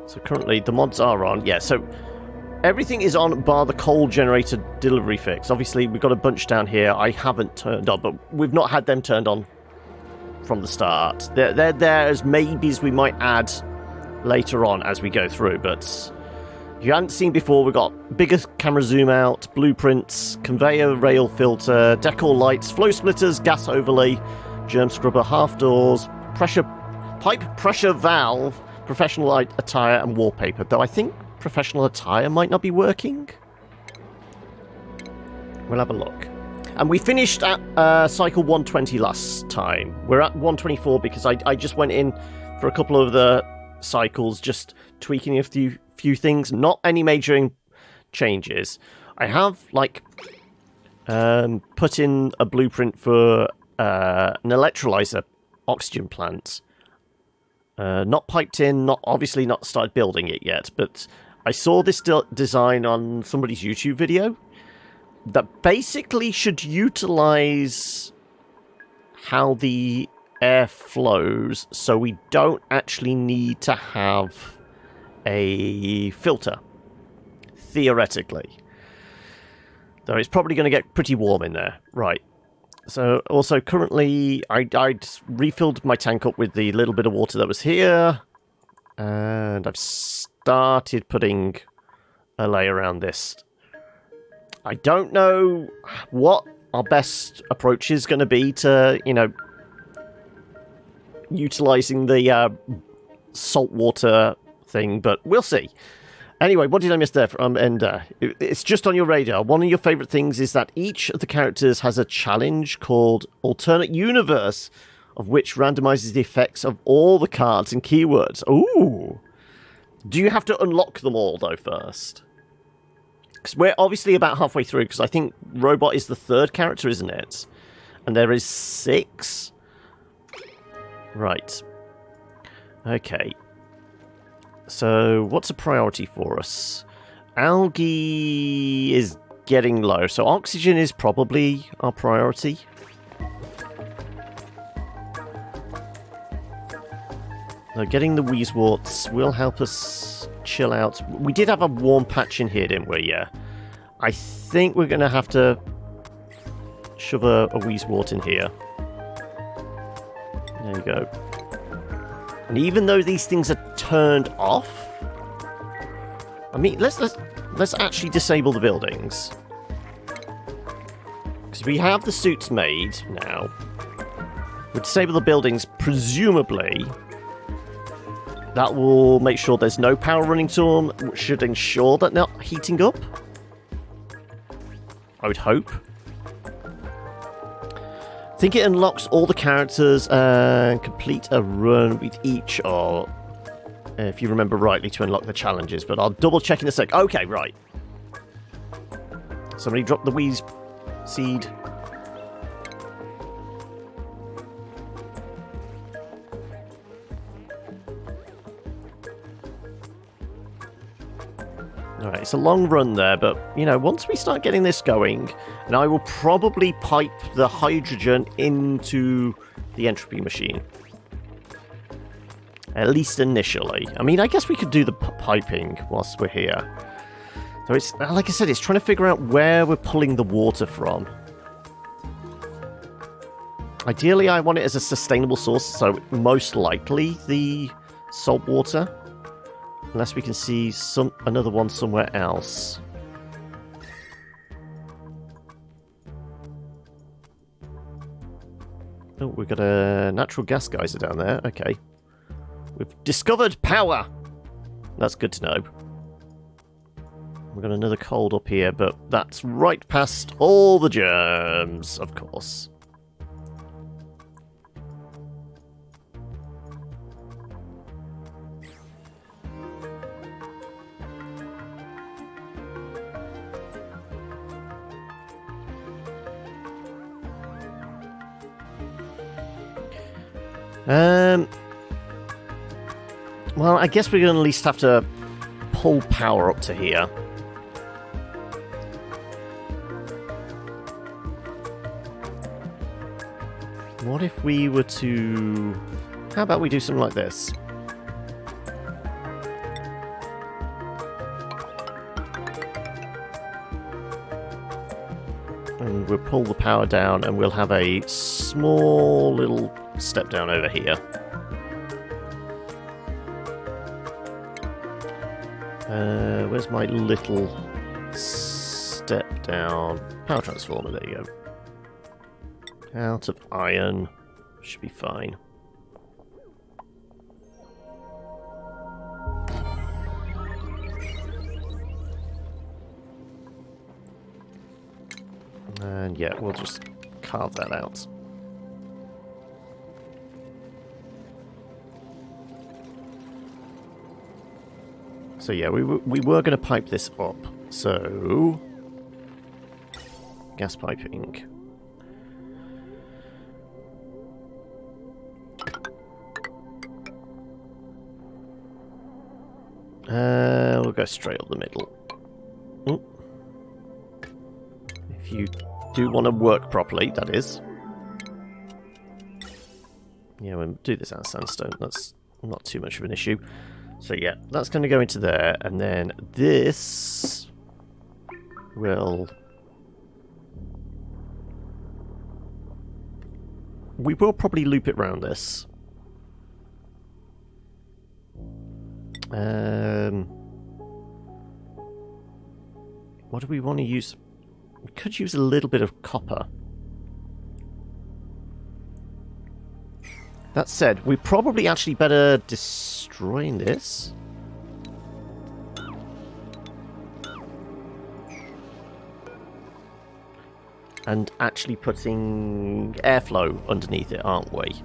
So currently the mods are on. Yeah, so everything is on bar the coal generator delivery fix. Obviously, we've got a bunch down here I haven't turned on, but we've not had them turned on from the start. They're there as maybes we might add later on as we go through, but if you haven't seen before, we've got bigger camera zoom out, blueprints, conveyor rail filter, decor lights, flow splitters, gas overlay, germ scrubber, half doors, pipe pressure valve, professional attire, and wallpaper. Though I think professional attire might not be working. We'll have a look. And we finished at cycle 120 last time. We're at 124 because I just went in for a couple of the cycles, just tweaking a few things. Not any major changes. I have, like, put in a blueprint for an electrolyzer oxygen plant. Not piped in, obviously not started building it yet, but I saw this design on somebody's YouTube video that basically should utilize how the air flows, so we don't actually need to have a filter, theoretically. Though it's probably going to get pretty warm in there. Right. So, also, currently, I'd refilled my tank up with the little bit of water that was here, and I've started putting a layer around this. I don't know what our best approach is going to be to, utilizing the salt water thing, but we'll see. Anyway, what did I miss there from Ender? It's just on your radar. One of your favourite things is that each of the characters has a challenge called Alternate Universe, of which randomizes the effects of all the cards and keywords. Ooh! Do you have to unlock them all, though, first? Because we're obviously about halfway through, because I think Robot is the third character, isn't it? And there is 6. Right. Okay. So, what's a priority for us? Algae is getting low, so oxygen is probably our priority. So getting the Wheezeworts will help us chill out. We did have a warm patch in here, didn't we? Yeah. I think we're going to have to shove a Wheezewort in here. There you go. And even though these things are turned off, I mean, let's actually disable the buildings, because we have the suits made now. We disable the buildings, presumably that will make sure there's no power running to them, which should ensure that they're not heating up. I would hope. I think it unlocks all the characters and complete a run with each, or if you remember rightly, to unlock the challenges, but I'll double check in a sec. Okay, right. Somebody dropped the Wheeze seed. Alright, it's a long run there, but, once we start getting this going, and I will probably pipe the hydrogen into the entropy machine. At least initially. I mean, I guess we could do the piping whilst we're here. So it's, like I said, it's trying to figure out where we're pulling the water from. Ideally, I want it as a sustainable source, so most likely the salt water. Unless we can see another one somewhere else. Oh, we've got a natural gas geyser down there. Okay. We've discovered power! That's good to know. We've got another cold up here, but that's right past all the germs, of course. Well, I guess we're going to at least have to pull power up to here. What if we were to... How about we do something like this? And we'll pull the power down and we'll have a small little step down over here. Where's my little step down? Power transformer, there you go. Out of iron. Should be fine. And yeah, we'll just carve that out. So yeah, we were going to pipe this up. So gas piping. We'll go straight up the middle. Ooh. If you do want to work properly, that is. Yeah, we'll do this out of sandstone. That's not too much of an issue. So yeah, that's going to go into there, and then this will... We will probably loop it round this. What do we want to use? We could use a little bit of copper. That said, we probably actually better destroying this. And actually putting airflow underneath it, aren't we?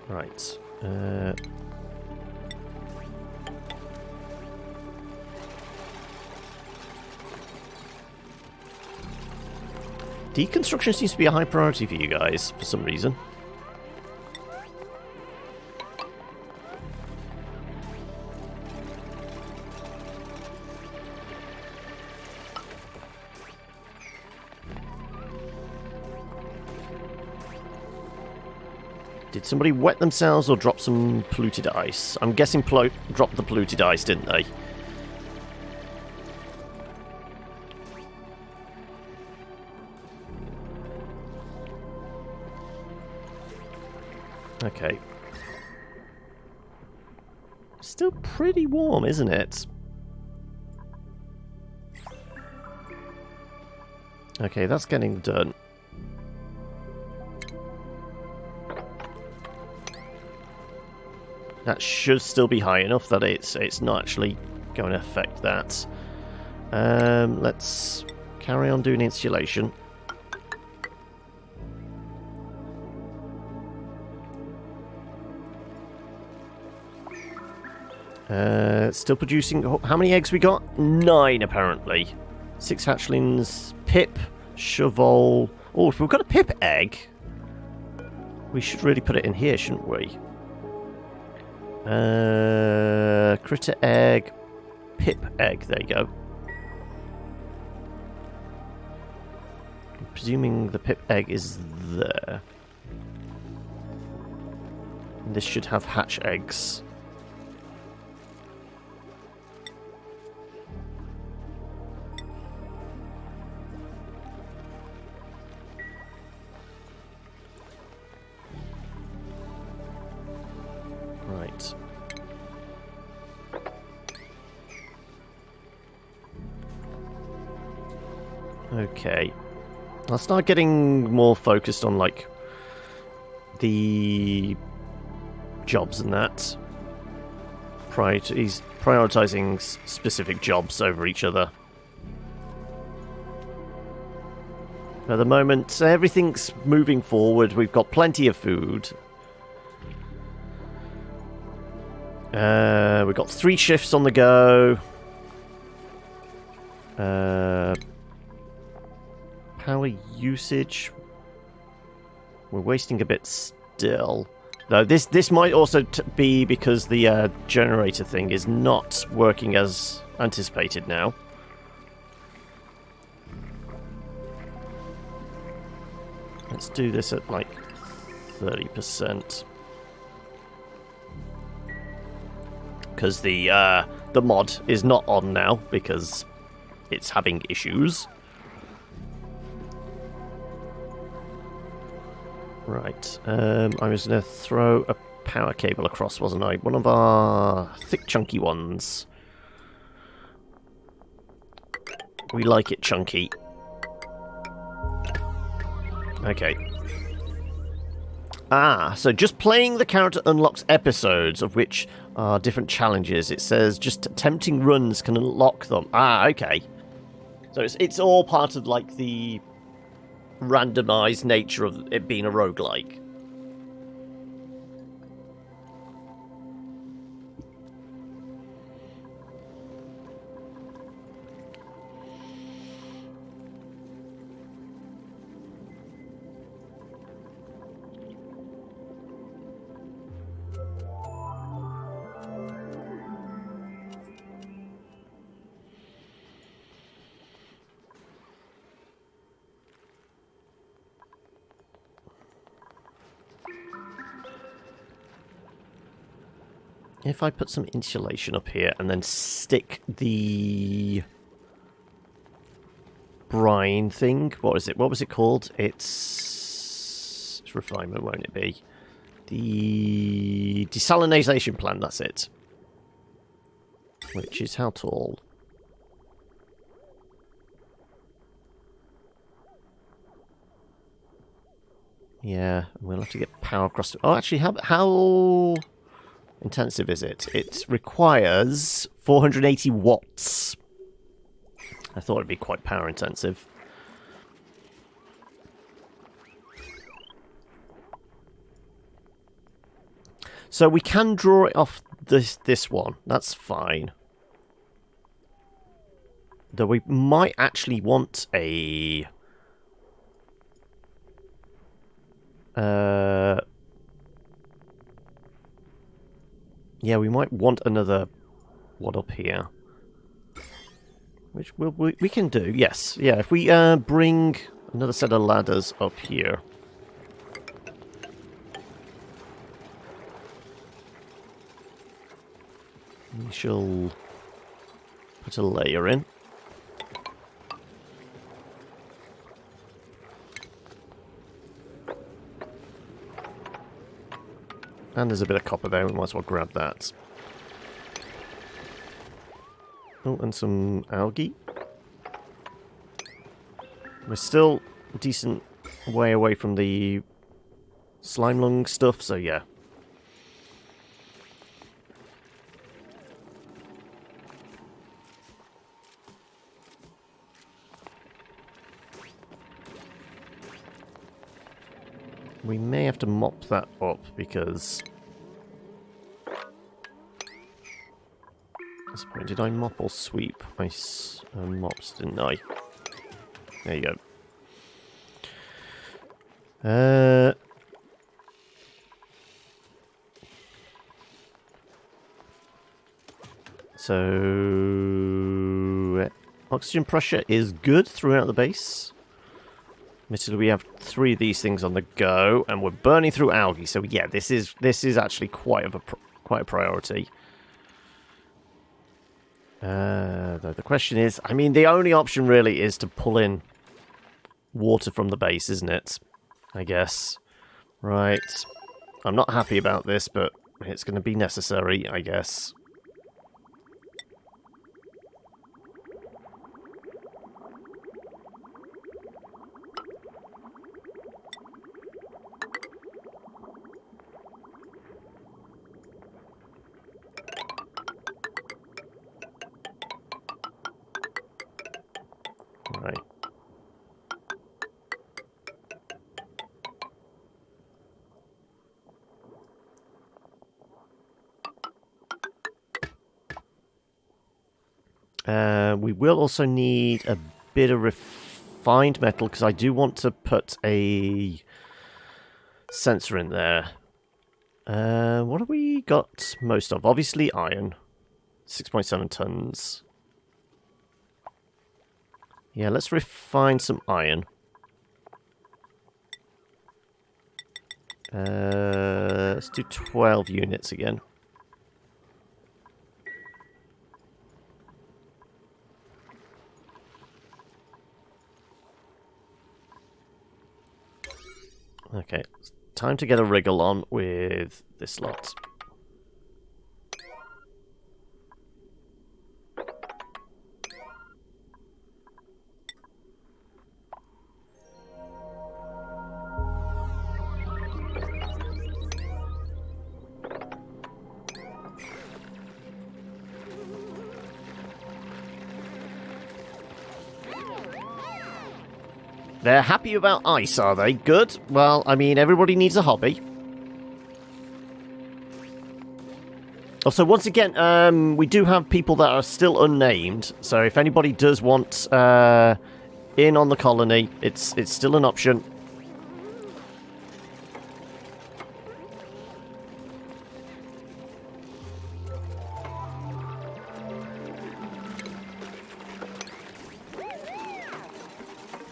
Right. Deconstruction seems to be a high priority for you guys, for some reason. Did somebody wet themselves or drop some polluted ice? I'm guessing dropped the polluted ice, didn't they? Okay. Still pretty warm, isn't it? Okay, that's getting done. That should still be high enough that it's not actually going to affect that. Let's carry on doing insulation. Still producing. How many eggs we got? 9 apparently. 6 hatchlings. Pip. Cheval. Oh, if we've got a pip egg, we should really put it in here, shouldn't we? Critter egg, pip egg, there you go. I'm presuming the pip egg is there. And this should have hatch eggs. Right. Okay. I'll start getting more focused on, like, the jobs and that. He's prioritizing specific jobs over each other. At the moment, everything's moving forward. We've got plenty of food. We've got 3 shifts on the go. Power usage. We're wasting a bit still. Though this might also be because the generator thing is not working as anticipated now. Let's do this at like 30%. Because the mod is not on now because it's having issues. Right, I was going to throw a power cable across, wasn't I? One of our thick, chunky ones. We like it chunky. Okay. Ah, so just playing the character unlocks episodes, of which are different challenges. It says just attempting runs can unlock them. Ah, okay. So it's all part of, like, the randomized nature of it being a roguelike. If I put some insulation up here and then stick the brine thing, what was it? What was it called? It's refinement, won't it be? The desalination plant, that's it. Which is how tall? Yeah, we'll have to get power across. Oh, actually, how intensive is it? It requires 480 watts. I thought it'd be quite power intensive. So we can draw it off this one. That's fine. Though we might actually want a... yeah, we might want another one up here. Which we can do, yes. Yeah, if we bring another set of ladders up here. We shall put a layer in. And there's a bit of copper there, we might as well grab that. Oh, and some algae. We're still a decent way away from the slime lung stuff, so yeah. We may have to mop that up because... at this point, did I mop or sweep? I mopped, didn't I? There you go. So... oxygen pressure is good throughout the base. Admittedly, we have 3 of these things on the go, and we're burning through algae. So yeah, this is actually quite a priority. Though the question is, I mean, the only option really is to pull in water from the base, isn't it? I guess. Right. I'm not happy about this, but it's going to be necessary, I guess. Right. We will also need a bit of refined metal, because I do want to put a sensor in there. What have we got most of? Obviously iron. 6.7 tons. Yeah, let's refine some iron. Let's do 12 units again. Okay, time to get a wriggle on with this lot. They're happy about ice, are they? Good. Well, I mean, everybody needs a hobby. Also, once again, we do have people that are still unnamed, so if anybody does want in on the colony, it's still an option.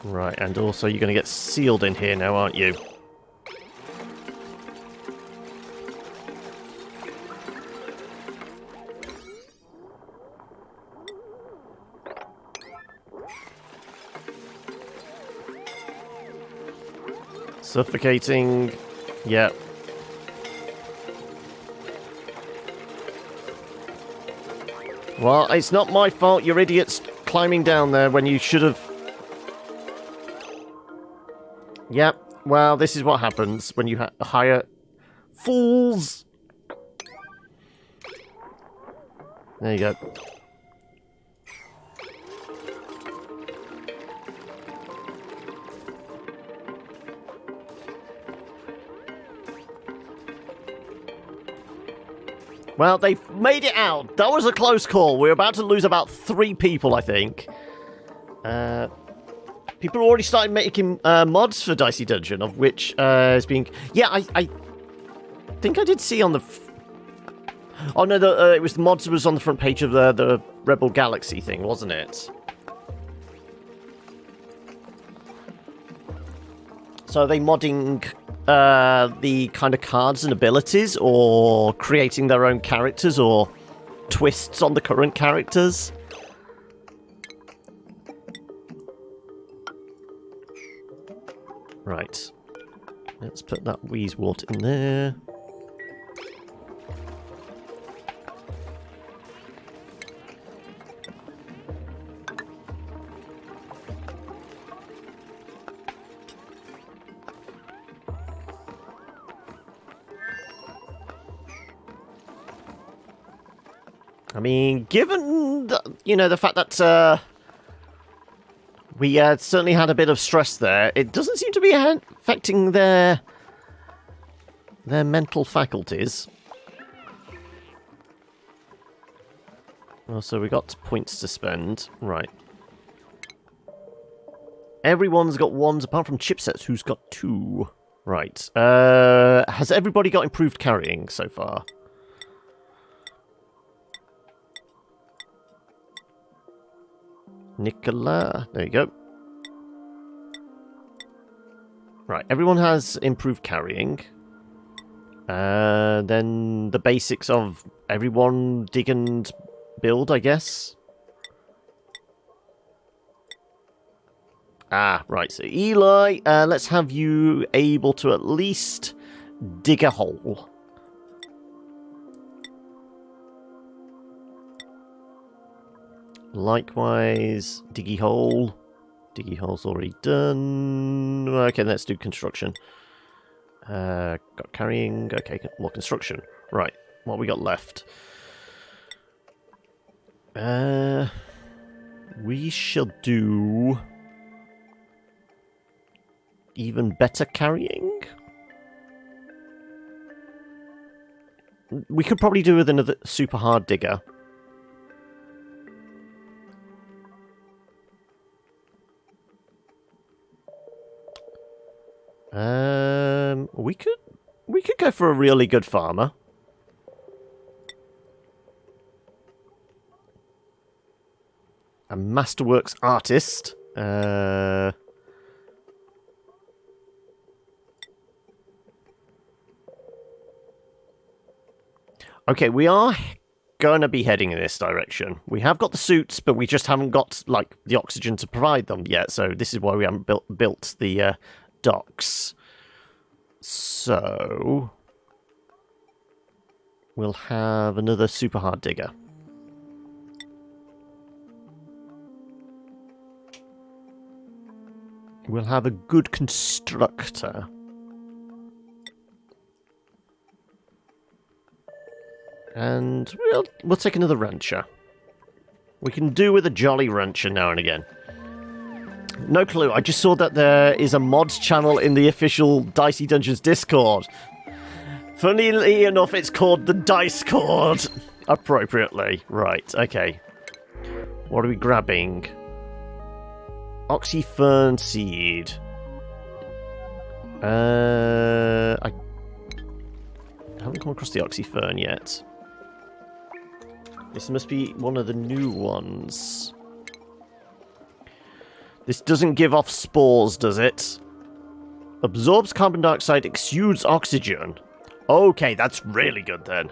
Right, and also you're going to get sealed in here now, aren't you? Suffocating. Yeah. Well, it's not my fault you're idiots climbing down there when you should have... Yep. Well, this is what happens when you hire fools. There you go. Well, they've made it out. That was a close call. We're about to lose about 3 people, I think. People already started making mods for Dicey Dungeon, of which is being... Yeah, I think I did see on the... Oh, no, it was the mods that was on the front page of the Rebel Galaxy thing, wasn't it? So are they modding the kind of cards and abilities, or creating their own characters, or twists on the current characters? Right. Let's put that Wheezewort in there. I mean, given the fact that we certainly had a bit of stress there, it doesn't seem to be affecting their mental faculties. Oh, so we got points to spend, right? Everyone's got ones apart from Chipsets, who's got 2. Right. Has everybody got improved carrying so far? Nicola, there you go. Right, everyone has improved carrying. Then the basics of everyone dig and build, I guess. Ah, right, so Eli, let's have you able to at least dig a hole. Likewise, diggy hole. Diggy hole's already done. Okay, let's do construction. Got carrying. Okay, more construction. Right, what we got left? We shall do even better carrying. We could probably do with another super hard digger. We could go for a really good farmer. A masterworks artist. Okay, we are gonna be heading in this direction. We have got the suits, but we just haven't got like the oxygen to provide them yet. So this is why we haven't built the docks. So we'll have another super hard digger. We'll have a good constructor. And we'll take another rancher. We can do with a jolly rancher now and again. No clue. I just saw that there is a mods channel in the official Dicey Dungeons Discord. Funnily enough, it's called the Dicecord. Appropriately. Right, okay. What are we grabbing? Oxyfern seed. I haven't come across the oxyfern yet. This must be one of the new ones. This doesn't give off spores, does it? Absorbs carbon dioxide, exudes oxygen. Okay, that's really good then.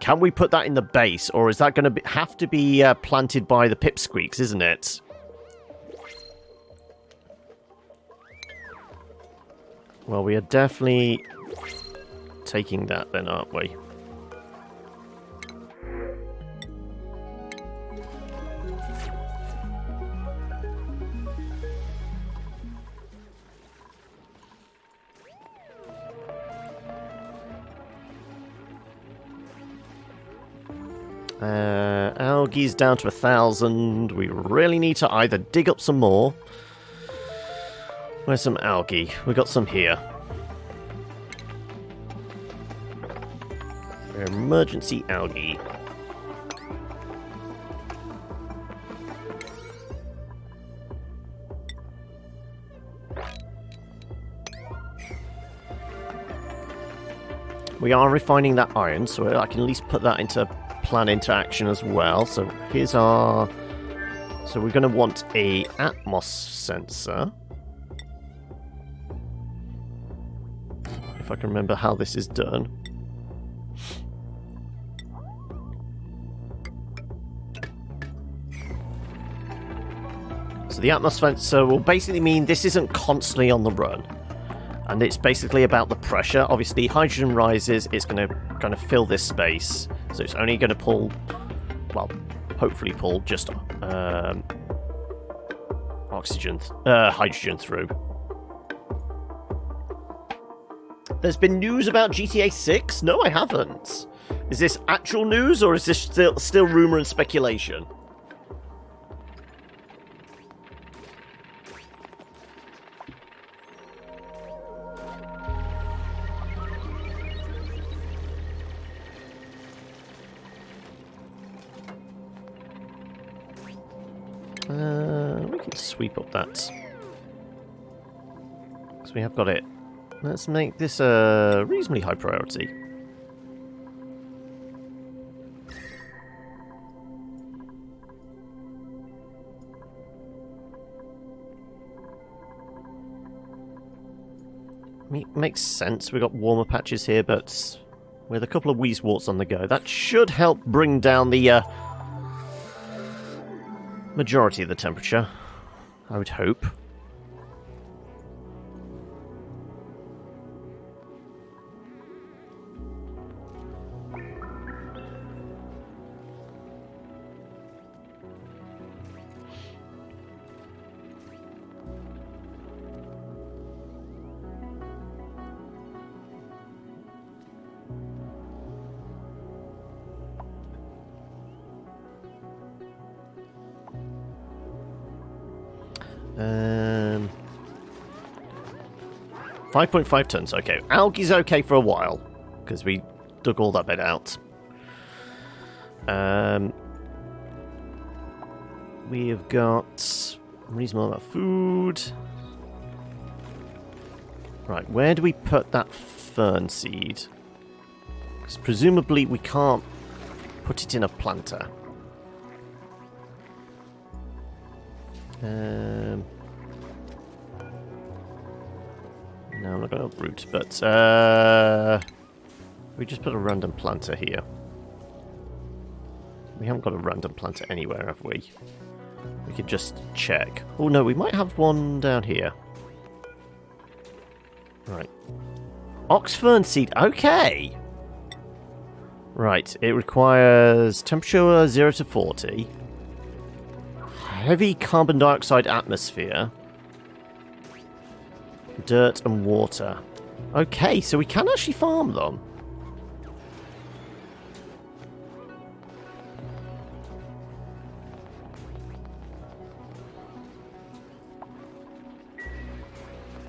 Can we put that in the base, or is that going to have to be planted by the pipsqueaks, isn't it? Well, we are definitely taking that then, aren't we? Algae's down to 1,000. We really need to either dig up some more. Where's some algae? We got some here. Emergency algae. We are refining that iron, so I can at least put that into plan into action as well. So here's our... So we're going to want a Atmos sensor. If I can remember how this is done. So the Atmos sensor will basically mean this isn't constantly on the run. And it's basically about the pressure. Obviously, hydrogen rises, it's going to kind of fill this space. So it's only going to pull, well, hopefully pull just hydrogen through. There's been news about GTA 6? No, I haven't. Is this actual news, or is this still rumor and speculation? We can sweep up that. Because we have got it. Let's make this a reasonably high priority. Makes sense. We've got warmer patches here, but with a couple of Wheezeworts on the go, that should help bring down the majority of the temperature, I would hope. Um, 5.5 tons, okay. Algae's okay for a while, because we dug all that bit out. We have got a reasonable amount of food. Right, where do we put that fern seed? Because presumably we can't put it in a planter. No, I'm not going to uproot, but We just put a random planter here. We haven't got a random planter anywhere, have we? We could just check. Oh no, we might have one down here. Right. Oxfern seed, okay! Right, it requires temperature 0 to 40. Heavy carbon dioxide atmosphere. Dirt and water. Okay, so we can actually farm them.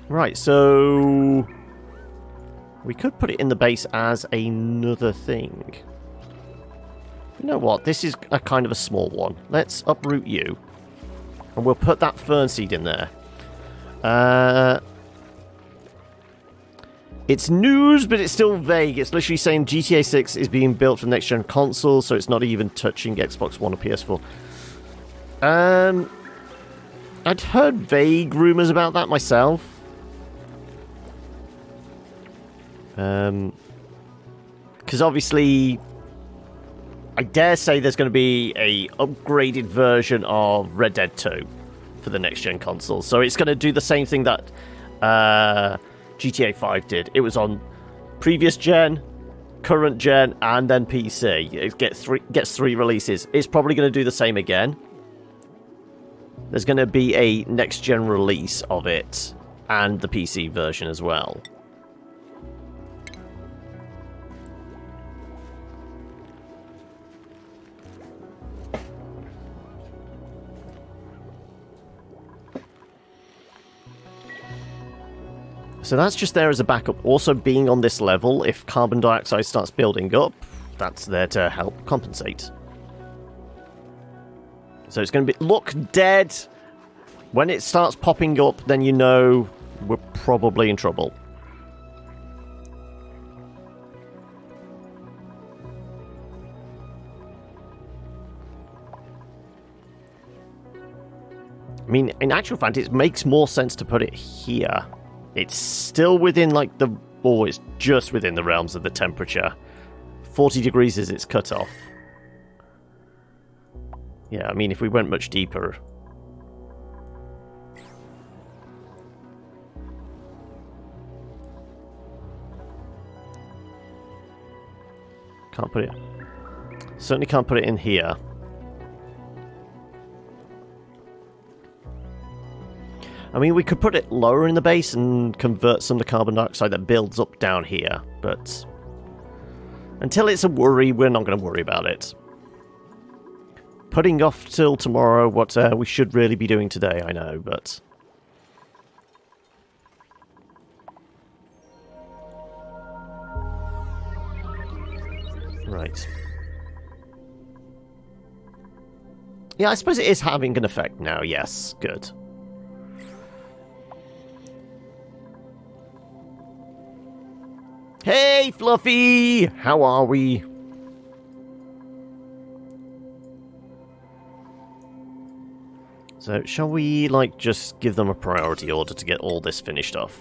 Right, so we could put it in the base as another thing. You know what? This is a kind of a small one. Let's uproot you. And we'll put that fern seed in there. It's news, but it's still vague. It's literally saying GTA 6 is being built for next-gen consoles, so it's not even touching Xbox One or PS4. I'd heard vague rumours about that myself. Because obviously, I dare say there's going to be a upgraded version of Red Dead 2 for the next-gen console. So it's going to do the same thing that GTA 5 did. It was on previous gen, current gen, and then PC. It gets three releases. It's probably going to do the same again. There's going to be a next-gen release of it, and the PC version as well. So that's just there as a backup. Also, being on this level, if carbon dioxide starts building up, that's there to help compensate. So it's going to be... Look, dead! When it starts popping up, then you know we're probably in trouble. I mean, in actual fact, it makes more sense to put it here. It's still within, like, the... Oh, it's just within the realms of the temperature. 40 degrees is its cutoff. Yeah, I mean, if we went much deeper... Can't put it... Certainly can't put it in here. I mean, we could put it lower in the base and convert some of the carbon dioxide that builds up down here, but until it's a worry, we're not going to worry about it. Putting off till tomorrow what we should really be doing today, I know, but... Right. Yeah, I suppose it is having an effect now, yes, good. Hey, Fluffy! How are we? So, shall we, like, just give them a priority order to get all this finished off?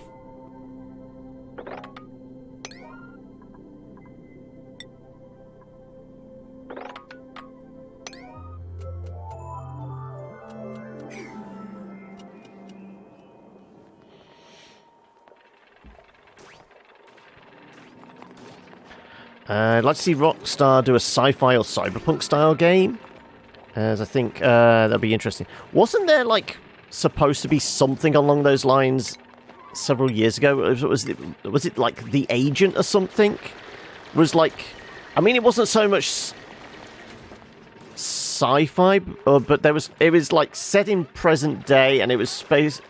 I'd like to see Rockstar do a sci-fi or cyberpunk style game, as I think that'd be interesting. Wasn't there, like, supposed to be something along those lines several years ago? Was it like The Agent or something? Was like, I mean, it wasn't so much sci-fi, but it was like set in present day, and it was space.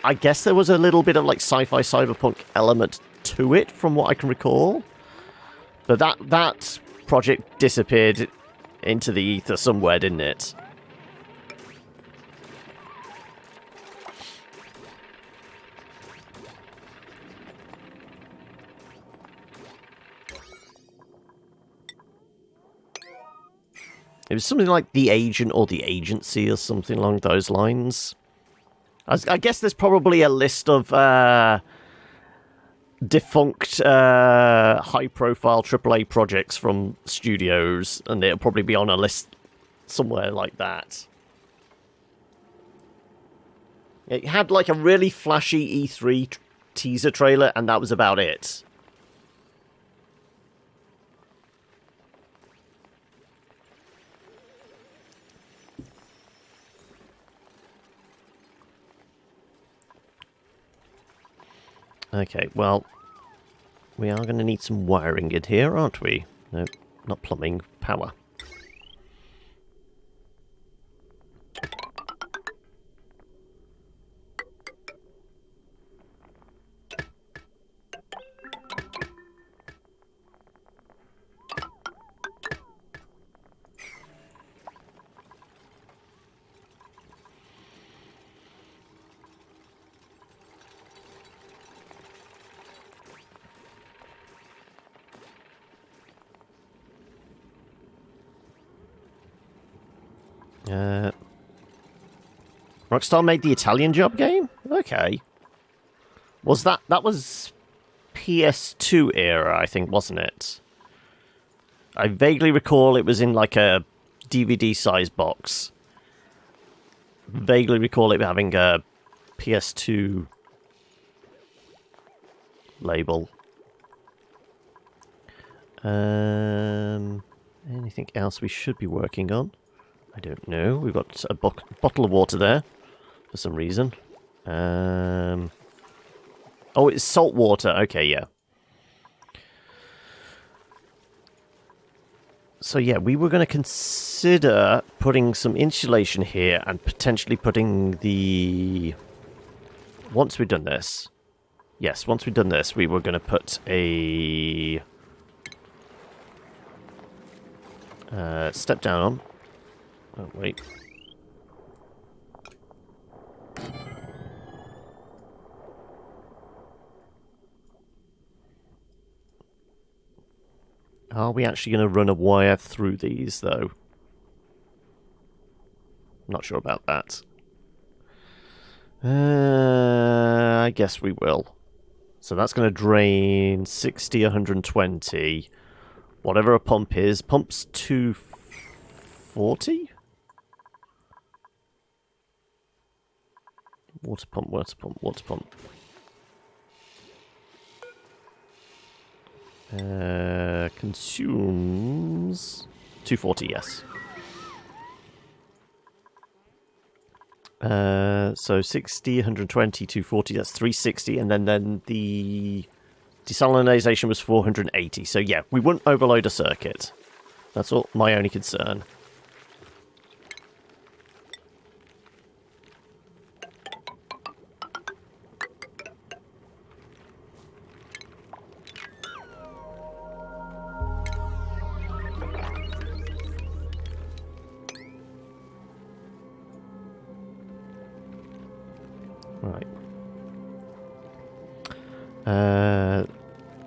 I guess there was a little bit of like sci-fi cyberpunk element to it, from what I can recall. But that project disappeared into the ether somewhere, didn't it? It was something like The Agent or The Agency or something along those lines. I guess there's probably a list of defunct high-profile AAA projects from studios, and it'll probably be on a list somewhere like that. It had like a really flashy E3 teaser trailer, and that was about it. Okay, well, we are going to need some wiring in here, aren't we? No, not plumbing, power. Rockstar made the Italian Job game? Okay. Was that was PS2 era, I think, wasn't it? I vaguely recall it was in like a DVD size box. Vaguely recall it having a PS2 label. Anything else we should be working on? I don't know. We've got a bottle of water there for some reason. Oh, it's salt water. Okay, yeah. So yeah, we were going to consider putting some insulation here and potentially putting the... Once we've done this... Yes, once we've done this, we were going to put a... step down on. Oh, wait. Are we actually going to run a wire through these, though? Not sure about that. I guess we will. So that's going to drain 60, 120. Whatever a pump is. Pump's 240? Water pump, water pump, water pump. Consumes 240, yes. So 60, 120, 240, that's 360, and then the desalinization was 480. So yeah, we wouldn't overload a circuit. That's all my only concern. Right.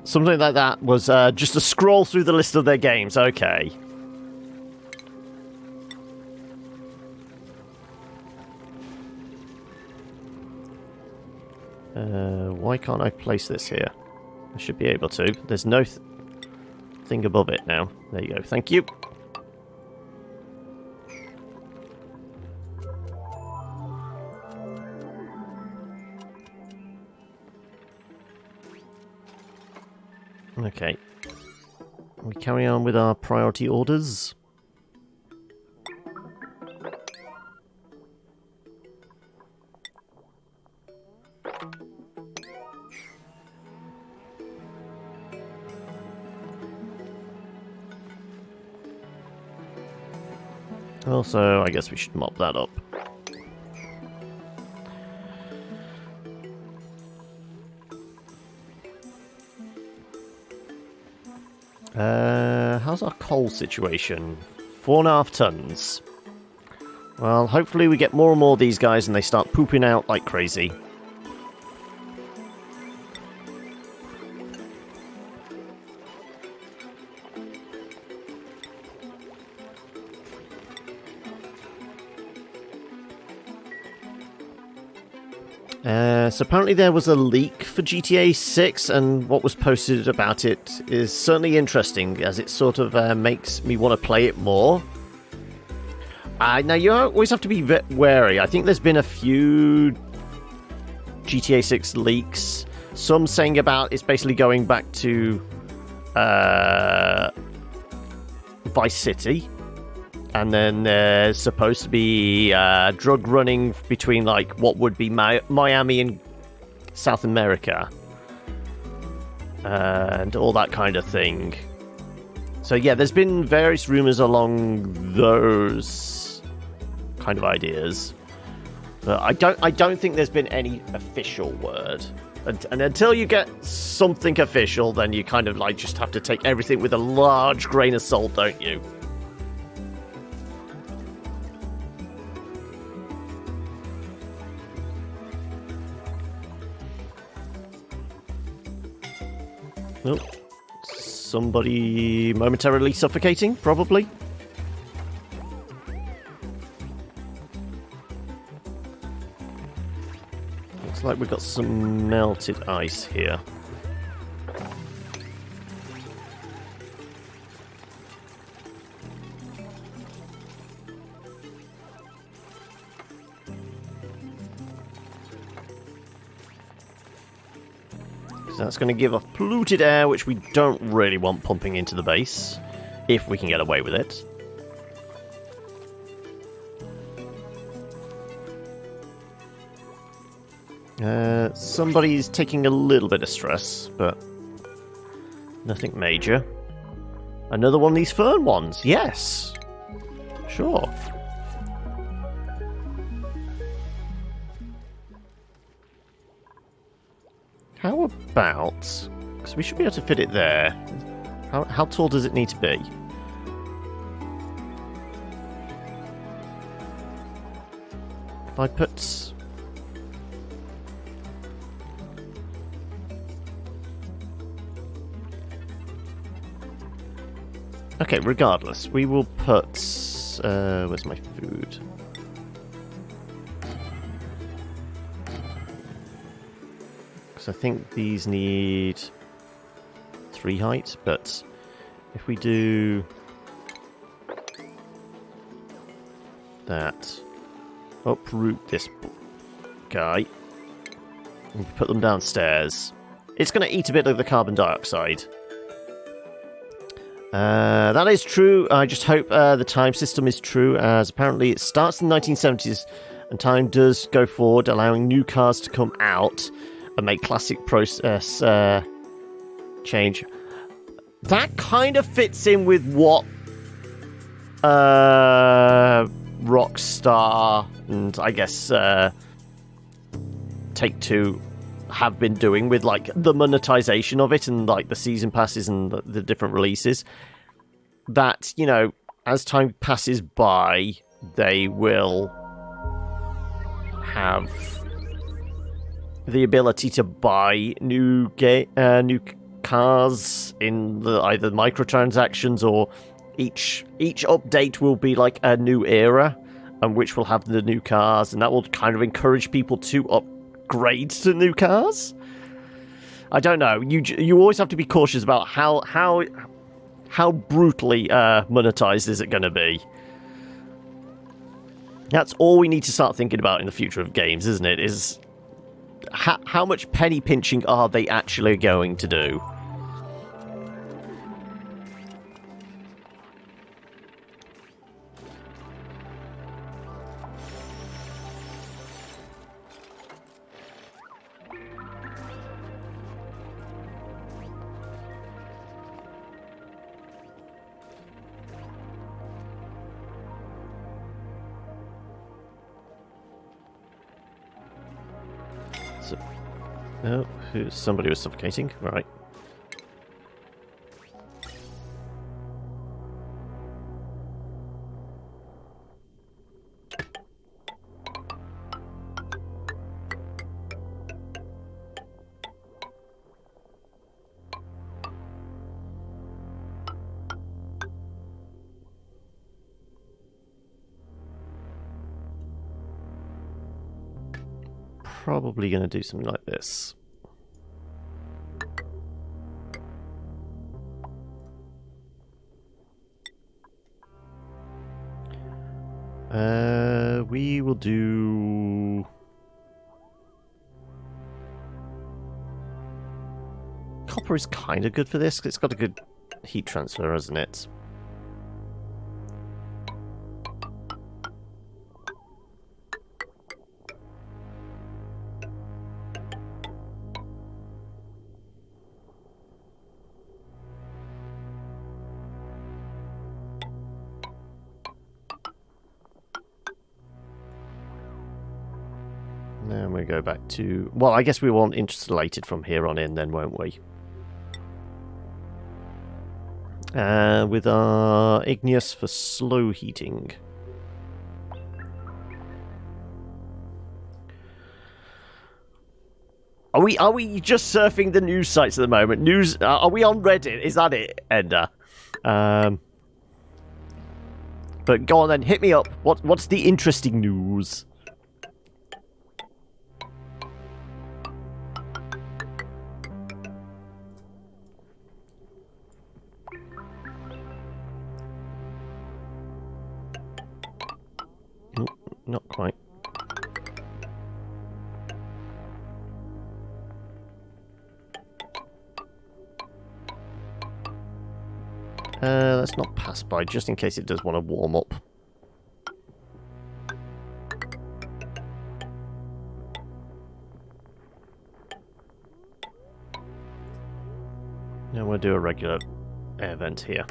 Something like that was just a scroll through the list of their games. Okay. Why can't I place this here? I should be able to. There's no thing above it now. There you go. Thank you. Okay. We carry on with our priority orders. Also, I guess we should mop that up. How's our coal situation? 4.5 tons. Well, hopefully we get more and more of these guys and they start pooping out like crazy. So apparently there was a leak for GTA 6, and what was posted about it is certainly interesting, as it sort of makes me want to play it more. Now, you always have to be wary. I think there's been a few GTA 6 leaks. Some saying about it's basically going back to Vice City. And then there's supposed to be drug running between, like, what would be Miami and South America. And all that kind of thing. So, yeah, there's been various rumors along those kind of ideas. But I don't think there's been any official word. And until you get something official, then you kind of, like, just have to take everything with a large grain of salt, don't you? Oh, somebody momentarily suffocating, probably. Looks like we've got some melted ice here. So that's going to give off polluted air, which we don't really want pumping into the base, if we can get away with it. Somebody's taking a little bit of stress, but nothing major. Another one of these fern ones, yes! Sure. How about... because we should be able to fit it there. How tall does it need to be? If I put... okay, regardless, we will put... where's my food? I think these need 3 height, but if we do that, uproot this guy, and put them downstairs, it's going to eat a bit of the carbon dioxide. That is true. I just hope the time system is true, as apparently it starts in the 1970s and time does go forward, allowing new cars to come out and make classic process change. That kind of fits in with what Rockstar and I guess Take-Two have been doing with, like, the monetization of it and, like, the season passes and the different releases. That, you know, as time passes by, they will have the ability to buy new cars in the either microtransactions, or each update will be like a new era, and which will have the new cars, and that will kind of encourage people to upgrade to new cars. I don't know. You always have to be cautious about how brutally monetized is it going to be. That's all we need to start thinking about in the future of games, isn't it? Is how much penny pinching are they actually going to do? Oh, somebody was suffocating. Right. probably going to do something like this. We will do... Copper is kind of good for this, 'cause it's got a good heat transfer, hasn't it? Then we go back to... Well, I guess we want insulated from here on in then, won't we? With our igneous for slow heating. Are we just surfing the news sites at the moment? News? Are we on Reddit? Is that it, Ender? But go on then, hit me up. What's the interesting news? Not quite. Let's not pass by, just in case it does want to warm up. Now we'll do a regular air vent here.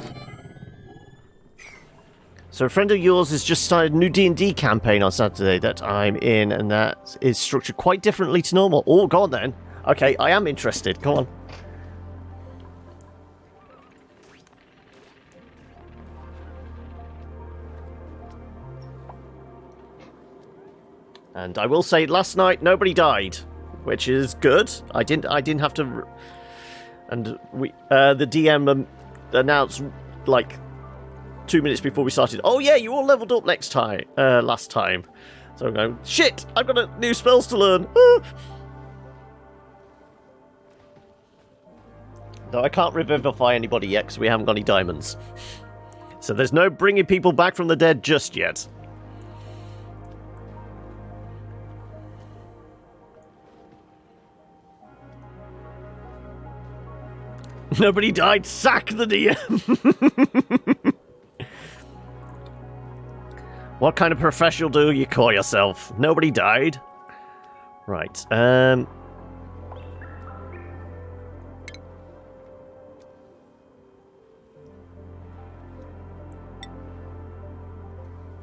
So a friend of yours has just started a new D&D campaign on Saturday that I'm in, and that is structured quite differently to normal. Oh, go on then. Okay, I am interested. Go on. And I will say, last night nobody died, which is good. I didn't have to. And we, the DM announced like 2 minutes before we started, oh yeah, you all leveled up last time. So I'm going, shit, I've got new spells to learn. Though I can't revivify anybody yet because we haven't got any diamonds. So there's no bringing people back from the dead just yet. Nobody died, sack the DM! What kind of professional do you call yourself? Nobody died? Right,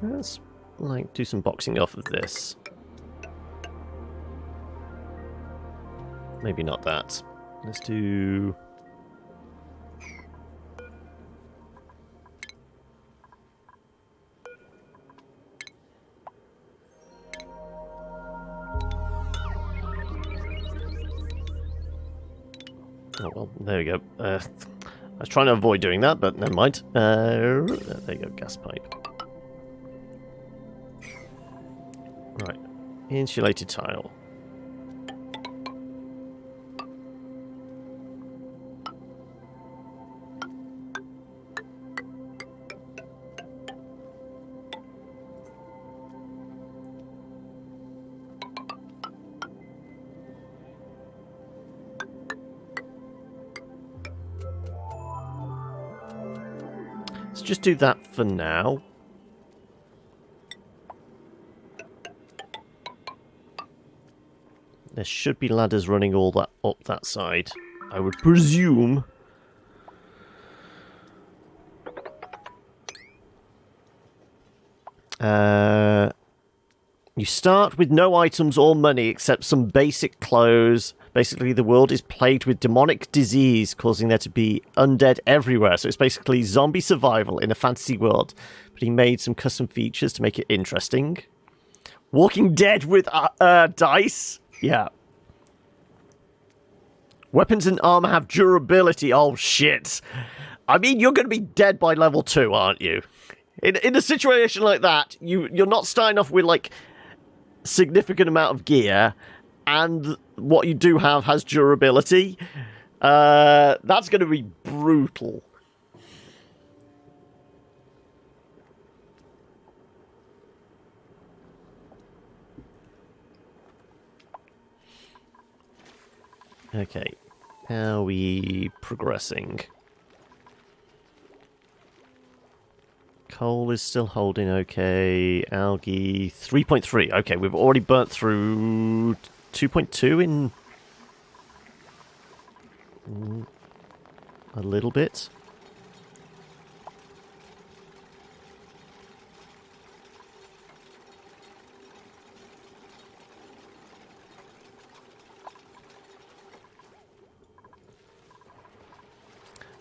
let's, like, do some boxing off of this. Maybe not that. Let's do... Oh, well, there we go. I was trying to avoid doing that, but never mind. There you go, gas pipe. Right. Insulated tile. Let's just do that for now. There should be ladders running all that up that side, I would presume. You start with no items or money except some basic clothes. Basically, the world is plagued with demonic disease, causing there to be undead everywhere. So it's basically zombie survival in a fantasy world. But he made some custom features to make it interesting. Walking Dead with dice. Yeah. Weapons and armor have durability. Oh, shit. I mean, you're going to be dead by level 2, aren't you? In a situation like that, you're not starting off with, like, significant amount of gear, and what you do have has durability. That's going to be brutal. Okay, how are we progressing? Coal is still holding okay. Algae, 3.3. Okay, we've already burnt through 2.2 in a little bit.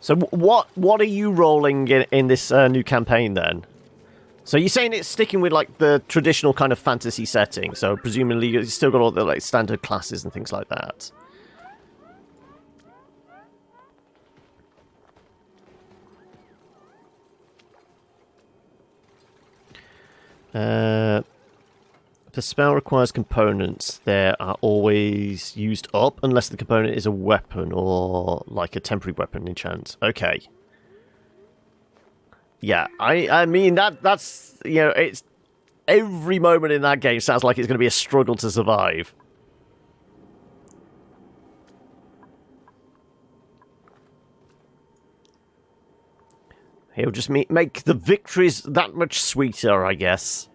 So what are you rolling in this new campaign then? So you're saying it's sticking with like the traditional kind of fantasy setting, so presumably you've still got all the like standard classes and things like that. If a spell requires components, they are always used up unless the component is a weapon or like a temporary weapon enchant. Okay. Yeah, I mean that's you know, it's every moment in that game sounds like it's going to be a struggle to survive. He'll just make the victories that much sweeter, I guess.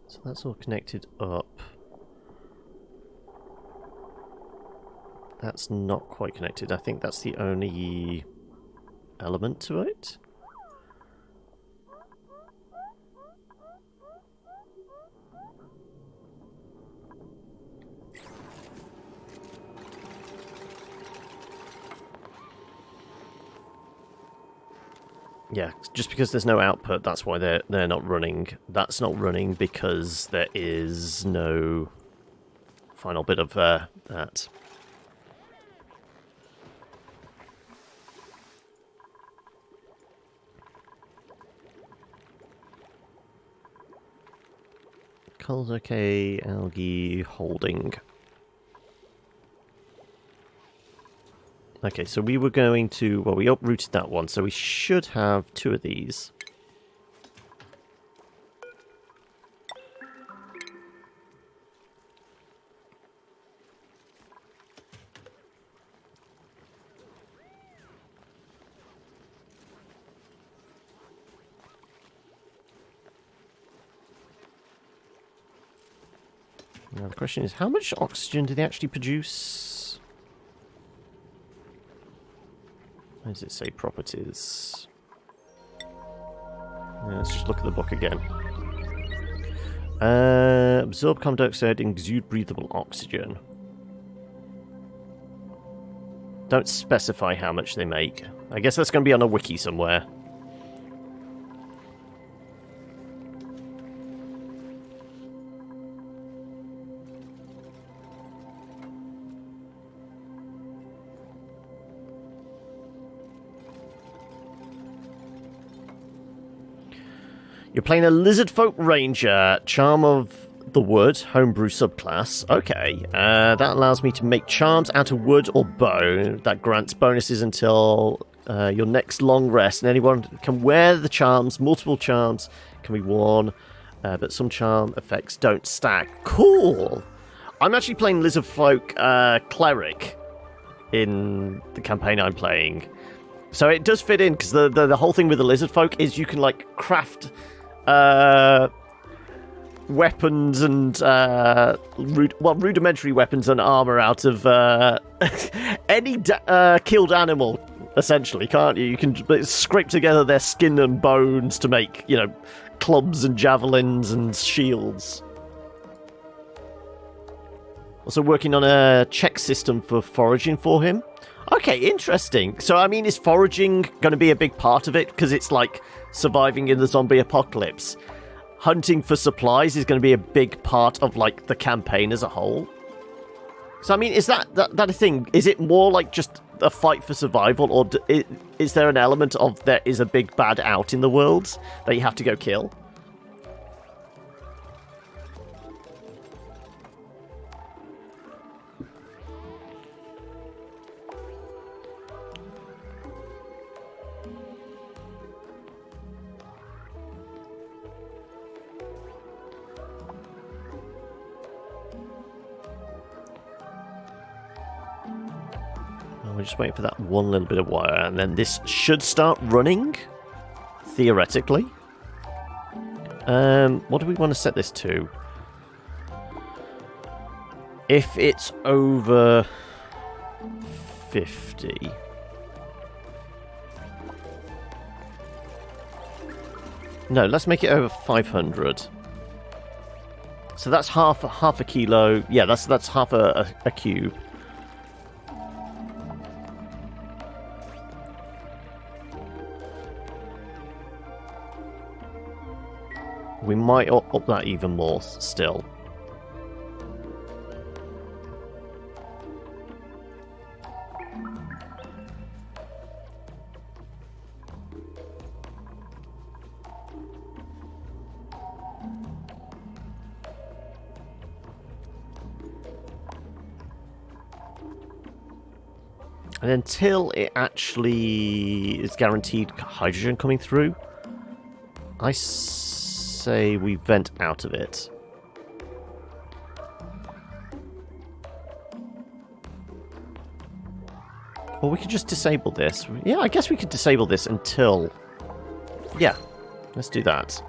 So that's all connected up. That's not quite connected. I think that's the only element to it. Yeah, just because there's no output, that's why they're not running. That's not running because there is no final bit of that. Coal's okay, algae holding. Okay, so we were going to... Well, we uprooted that one, so we should have 2 of these. Now the question is, how much oxygen do they actually produce? Where does it say properties? Yeah, let's just look at the book again. Absorb carbon dioxide, exude breathable oxygen. Don't specify how much they make. I guess that's going to be on a wiki somewhere. You're playing a Lizardfolk Ranger, Charm of the Wood, homebrew subclass. Okay, that allows me to make charms out of wood or bone. That grants bonuses until your next long rest, and anyone can wear the charms. Multiple charms can be worn, but some charm effects don't stack. Cool! I'm actually playing Lizardfolk Cleric in the campaign I'm playing. So it does fit in, because the whole thing with the Lizardfolk is you can, like, craft weapons and rudimentary weapons and armor out of any killed animal, essentially, can't you? You can scrape together their skin and bones to make, you know, clubs and javelins and shields. Also working on a check system for foraging for him. Okay, interesting. So, I mean, is foraging going to be a big part of it? Because it's like surviving in the zombie apocalypse. Hunting for supplies is going to be a big part of, like, the campaign as a whole. So, I mean, is that a thing? Is it more like just a fight for survival? Or is there an element of there is a big bad out in the world that you have to go kill? We're just waiting for that one little bit of wire, and then this should start running, theoretically. What do we want to set this to? If it's over 50... No, let's make it over 500. So that's half a kilo. Yeah, that's half a cube. We might up that even more still. And until it actually is guaranteed hydrogen coming through, I say we vent out of it. Or we could just disable this. Yeah, I guess we could disable this until... Yeah, let's do that.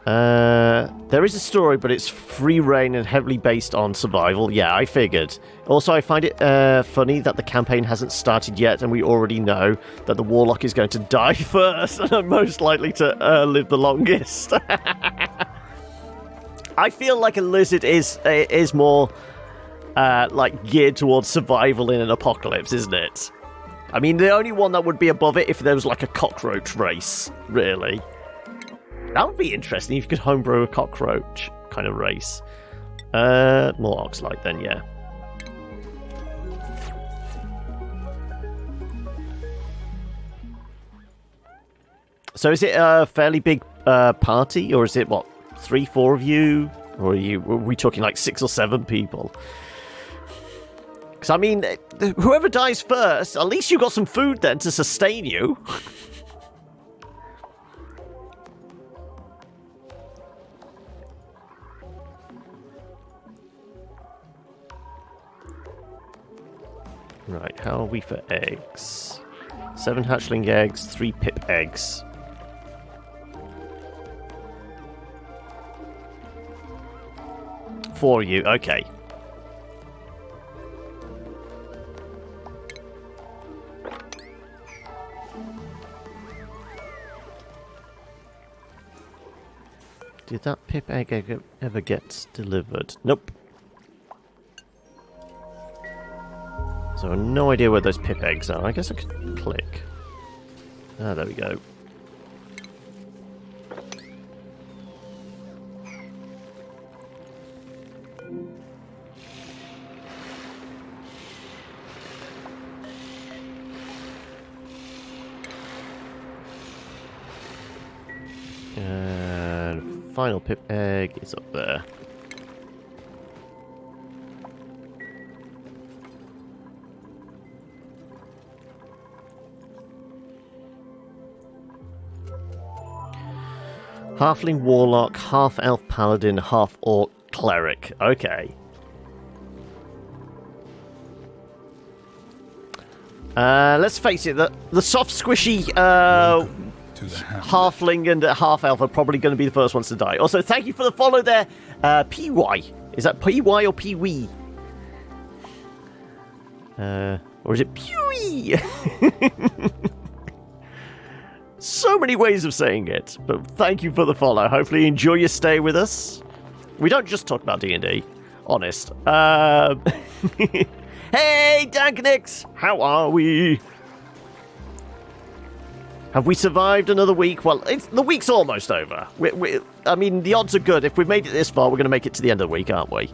There is a story, but it's free reign and heavily based on survival. Yeah, I figured. Also, I find it funny that the campaign hasn't started yet, and we already know that the Warlock is going to die first, and are most likely to live the longest. I feel like a lizard is more like geared towards survival in an apocalypse, isn't it? I mean, the only one that would be above it if there was like a cockroach race, really. That would be interesting if you could homebrew a cockroach kind of race. More Oxlite then, yeah. So is it a fairly big party, or is it, what, 3-4 of you? Or are we talking like 6 or 7 people? Because, I mean, whoever dies first, at least you got some food then to sustain you. Right, how are we for eggs? 7 hatchling eggs, 3 pip eggs. For you, okay. Did that pip egg ever get delivered? Nope. So I have no idea where those pip eggs are. I guess I could click. Ah, there we go. And final pip egg is up there. Halfling Warlock, half-elf Paladin, half-orc Cleric. Okay. Let's face it, the soft, squishy halfling and half-elf are probably going to be the first ones to die. Also, thank you for the follow there, PY. Is that PY or PWE? Or is it PWE? So many ways of saying it, but thank you for the follow. Hopefully you enjoy your stay with us. We don't just talk about D&D, honest. Hey, Dagnix! How are we? Have we survived another week? Well, the week's almost over. I mean, the odds are good. If we've made it this far, we're going to make it to the end of the week, aren't we?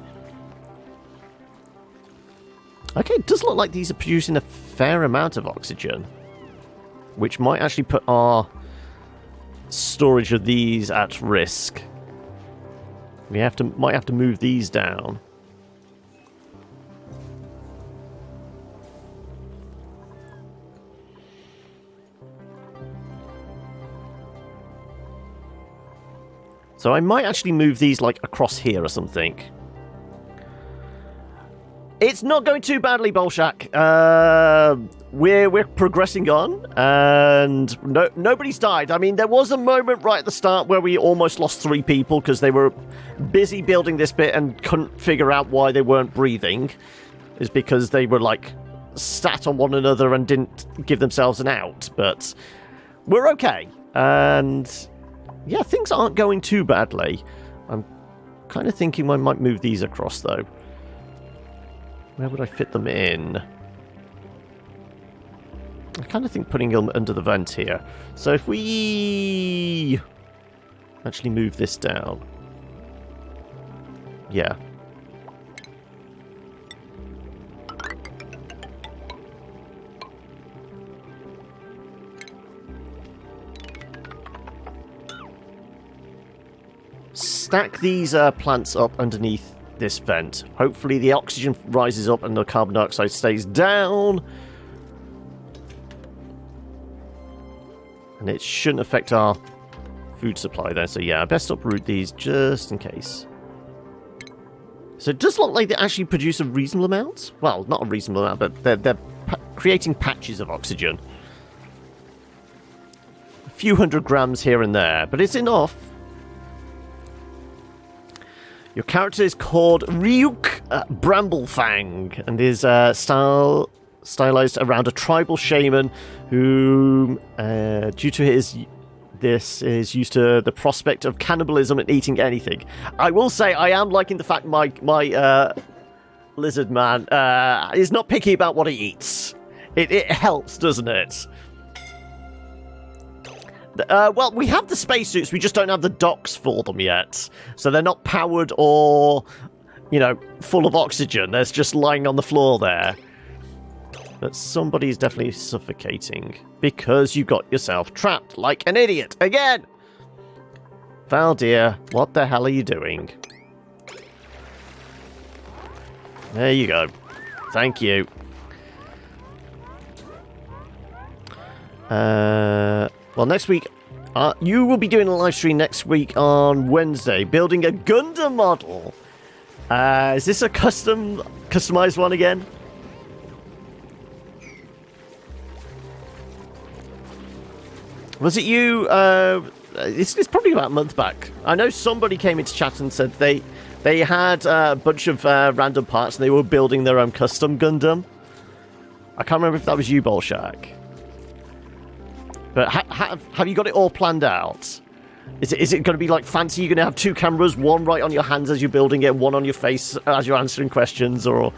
Okay, it does look like these are producing a fair amount of oxygen, which might actually put our storage of these at risk. We might have to move these down. So I might actually move these like across here or something. It's not going too badly, Bolshak. We're progressing on, and nobody's died. I mean, there was a moment right at the start where we almost lost 3 people because they were busy building this bit and couldn't figure out why they weren't breathing. It's because they were like sat on one another and didn't give themselves an out. But we're okay, and yeah, things aren't going too badly. I'm kind of thinking I might move these across though. Where would I fit them in? I kind of think putting them under the vent here. So if we actually move this down. Yeah. Stack these plants up underneath this vent. Hopefully the oxygen rises up and the carbon dioxide stays down. And it shouldn't affect our food supply there. So yeah, I best uproot these just in case. So it does look like they actually produce a reasonable amount. Well, not a reasonable amount, but they're creating patches of oxygen. A few hundred grams here and there, but it's enough. Your character is called Ryuk Bramblefang and is stylized around a tribal shaman who, due to this is used to the prospect of cannibalism and eating anything. I will say I am liking the fact my lizard man is not picky about what he eats. It helps, doesn't it? Well, we have the spacesuits, we just don't have the docks for them yet. So they're not powered or, you know, full of oxygen. They're just lying on the floor there. But somebody's definitely suffocating because you got yourself trapped like an idiot again. Valdir, what the hell are you doing? There you go. Thank you. Well, next week, you will be doing a live stream next week on Wednesday, building a Gundam model. Is this a customized one again? Was it you? It's probably about a month back. I know somebody came into chat and said they had a bunch of random parts and they were building their own custom Gundam. I can't remember if that was you, Bolshak. But have you got it all planned out? Is it going to be like fancy? You're going to have 2 cameras, one right on your hands as you're building it, one on your face as you're answering questions, or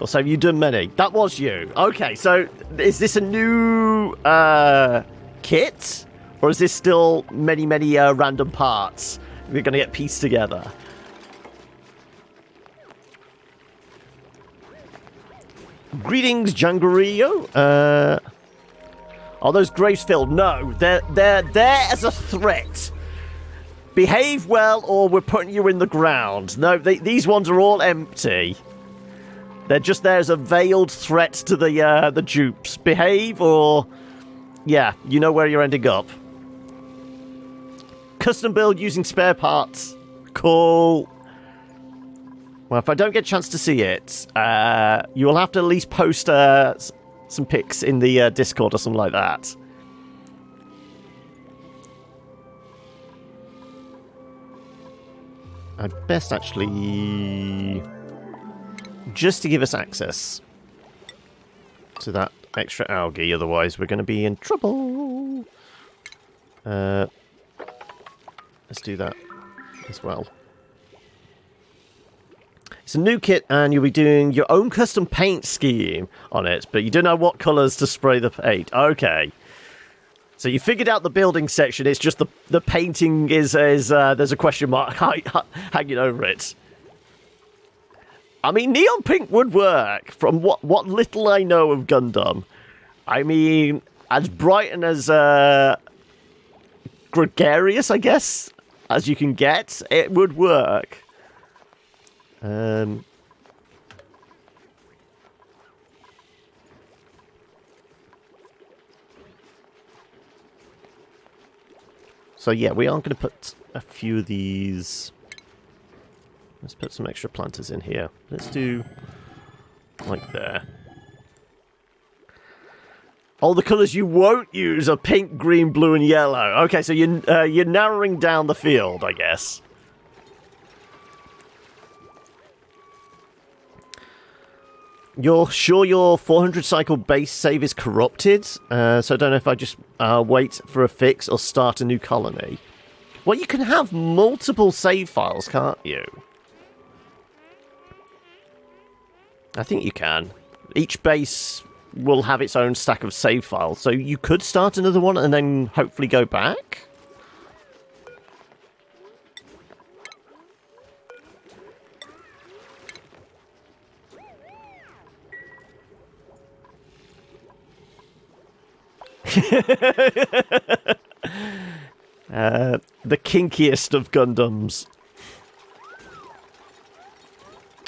so have you done many? That was you. Okay, so is this a new kit, or is this still many random parts we're going to get pieced together? Greetings, Jangario. Are those graves filled? No, they're there as a threat. Behave well, or we're putting you in the ground. No, these ones are all empty. They're just there as a veiled threat to the dupes. Behave, or yeah, you know where you're ending up. Custom build using spare parts. Cool. Well, if I don't get a chance to see it, you will have to at least post some pics in the Discord or something like that. I best actually, just to give us access to that extra algae, otherwise we're going to be in trouble. Let's do that as well. It's a new kit, and you'll be doing your own custom paint scheme on it, but you don't know what colours to spray the paint. Okay. So you figured out the building section, it's just the painting is there's a question mark hanging over it. I mean, neon pink would work, from what little I know of Gundam. I mean, as bright and as gregarious, I guess, as you can get, it would work. So yeah, we are going to put a few of these. Let's put some extra planters in here. Let's do like there. Oh, the colours you won't use are pink, green, blue, and yellow. Okay, so you're narrowing down the field, I guess. You're sure your 400 cycle base save is corrupted? So I don't know if I just wait for a fix or start a new colony. Well, you can have multiple save files, can't you? I think you can. Each base will have its own stack of save files, so you could start another one and then hopefully go back. The kinkiest of Gundams.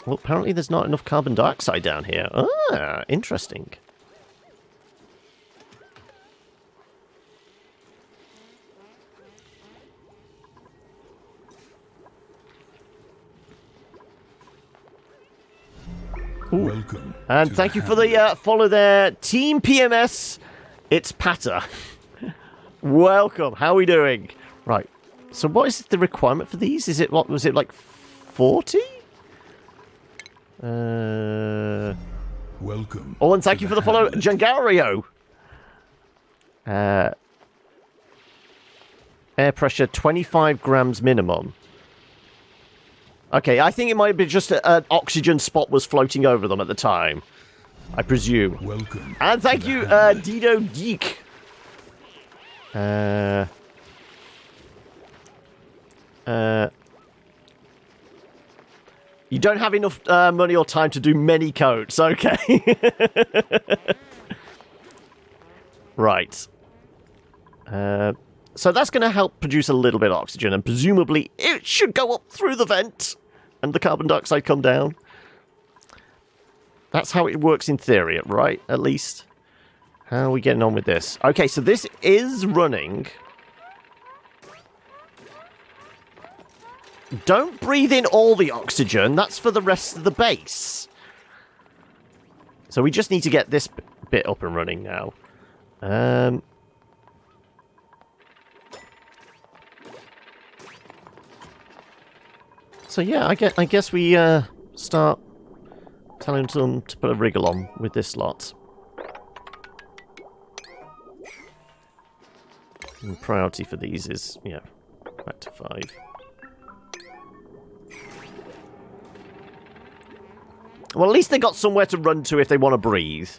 Well, apparently there's not enough carbon dioxide down here. Ah, interesting. Welcome. And thank you for the follow there. Team PMS, it's Patter. Welcome. How are we doing? Right. So what is the requirement for these? Is it, what was it, like 40? Welcome. Oh, and thank you for the follow, Jangario. Air pressure 25 grams minimum. Okay, I think it might be just an oxygen spot was floating over them at the time. I presume. Welcome. And thank you, Dido Geek. You don't have enough money or time to do many coats. Okay. Right. So that's going to help produce a little bit of oxygen, and presumably it should go up through the vent and the carbon dioxide come down. That's how it works in theory, right? At least. How are we getting on with this? Okay, so this is running. Don't breathe in all the oxygen. That's for the rest of the base. So we just need to get this bit up and running now. So yeah, I guess we start telling them to put a wriggle on with this lot. And priority for these is, yeah, back to 5. Well, at least they got somewhere to run to if they want to breathe.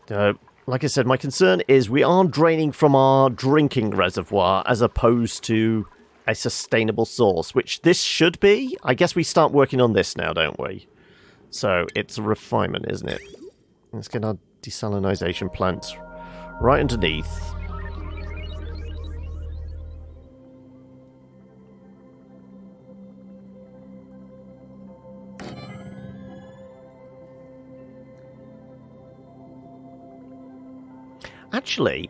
Like I said, my concern is we are draining from our drinking reservoir as opposed to a sustainable source, which this should be. I guess we start working on this now, don't we? So it's a refinement, isn't it? Let's get our desalinization plant right underneath. Actually,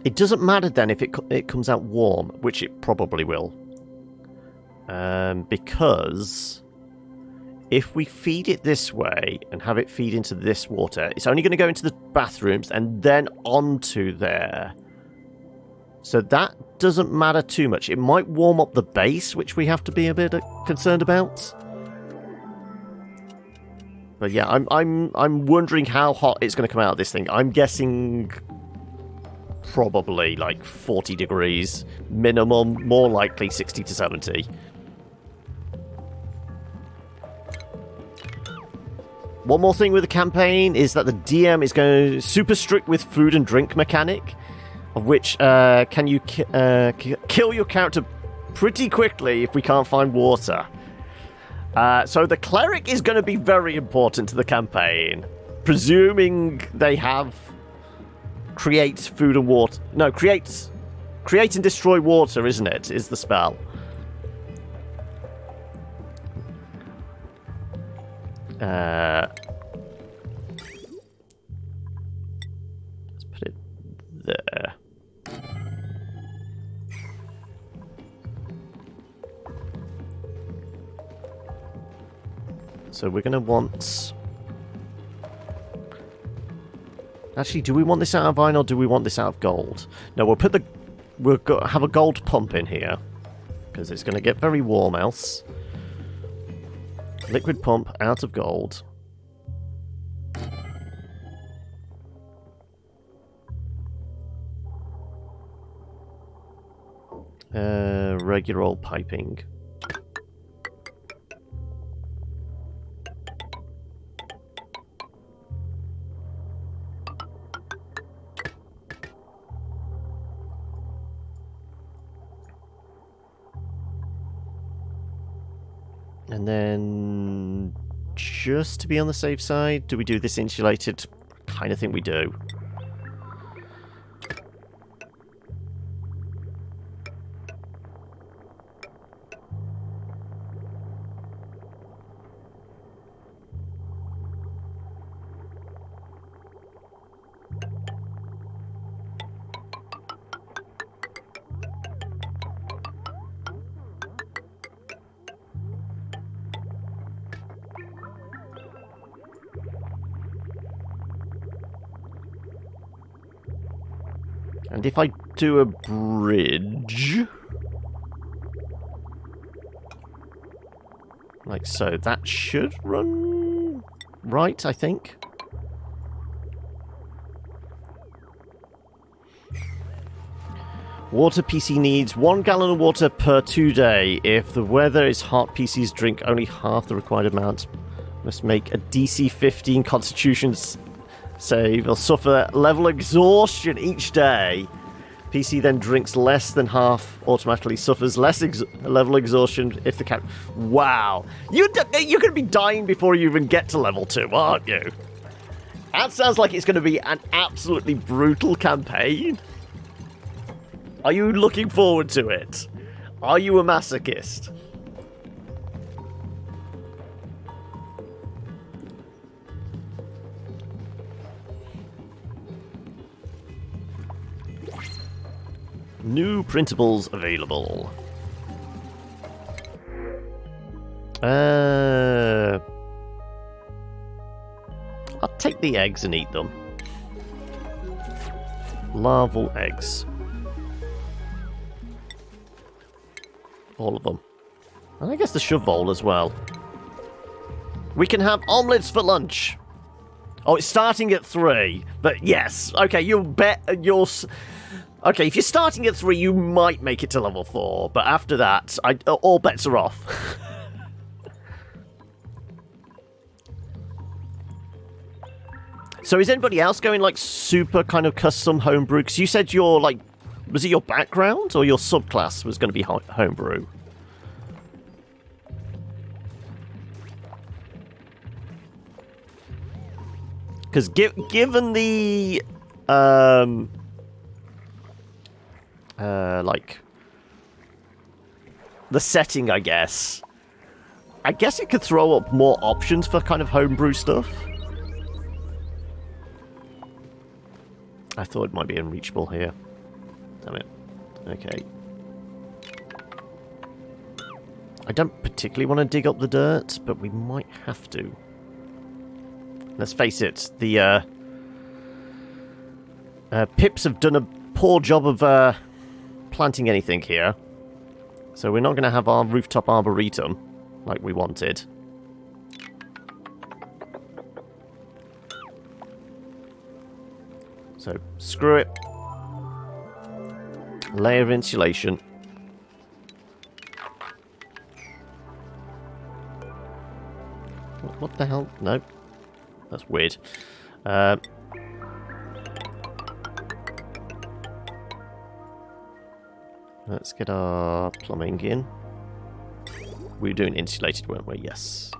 it doesn't matter then if it comes out warm, which it probably will. Because if we feed it this way and have it feed into this water, it's only going to go into the bathrooms and then onto there. So that doesn't matter too much. It might warm up the base, which we have to be a bit concerned about. But yeah, I'm wondering how hot it's going to come out of this thing. I'm guessing probably like 40 degrees minimum, more likely 60 to 70. One more thing with the campaign is that the DM is going super strict with food and drink mechanic, of which can you kill your character pretty quickly if we can't find water. So the cleric is going to be very important to the campaign, presuming they have create food and water. No, create and destroy water, isn't it? Is the spell. Let's put it there. So we're going to want... Actually, do we want this out of iron or do we want this out of gold? No, we'll have a gold pump in here, because it's going to get very warm else. Liquid pump out of gold. Regular old piping. And then, just to be on the safe side, do we do this insulated? Kind of think we do. And if I do a bridge, like so, that should run right, I think. Water PC needs 1 gallon of water per 2 day. If the weather is hot, PCs drink only half the required amount. Must make a DC 15 Constitution save. They'll suffer level exhaustion each day. PC then drinks less than half, automatically suffers less level exhaustion if the cat... Wow. You're going to be dying before you even get to level 2, aren't you? That sounds like it's going to be an absolutely brutal campaign. Are you looking forward to it? Are you a masochist? New printables available. I'll take the eggs and eat them. Larval eggs. All of them. And I guess the shovel as well. We can have omelets for lunch. Oh, it's starting at 3. But yes. Okay, you'll bet you're... Okay, if you're starting at 3, you might make it to level 4. But after that, all bets are off. So is anybody else going, like, super kind of custom homebrew? Because you said your, like... Was it your background or your subclass was going to be homebrew? Because given the... like... the setting, I guess it could throw up more options for kind of homebrew stuff. I thought it might be unreachable here. Damn it. Okay. I don't particularly want to dig up the dirt, but we might have to. Let's face it, the pips have done a poor job of planting anything here. So we're not going to have our rooftop arboretum like we wanted. So, screw it. Layer of insulation. What the hell? No. That's weird. Let's get our plumbing in. We were doing insulated, weren't we? Yes.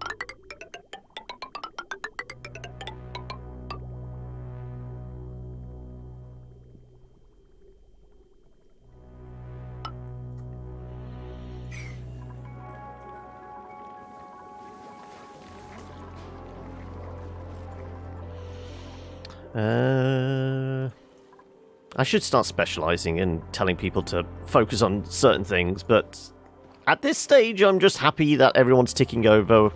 I should start specialising and telling people to focus on certain things, but at this stage I'm just happy that everyone's ticking over.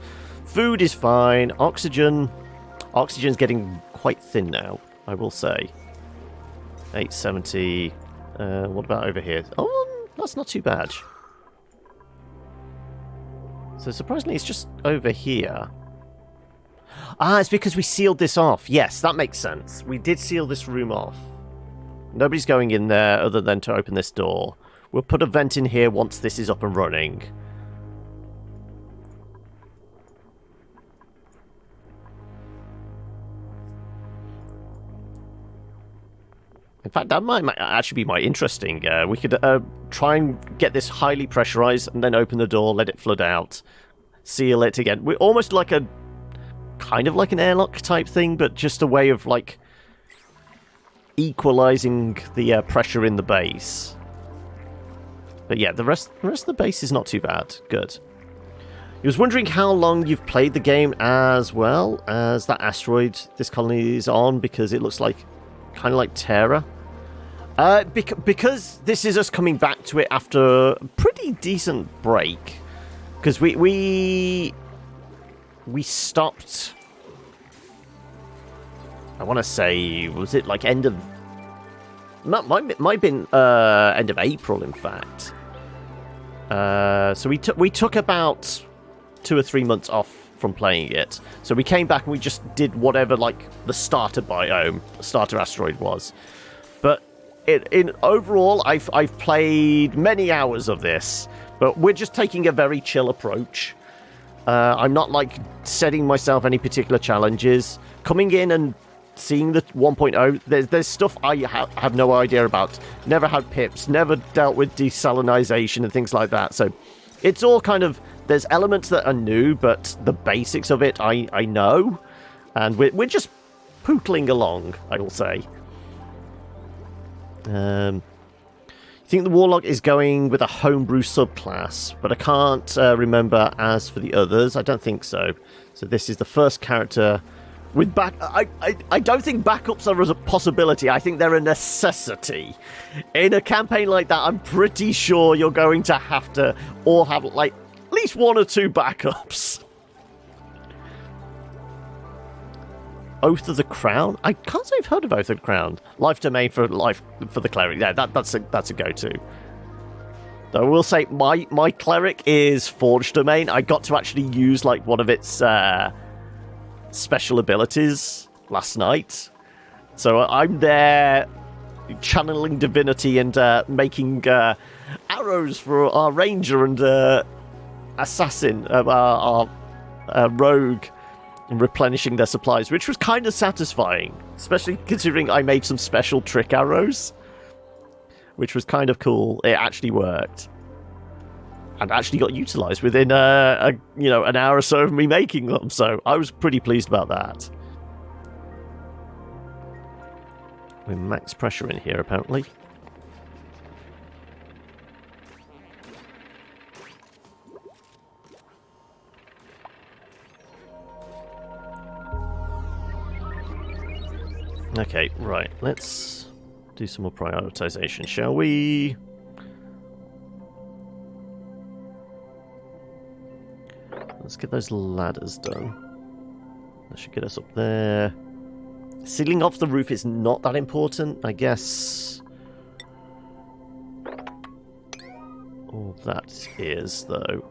Food is fine. Oxygen's getting quite thin now, I will say. 870. What about over here? Oh, that's not too bad. So surprisingly, it's just over here. Ah, it's because we sealed this off. Yes, that makes sense. We did seal this room off. Nobody's going in there other than to open this door. We'll put a vent in here once this is up and running. In fact, that might actually be interesting. We could try and get this highly pressurized and then open the door, let it flood out, seal it again. We're almost like a kind of like an airlock type thing, but just a way of like equalizing the pressure in the base. But yeah, the rest of the base is not too bad. Good. I was wondering how long you've played the game as well as that asteroid this colony is on, because it looks like kind of like Terra. Because this is us coming back to it after a pretty decent break. Because we stopped, I want to say, was it like end of... Might have been end of April, in fact. So we took about 2 or 3 months off from playing it. So we came back and we just did whatever like the starter biome, the starter asteroid was. But in overall, I've played many hours of this, but we're just taking a very chill approach. I'm not like setting myself any particular challenges. Coming in and seeing the 1.0, there's stuff I have no idea about. Never had pips, never dealt with desalinization and things like that. So it's all kind of, there's elements that are new, but the basics of it I know. And we're just pootling along, I will say. I think the Warlock is going with a homebrew subclass, but I can't remember as for the others. I don't think so. So this is the first character with back. I don't think backups are a possibility. I think they're a necessity. In a campaign like that, I'm pretty sure you're going to have to all have like at least 1 or 2 backups. Oath of the Crown? I can't say I've heard of Oath of the Crown. Life domain for the cleric. Yeah, that's a go-to. Though I will say my cleric is Forge domain. I got to actually use like one of its special abilities last night. So I'm there channeling divinity and making arrows for our ranger and assassin, our rogue, and replenishing their supplies, which was kind of satisfying, especially considering I made some special trick arrows, which was kind of cool. It actually worked and actually got utilized within an hour or so of me making them, so I was pretty pleased about that. We're max pressure in here apparently. Okay, right, let's do some more prioritization, shall we? Let's get those ladders done. That should get us up there. Sealing off the roof is not that important, I guess. All that is, though.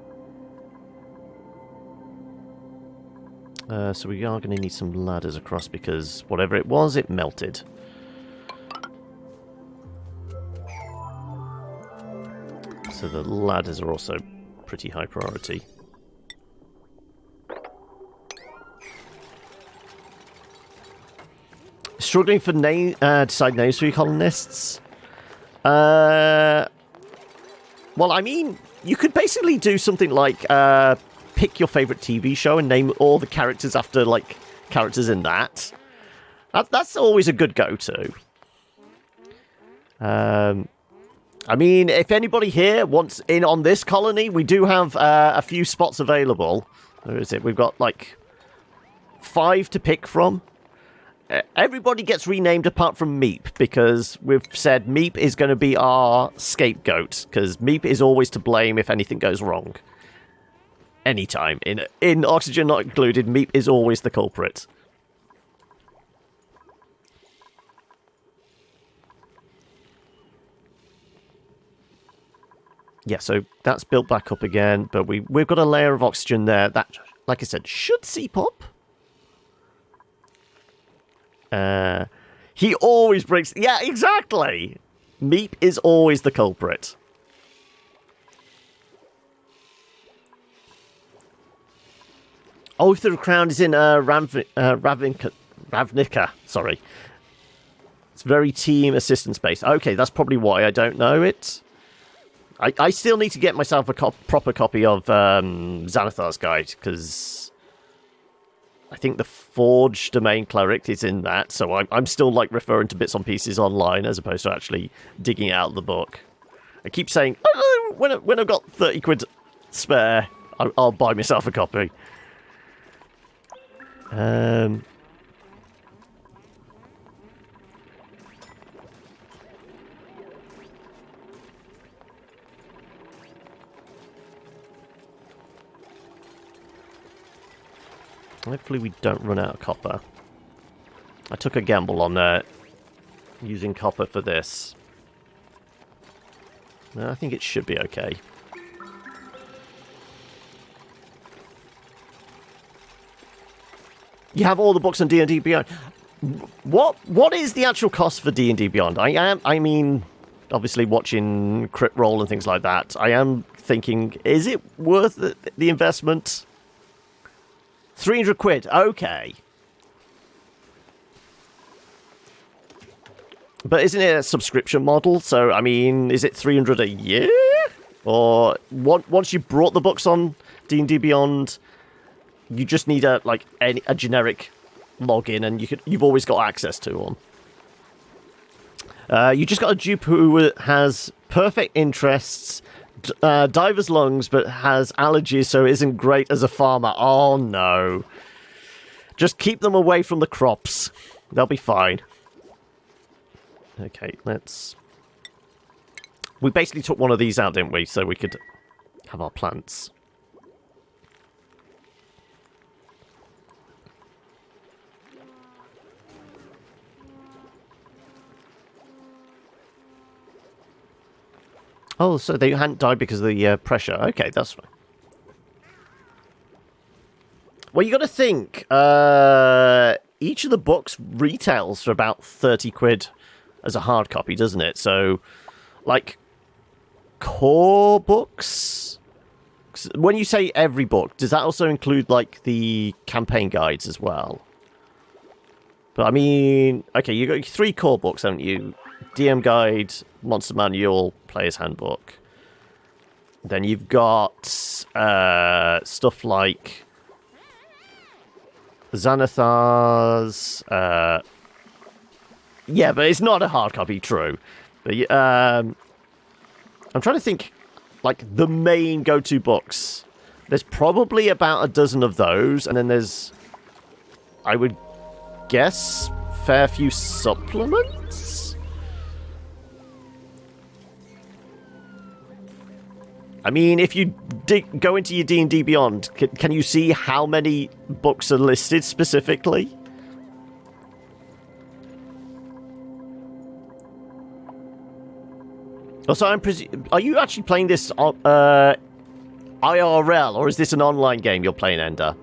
So we are going to need some ladders across because whatever it was, it melted. So the ladders are also pretty high priority. struggling for decide names for your colonists. Well, I mean, you could basically do something like pick your favorite TV show and name all the characters after like characters in that. That's always a good go-to. I mean, if anybody here wants in on this colony, we do have a few spots available. Where is it? We've got like 5 to pick from. Everybody gets renamed apart from Meep, because we've said Meep is going to be our scapegoat, because Meep is always to blame if anything goes wrong. Anytime. In Oxygen Not Included, Meep is always the culprit. Yeah, so that's built back up again, but we've got a layer of oxygen there that, like I said, should seep up. He always breaks... Yeah, exactly! Meep is always the culprit. Oath of the Crown is in Ravnica. Sorry. It's very team assistance based. Okay, that's probably why I don't know it. I still need to get myself a proper copy of Xanathar's Guide, because I think the Forge Domain Cleric is in that, so I'm still like referring to bits and pieces online as opposed to actually digging out the book. I keep saying, oh, when I've got 30 quid spare, I'll buy myself a copy. Hopefully we don't run out of copper. I took a gamble on using copper for this. No, I think it should be okay. You have all the books on D&D Beyond. What is the actual cost for D&D Beyond? I mean, obviously watching Crit Roll and things like that, I am thinking, is it worth the investment? 300 quid, okay. But isn't it a subscription model? So, I mean, is it 300 a year? Or once you brought the books on D&D Beyond, you just need a generic login, and you've always got access to them. You just got a dupe who has perfect interests, diver's lungs, but has allergies, so isn't great as a farmer. Oh no. Just keep them away from the crops. They'll be fine. Okay, let's... We basically took one of these out, didn't we? So we could have our plants. Oh, so they hadn't died because of the pressure. Okay, that's fine. Well, you got to think. Each of the books retails for about 30 quid as a hard copy, doesn't it? So, like, core books? When you say every book, does that also include, like, the campaign guides as well? But, I mean, okay, you got 3 core books, haven't you? DM Guide, Monster Manual, Player's Handbook. Then you've got stuff like Xanathar's. Yeah, but it's not a hard copy, true. But I'm trying to think, like, the main go-to books. There's probably about a dozen of those, and then there's, I would guess, fair few supplements? I mean, if you go into your D&D Beyond, can you see how many books are listed specifically? Also, are you actually playing this IRL, or is this an online game you're playing, Ender?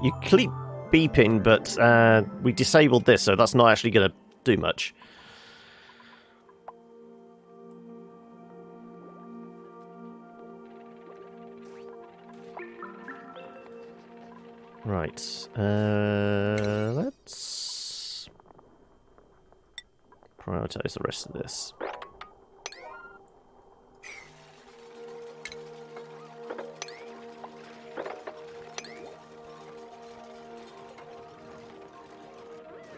You keep beeping, but we disabled this, so that's not actually going to do much. Right. Let's prioritize the rest of this.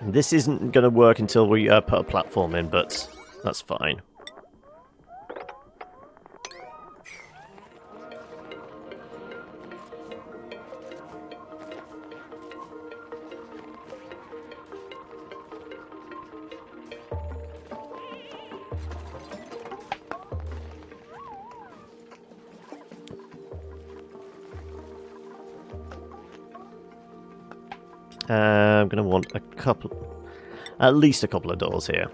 This isn't going to work until we put a platform in, but that's fine. I'm going to want at least a couple of doors here.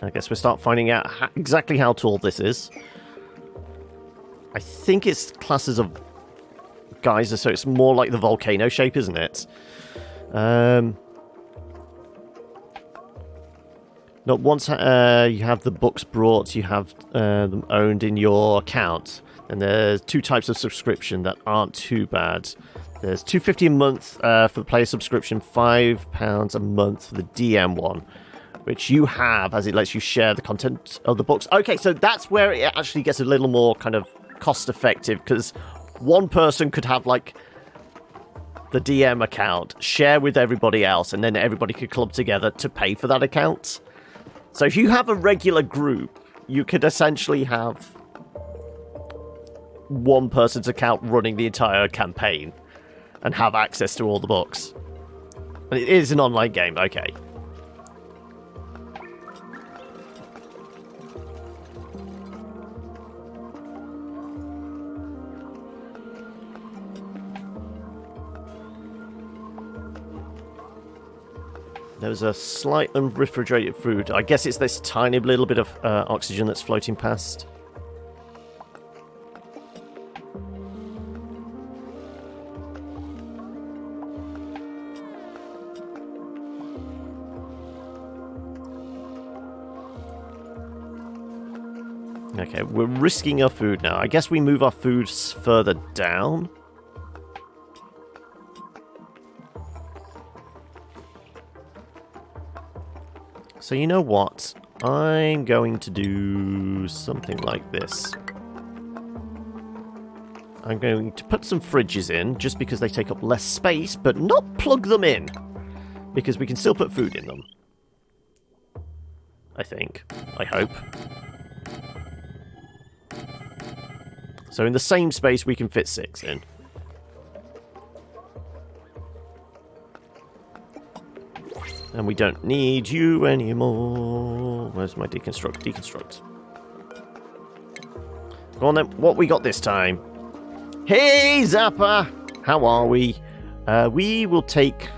I guess we'll start finding out exactly how tall this is. I think it's classes of geyser, so it's more like the volcano shape, isn't it? Not once you have the books brought, you have them owned in your account. And there's 2 types of subscription that aren't too bad. There's $2.50 a month for the player subscription, £5 a month for the DM one, which you have as it lets you share the content of the books. Okay, so that's where it actually gets a little more kind of cost effective, because one person could have like the DM account, share with everybody else, and then everybody could club together to pay for that account. So if you have a regular group, you could essentially have one person's account running the entire campaign and have access to all the books. But it is an online game, okay. There's a slight unrefrigerated food. I guess it's this tiny little bit of oxygen that's floating past. Okay, we're risking our food now. I guess we move our food further down. So you know what? I'm going to do something like this. I'm going to put some fridges in, just because they take up less space, but not plug them in. Because we can still put food in them. I think. I hope. So in the same space we can fit 6 in. And we don't need you anymore. Where's my deconstruct? Deconstruct. Go on then. What we got this time? Hey, Zappa! How are we? We will take...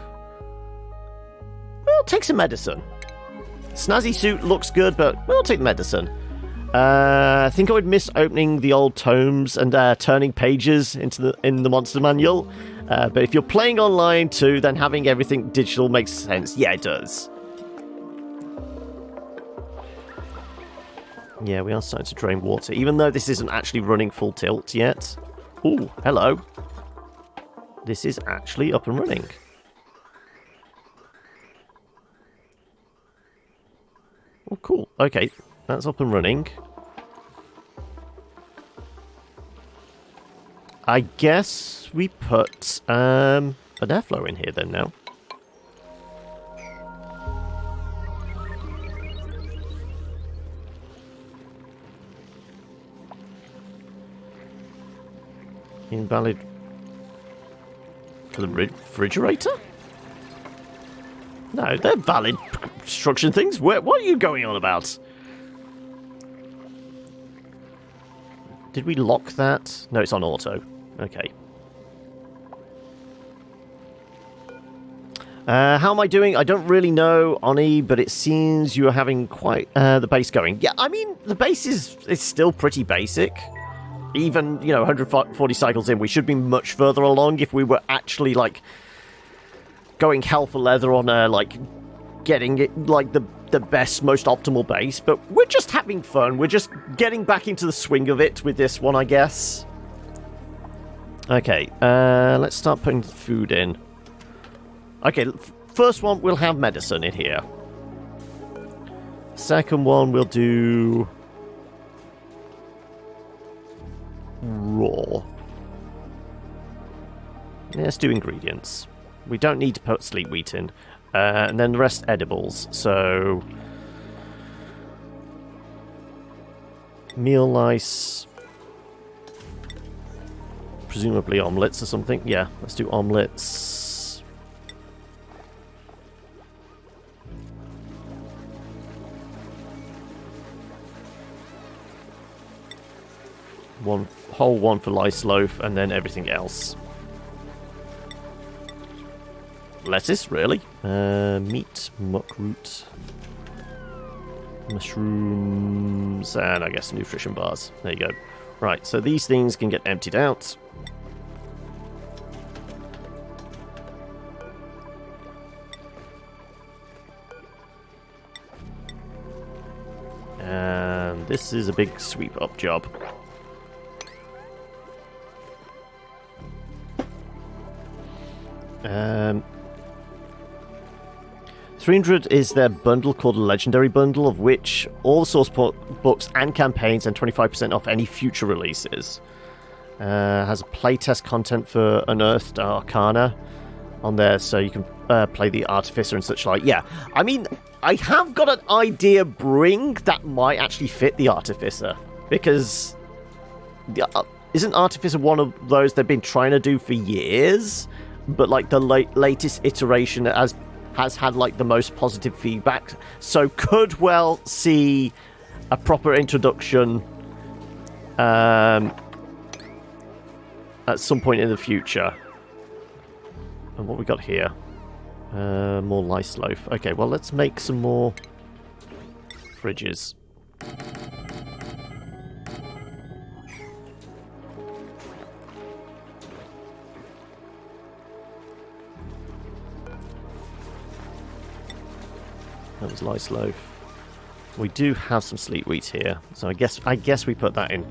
We'll take some medicine. Snazzy suit looks good, but we'll take medicine. I think I would miss opening the old tomes and turning pages in the monster manual. But if you're playing online too, then having everything digital makes sense. Yeah, it does. Yeah, we are starting to drain water, even though this isn't actually running full tilt yet. Ooh, hello. This is actually up and running. Oh, cool. Okay, that's up and running. I guess we put an airflow in here then now. Invalid for the refrigerator? No, they're valid construction things. What are you going on about? Did we lock that? No, it's on auto. Okay. How am I doing? I don't really know, Oni, but it seems you are having quite the base going. Yeah, I mean, the base is still pretty basic. Even, 140 cycles in, we should be much further along if we were actually, like, going hell for leather on like getting it like the best, most optimal base, but we're just having fun. We're just getting back into the swing of it with this one, I guess. Okay, let's start putting food in. Okay, first one, we'll have medicine in here. Second one, we'll do raw. Let's do ingredients. We don't need to put sleep wheat in. And then the rest edibles. So meal lice, presumably omelets or something. Yeah, let's do omelets. One whole one for lice loaf, and then everything else. Lettuce, really? Meat, muckroot, mushrooms, and I guess nutrition bars. There you go. Right, so these things can get emptied out. And this is a big sweep up job. 300 is their bundle called a Legendary Bundle, of which all the source books and campaigns and 25% off any future releases. Has playtest content for Unearthed Arcana on there, so you can play the Artificer and such like. Yeah, I mean, I have got an idea brewing that might actually fit the Artificer, because isn't Artificer one of those they've been trying to do for years, but like the latest iteration has had like the most positive feedback, so could well see a proper introduction at some point in the future. And what we got here? More lice loaf. Okay, well, let's make some more fridges. That was lice loaf. We do have some sleep wheat here, so I guess we put that in.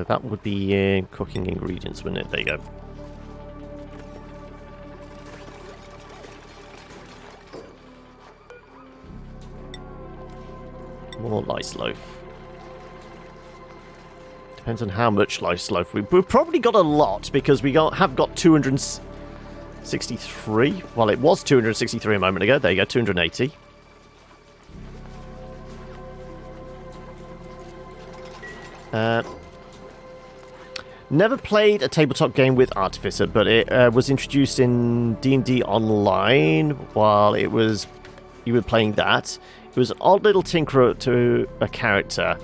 That would be in cooking ingredients, wouldn't it? There you go. More lice loaf. Depends on how much lice loaf. We've probably got a lot, because we have got 263. Well, it was 263 a moment ago. There you go, 280. Never played a tabletop game with Artificer, but it was introduced in D&D Online while you were playing that. It was an odd little tinkerer to a character.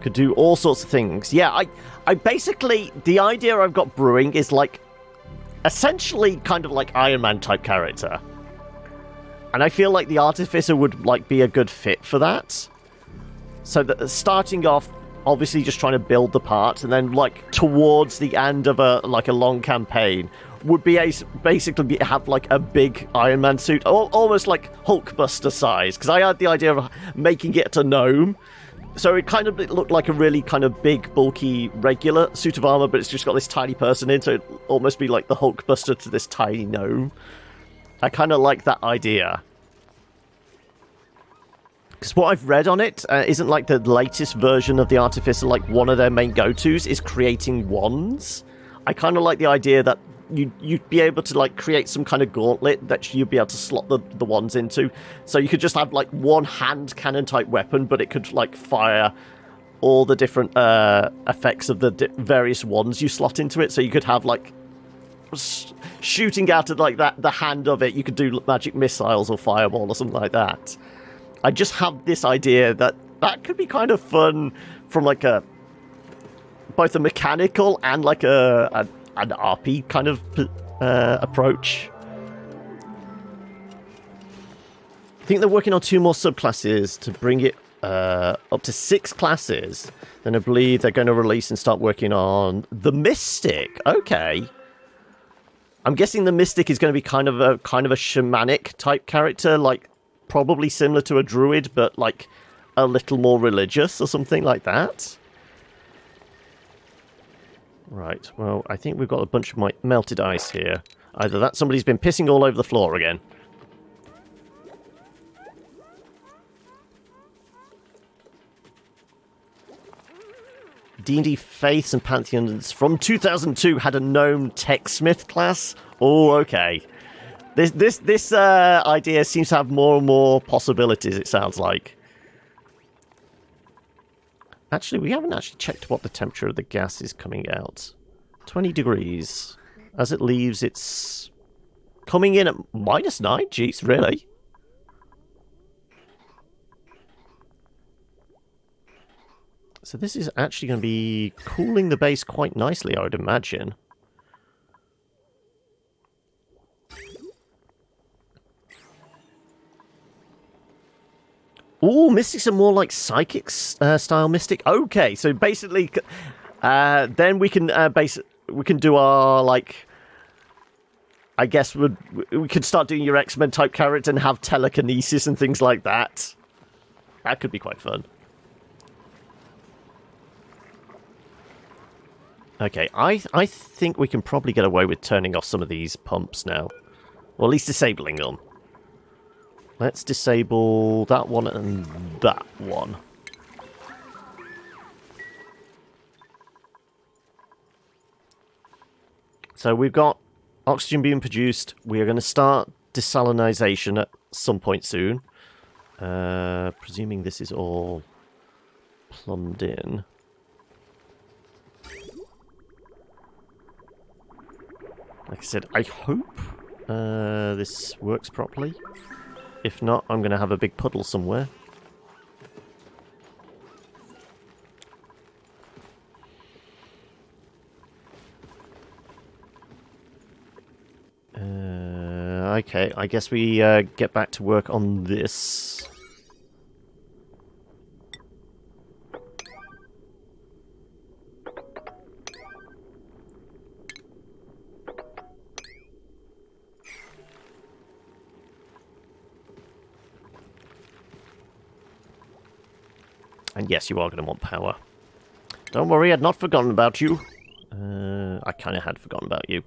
Could do all sorts of things. Yeah, I basically, the idea I've got brewing is like, essentially kind of like Iron Man type character. And I feel like the Artificer would like be a good fit for that. So that starting off, obviously just trying to build the parts, and then like towards the end of a long campaign would be basically have like a big Iron Man suit, almost like Hulkbuster size, because I had the idea of making it a gnome, so it looked like a really kind of big, bulky, regular suit of armor, but it's just got this tiny person in, so it'd almost be like the Hulkbuster to this tiny gnome. I kind of like that idea. Because what I've read on it isn't like the latest version of the Artificer, like one of their main go-tos is creating wands. I kind of like the idea that you'd be able to like create some kind of gauntlet that you'd be able to slot the wands into. So you could just have like one hand cannon type weapon, but it could like fire all the different effects of the various wands you slot into it. So you could have like shooting out of like the hand of it. You could do magic missiles or fireball or something like that. I just have this idea that could be kind of fun from like both a mechanical and like an RP kind of approach. I think they're working on 2 more subclasses to bring it up to 6 classes. Then I believe they're going to release and start working on the Mystic. Okay. I'm guessing the Mystic is going to be kind of a shamanic type character, like probably similar to a druid, but like a little more religious or something like that. Right, well, I think we've got a bunch of melted ice here. Either that, somebody's been pissing all over the floor again. D&D Faiths and Pantheons from 2002 had a gnome techsmith class. Oh, okay. This idea seems to have more and more possibilities, it sounds like. Actually, we haven't actually checked what the temperature of the gas is coming out. 20 degrees. As it leaves, it's coming in at -9. Jeez, really? So this is actually going to be cooling the base quite nicely, I would imagine. Ooh, mystics are more like psychics style mystic. Okay, so basically, then we can do our like. I guess we could start doing your X-Men type character and have telekinesis and things like that. That could be quite fun. Okay, I think we can probably get away with turning off some of these pumps now, or at least disabling them. Let's disable that one and that one. So we've got oxygen being produced. We are going to start desalinization at some point soon. Presuming this is all plumbed in. Like I said, I hope this works properly. If not, I'm going to have a big puddle somewhere. Okay, I guess we get back to work on this. And yes, you are going to want power. Don't worry, I'd not forgotten about you. I kind of had forgotten about you.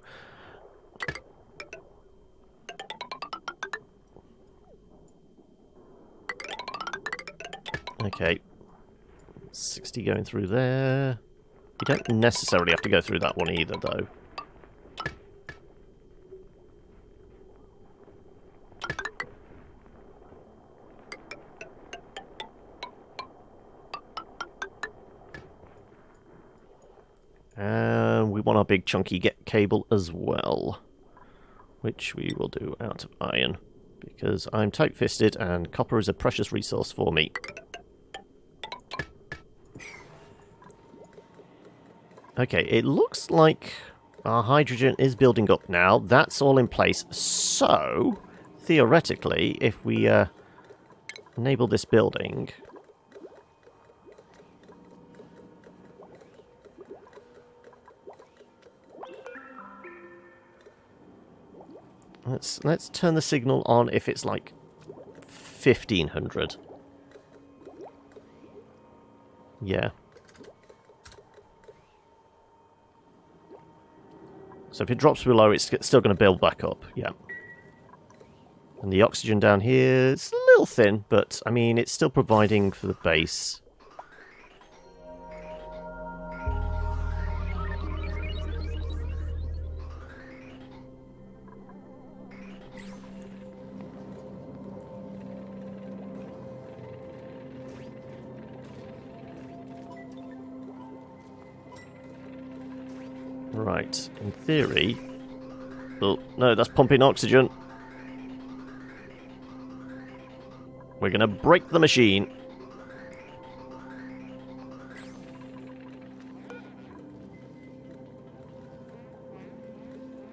Okay. 60 going through there. You don't necessarily have to go through that one either, though. And we want our big chunky cable as well, which we will do out of iron, because I'm tight-fisted and copper is a precious resource for me. Okay, it looks like our hydrogen is building up now. That's all in place. So, theoretically, if we enable this building... Let's turn the signal on if it's like 1500. Yeah. So if it drops below, it's still going to build back up. Yeah. And the oxygen down here, it's a little thin, but I mean, it's still providing for the base. Right, in theory... Oh, no, that's pumping oxygen. We're going to break the machine.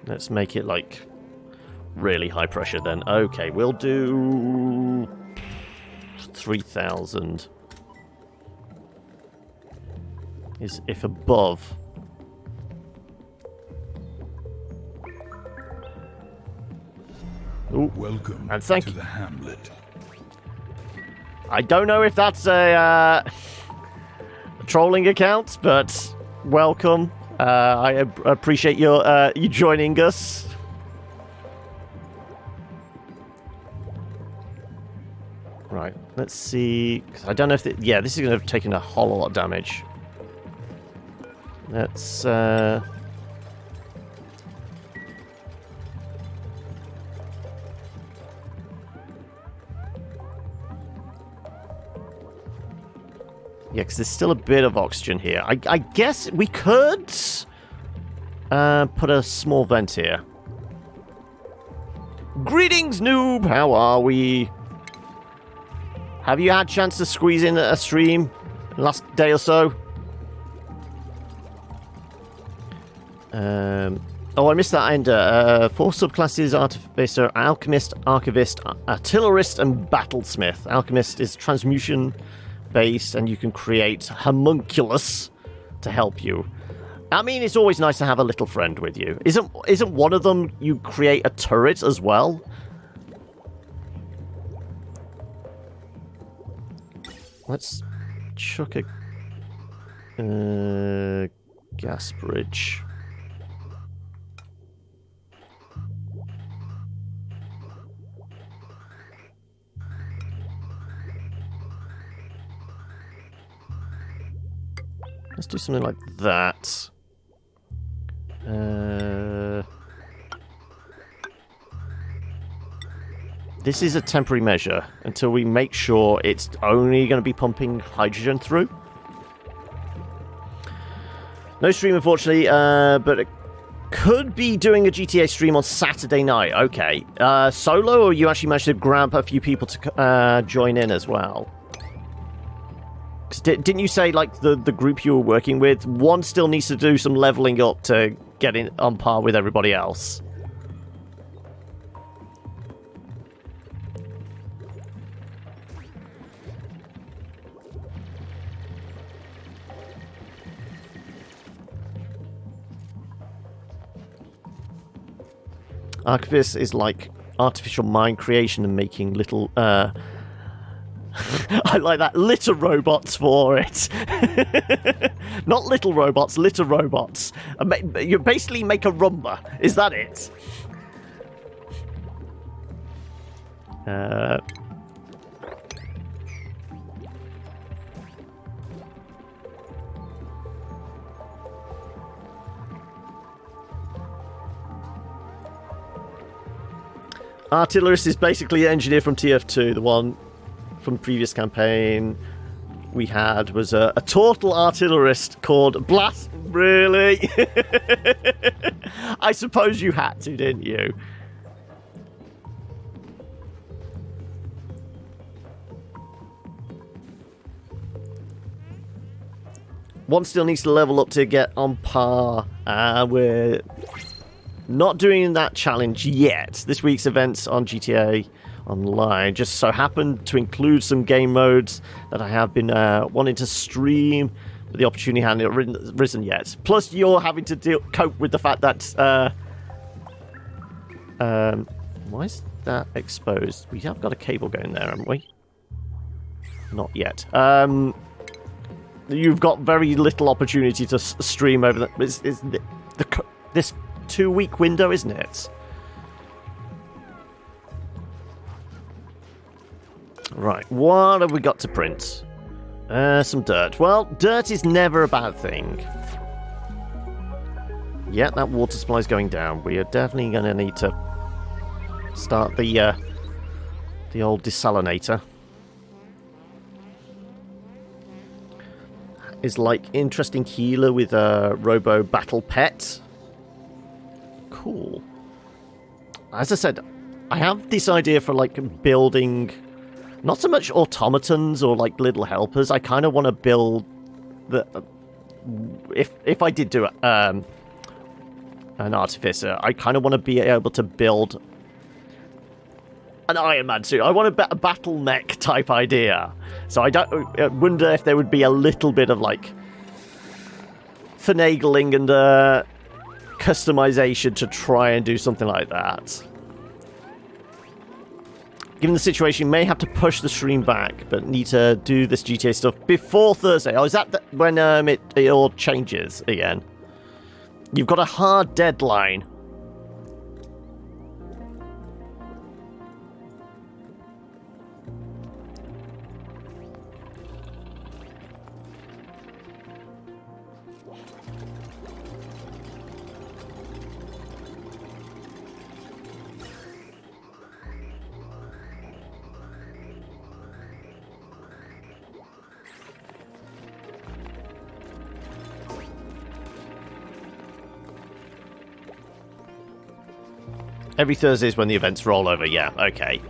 Let's make it, like, really high pressure then. Okay, we'll do... 3,000 is if above. Ooh. Welcome and thank to you. the hamlet. I don't know if that's a trolling account, but welcome. I appreciate you joining us. Right, let's see. 'Cause I don't know if yeah, this is going to have taken a whole lot of damage. Let's yeah, because there's still a bit of oxygen here. I guess we could put a small vent here. Greetings, noob! How are we? Have you had a chance to squeeze in a stream in the last day or so? Oh, I missed that ender. 4 subclasses: Artificer, Alchemist, Archivist, Artillerist, and Battlesmith. Alchemist is transmutation based, and you can create homunculus to help you. I mean, it's always nice to have a little friend with you. Isn't one of them you create a turret as well? Let's chuck a gas bridge. Let's do something like that. This is a temporary measure until we make sure it's only going to be pumping hydrogen through. No stream, unfortunately, but it could be doing a GTA stream on Saturday night. Okay. Solo, or you actually managed to grab a few people to join in as well? Didn't you say, like, the group you were working with, one still needs to do some leveling up to get in on par with everybody else? Archivist is like artificial mind creation and making little, I like that. Litter robots for it. Not little robots, litter robots. You basically make a Roomba. Is that it? Artillerist is basically an engineer from TF2, the one from the previous campaign we had was a total artillerist called Blast. Really? I suppose you had to, didn't you? One still needs to level up to get on par. We're not doing that challenge yet. This week's events on GTA Online just so happened to include some game modes that I have been wanting to stream, but the opportunity hadn't risen yet. Plus, you're having to cope with the fact that why is that exposed? We have got a cable going there, haven't we? Not yet. You've got very little opportunity to stream over that. This 2-week window, isn't it? Right, what have we got to print? Some dirt. Well, dirt is never a bad thing. Yeah, that water supply is going down. We are definitely going to need to start the old desalinator. Is like interesting healer with a robo battle pet. Cool. As I said, I have this idea for like building not so much automatons or like little helpers. I kind of want to build the if I did do an artificer, I kind of want to be able to build an Iron Man suit. I want a battle mech type idea. So I wonder if there would be a little bit of like finagling and customization to try and do something like that. Given the situation, you may have to push the stream back, but need to do this GTA stuff before Thursday. Oh, is that when it all changes again? You've got a hard deadline. Every Thursday is when the events roll over. Yeah, okay.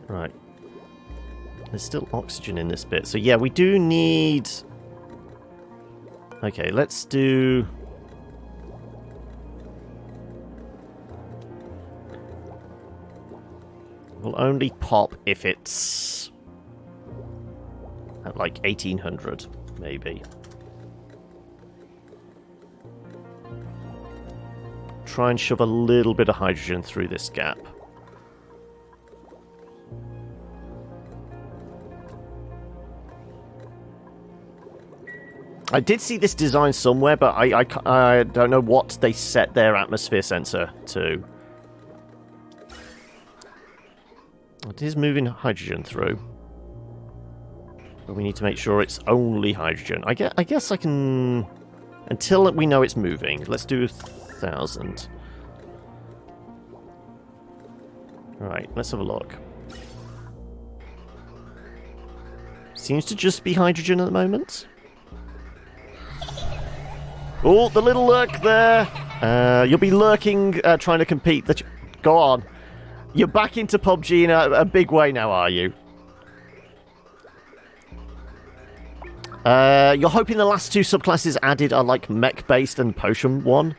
Right. There's still oxygen in this bit. So yeah, we do need... Okay, let's do... We'll only pop if it's... at like 1800, maybe. Try and shove a little bit of hydrogen through this gap. I did see this design somewhere, but I don't know what they set their atmosphere sensor to. It is moving hydrogen through. But we need to make sure it's only hydrogen. I guess I can... Until we know it's moving. Let's do 1,000. Right, let's have a look. Seems to just be hydrogen at the moment. Oh, the little lurk there. You'll be lurking, trying to compete. Go on. You're back into PUBG in a big way now, are you? You're hoping the last two subclasses added are like mech-based and potion one?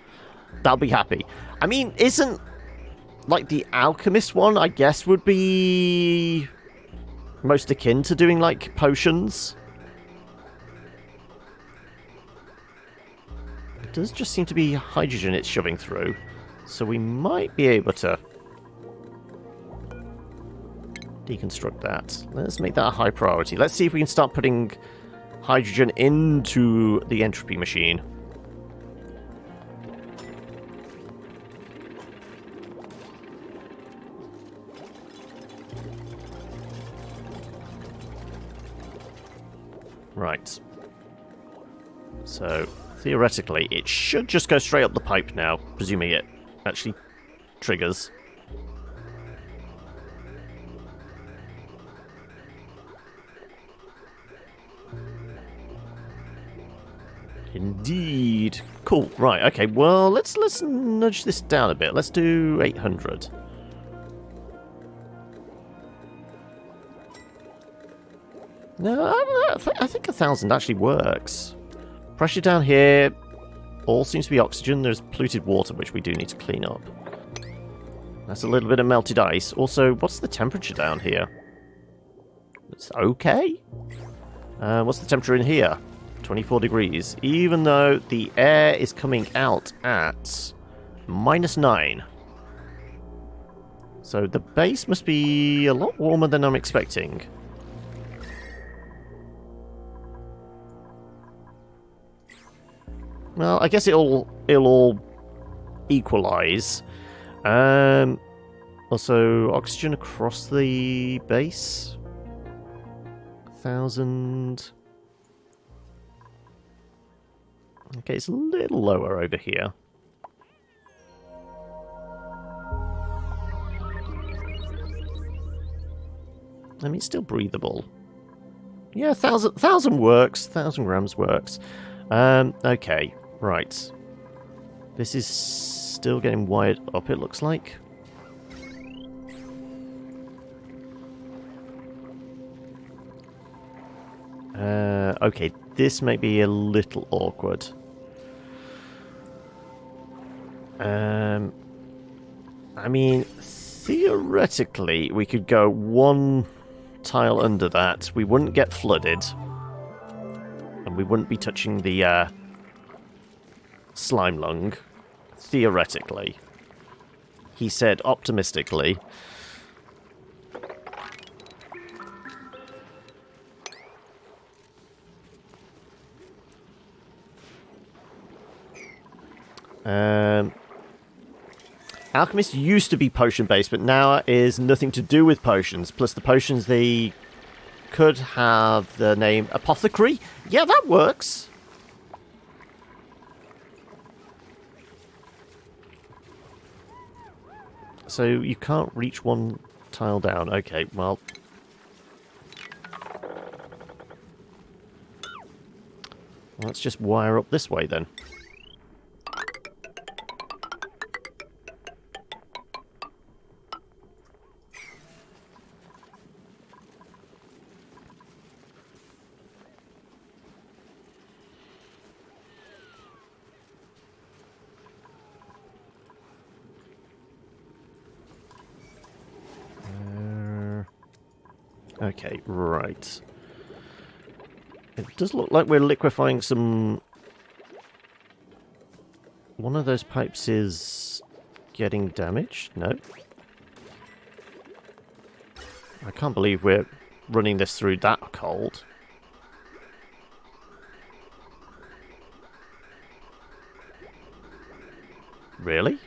That'll be happy. I mean, isn't like the alchemist one, I guess, would be most akin to doing like potions? It does just seem to be hydrogen it's shoving through, so we might be able to deconstruct that. Let's make that a high priority. Let's see if we can start putting hydrogen into the entropy machine. Right. So, theoretically, it should just go straight up the pipe now, presuming it actually triggers. Indeed. Cool. Right, okay. Well, let's nudge this down a bit. Let's do 800. No, I think 1,000 actually works. Pressure down here. All seems to be oxygen. There's polluted water, which we do need to clean up. That's a little bit of melted ice. Also, what's the temperature down here? It's okay. What's the temperature in here? 24 degrees. Even though the air is coming out at -9. So the base must be a lot warmer than I'm expecting. Well, I guess it'll all equalize. Also, oxygen across the base. 1,000. Okay, it's a little lower over here. I mean, it's still breathable. Yeah, 1,000 works. 1,000 grams works. Okay, right. This is still getting wired up, it looks like. Okay, this may be a little awkward. I mean, theoretically, we could go one tile under that. We wouldn't get flooded. And we wouldn't be touching the slime lung. Theoretically. He said optimistically. Alchemist used to be potion-based, but now is nothing to do with potions. Plus the potions, they could have the name Apothecary. Yeah, that works. So you can't reach one tile down. Okay, well... let's just wire up this way then. Okay, right. It does look like we're liquefying some... One of those pipes is getting damaged? No. I can't believe we're running this through that cold. Really?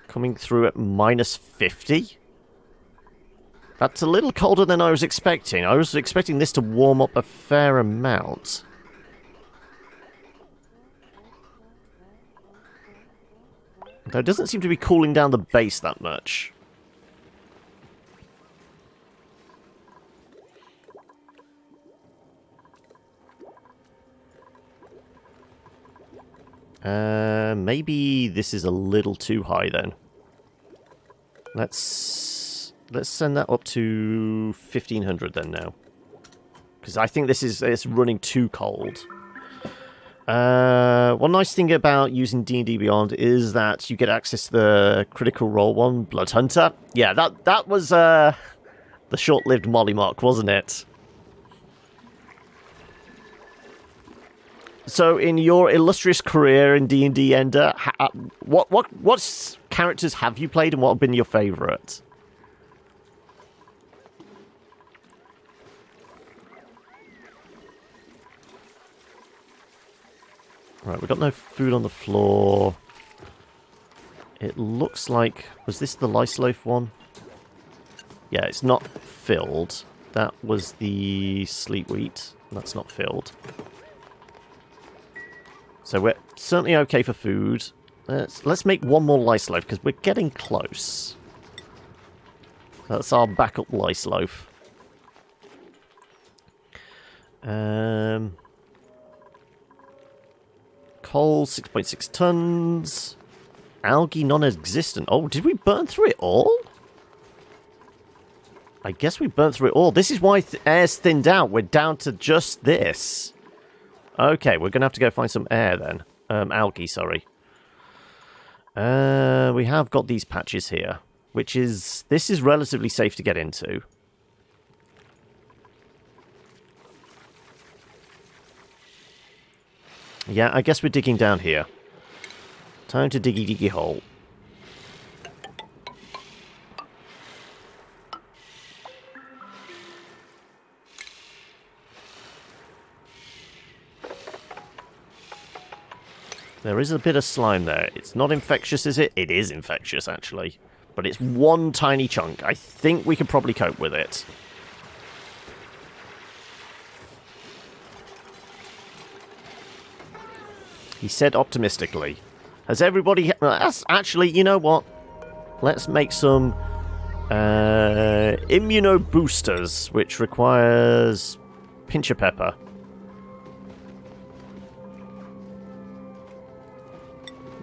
Coming through at minus 50? That's a little colder than I was expecting. I was expecting this to warm up a fair amount. Though it doesn't seem to be cooling down the base that much. Maybe this is a little too high then. Let's send that up to 1500 then now. Because I think it's running too cold. One nice thing about using D&D Beyond is that you get access to the Critical Role one, Blood Hunter. Yeah, that was the short-lived Molly Mark, wasn't it? So, in your illustrious career in D&D, Ender, what characters have you played and what have been your favourite? Right, we've got no food on the floor. It looks like... Was this the lice loaf one? Yeah, it's not filled. That was the sleet wheat. That's not filled. So we're certainly okay for food. Let's make one more lice loaf, because we're getting close. That's our backup lice loaf. Coal, 6.6 tons. Algae, non-existent. Oh, did we burn through it all? I guess we burnt through it all. This is why air's thinned out. We're down to just this. Okay, we're going to have to go find some air then. Algae, sorry. We have got these patches here, which is... This is relatively safe to get into. Yeah, I guess we're digging down here. Time to diggy hole. There is a bit of slime there. It's not infectious, is it? It is infectious, actually. But it's one tiny chunk. I think we could probably cope with it. He said optimistically. Has everybody... Actually, you know what? Let's make some immuno boosters, which requires pinch of pepper.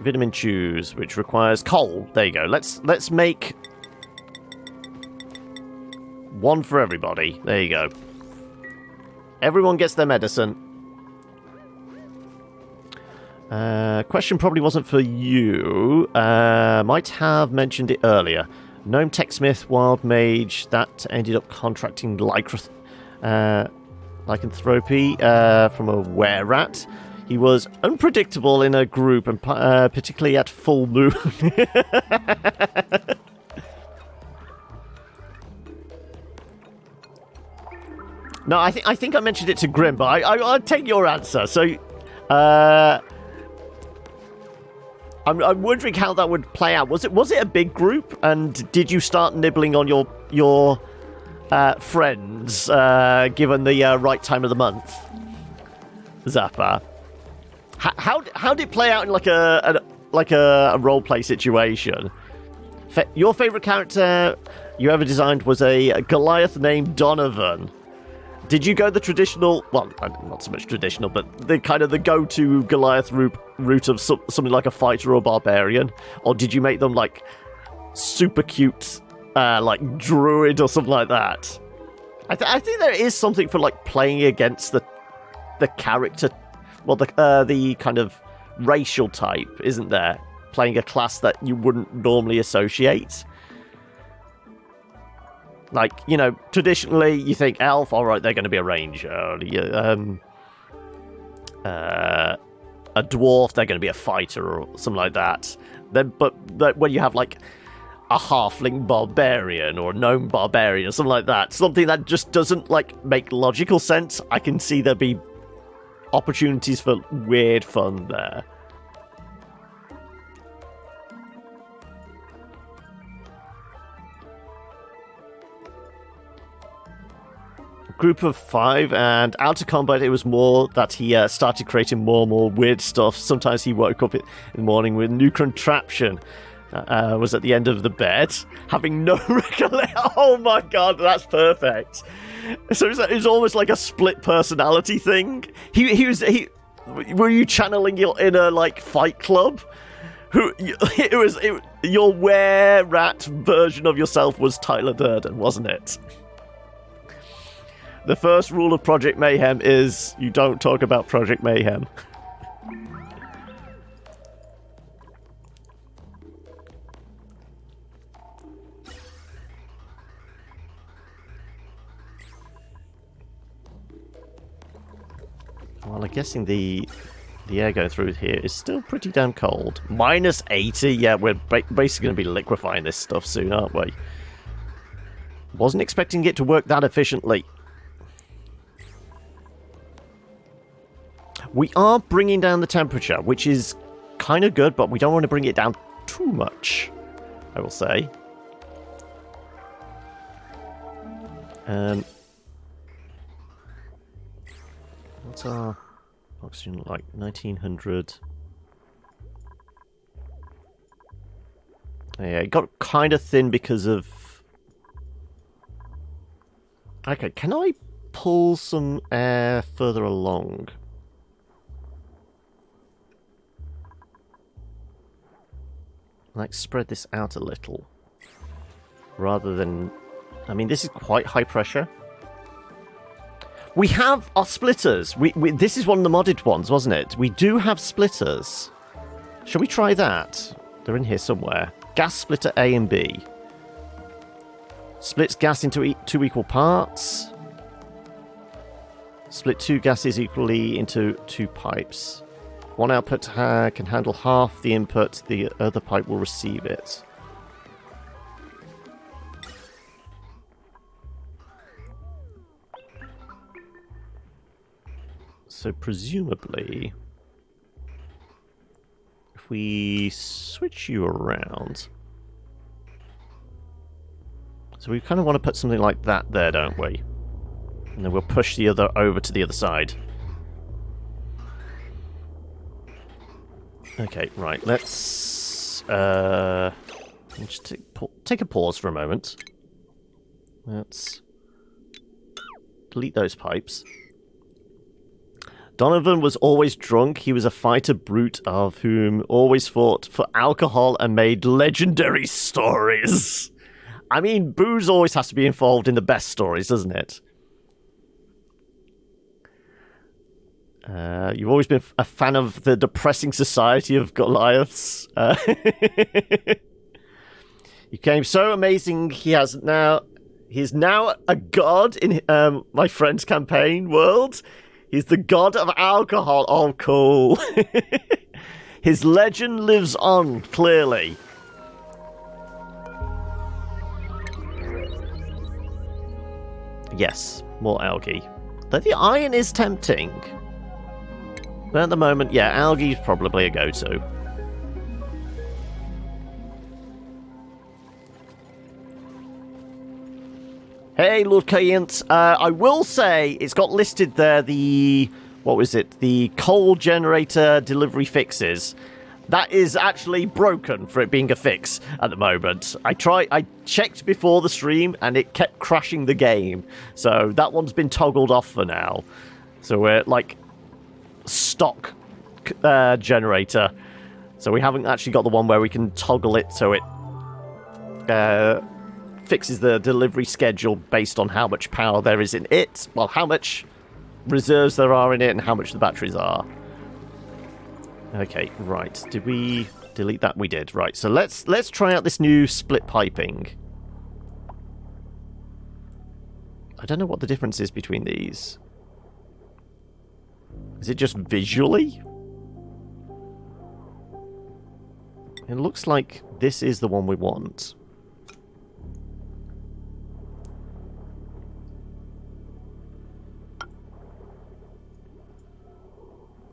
Vitamin chews, which requires coal. There you go. Let's make one for everybody. There you go. Question probably wasn't for you. Might have mentioned it earlier. Gnome Techsmith, Wild Mage, that ended up contracting lycanthropy from a were-rat. He was unpredictable in a group, and particularly at full moon. No, I think I mentioned it to Grim, but I'll take your answer. So, I'm wondering how that would play out. Was it a big group, and did you start nibbling on your friends given the right time of the month? Zappa. How did it play out in like a role play situation? Your favorite character you ever designed was a Goliath named Donovan. Did you go the traditional, well, not so much traditional, but the kind of the go-to Goliath route of something like a fighter or barbarian? Or did you make them, like, super cute, like, druid or something like that? I think there is something for, like, playing against the character, well, the kind of racial type, isn't there? Playing a class that you wouldn't normally associate. Like, you know, traditionally you think elf, alright, they're going to be a ranger. A dwarf, they're going to be a fighter or something like that. But when you have, like, a halfling barbarian or a gnome barbarian or something like that, something that just doesn't, like, make logical sense, I can see there be opportunities for weird fun there. Group of 5, and out of combat it was more that he started creating more and more weird stuff. Sometimes he woke up in the morning with new contraption, was at the end of the bed, having no recollection. Oh my god, that's perfect. So it was almost like a split personality thing. Were you channeling your inner, like, Fight Club? Your were-rat version of yourself was Tyler Durden, wasn't it? The first rule of Project Mayhem is you don't talk about Project Mayhem. Well, I'm guessing the air going through here is still pretty damn cold. Minus 80? Yeah, we're basically going to be liquefying this stuff soon, aren't we? Wasn't expecting it to work that efficiently. We are bringing down the temperature, which is kind of good, but we don't want to bring it down too much, I will say. What's our oxygen like? 1900. Yeah, it got kind of thin because of... Okay, can I pull some air further along? Like, spread this out a little. Rather than... I mean, this is quite high pressure. We have our splitters. This is one of the modded ones, wasn't it? We do have splitters. Shall we try that? They're in here somewhere. Gas splitter A and B. Splits gas into 2 equal parts. Split 2 gases equally into 2 pipes. One output can handle half the input, the other pipe will receive it. So presumably, if we switch you around... So we kind of want to put something like that there, don't we? And then we'll push the other over to the other side. Okay, right, let's just take a pause for a moment. Let's delete those pipes. Donovan was always drunk. He was a fighter brute of whom always fought for alcohol and made legendary stories. I mean, booze always has to be involved in the best stories, doesn't it? You've always been a fan of the depressing society of Goliaths. He became so amazing. He is now a god in my friend's campaign world. He's the god of alcohol. Oh, cool. His legend lives on, clearly. Yes, more algae. Though the iron is tempting. But at the moment, yeah, algae is probably a go-to. Hey, Lord Kayant. I will say it's got listed there the... What was it? The coal generator delivery fixes. That is actually broken for it being a fix at the moment. I checked before the stream and it kept crashing the game. So that one's been toggled off for now. So we're like stock generator. So we haven't actually got the one where we can toggle it so it fixes the delivery schedule based on how much power there is in it. Well, how much reserves there are in it and how much the batteries are. Okay, right. Did we delete that? We did. Right. So let's try out this new split piping. I don't know what the difference is between these. Is it just visually? It looks like this is the one we want.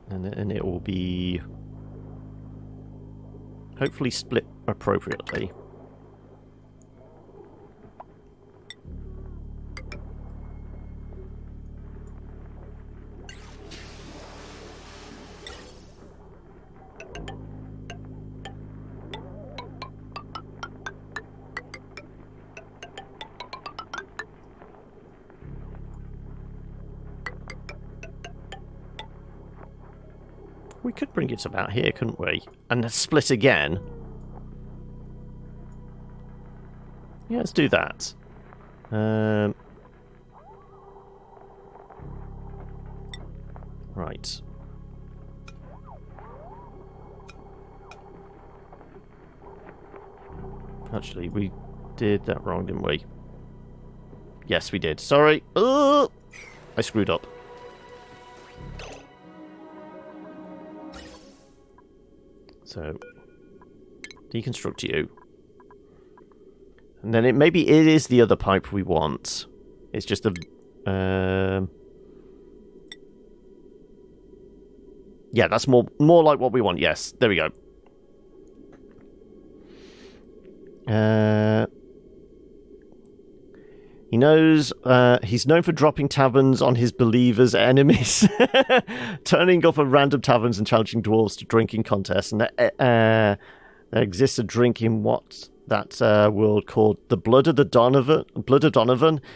And it will be hopefully split appropriately. We could bring it about here, couldn't we? And split again. Yeah, let's do that. Right. Actually, we did that wrong, didn't we? Yes, we did. Sorry. I screwed up. So, deconstruct you. And then maybe it is the other pipe we want. It's just a... yeah, that's more like what we want. Yes, there we go. He knows... he's known for dropping taverns on his believers' enemies. Turning up at random taverns and challenging dwarves to drinking contests. And there exists a drink in what that world called the Blood of Donovan.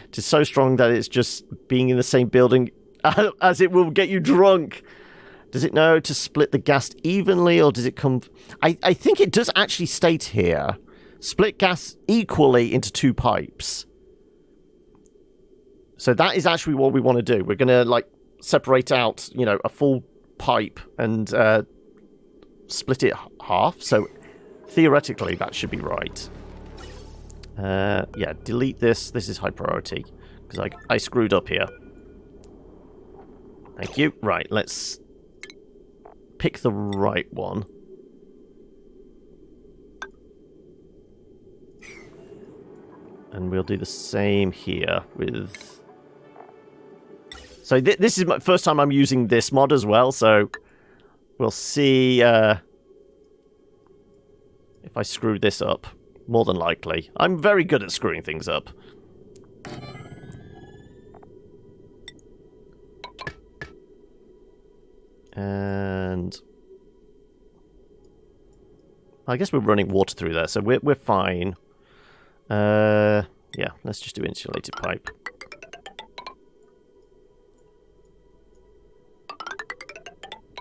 It is so strong that it's just being in the same building as it will get you drunk. Does it know to split the gas evenly, or does it come... I think it does actually state here, split gas equally into two pipes. So that is actually what we want to do. We're going to, like, separate out, you know, a full pipe and split it half. So theoretically, that should be right. Yeah, delete this. This is high priority because I screwed up here. Thank you. Right, let's pick the right one. And we'll do the same here with... So this is my first time I'm using this mod as well, so we'll see if I screw this up. More than likely. I'm very good at screwing things up. And I guess we're running water through there, so we're fine. Yeah, let's just do insulated pipe.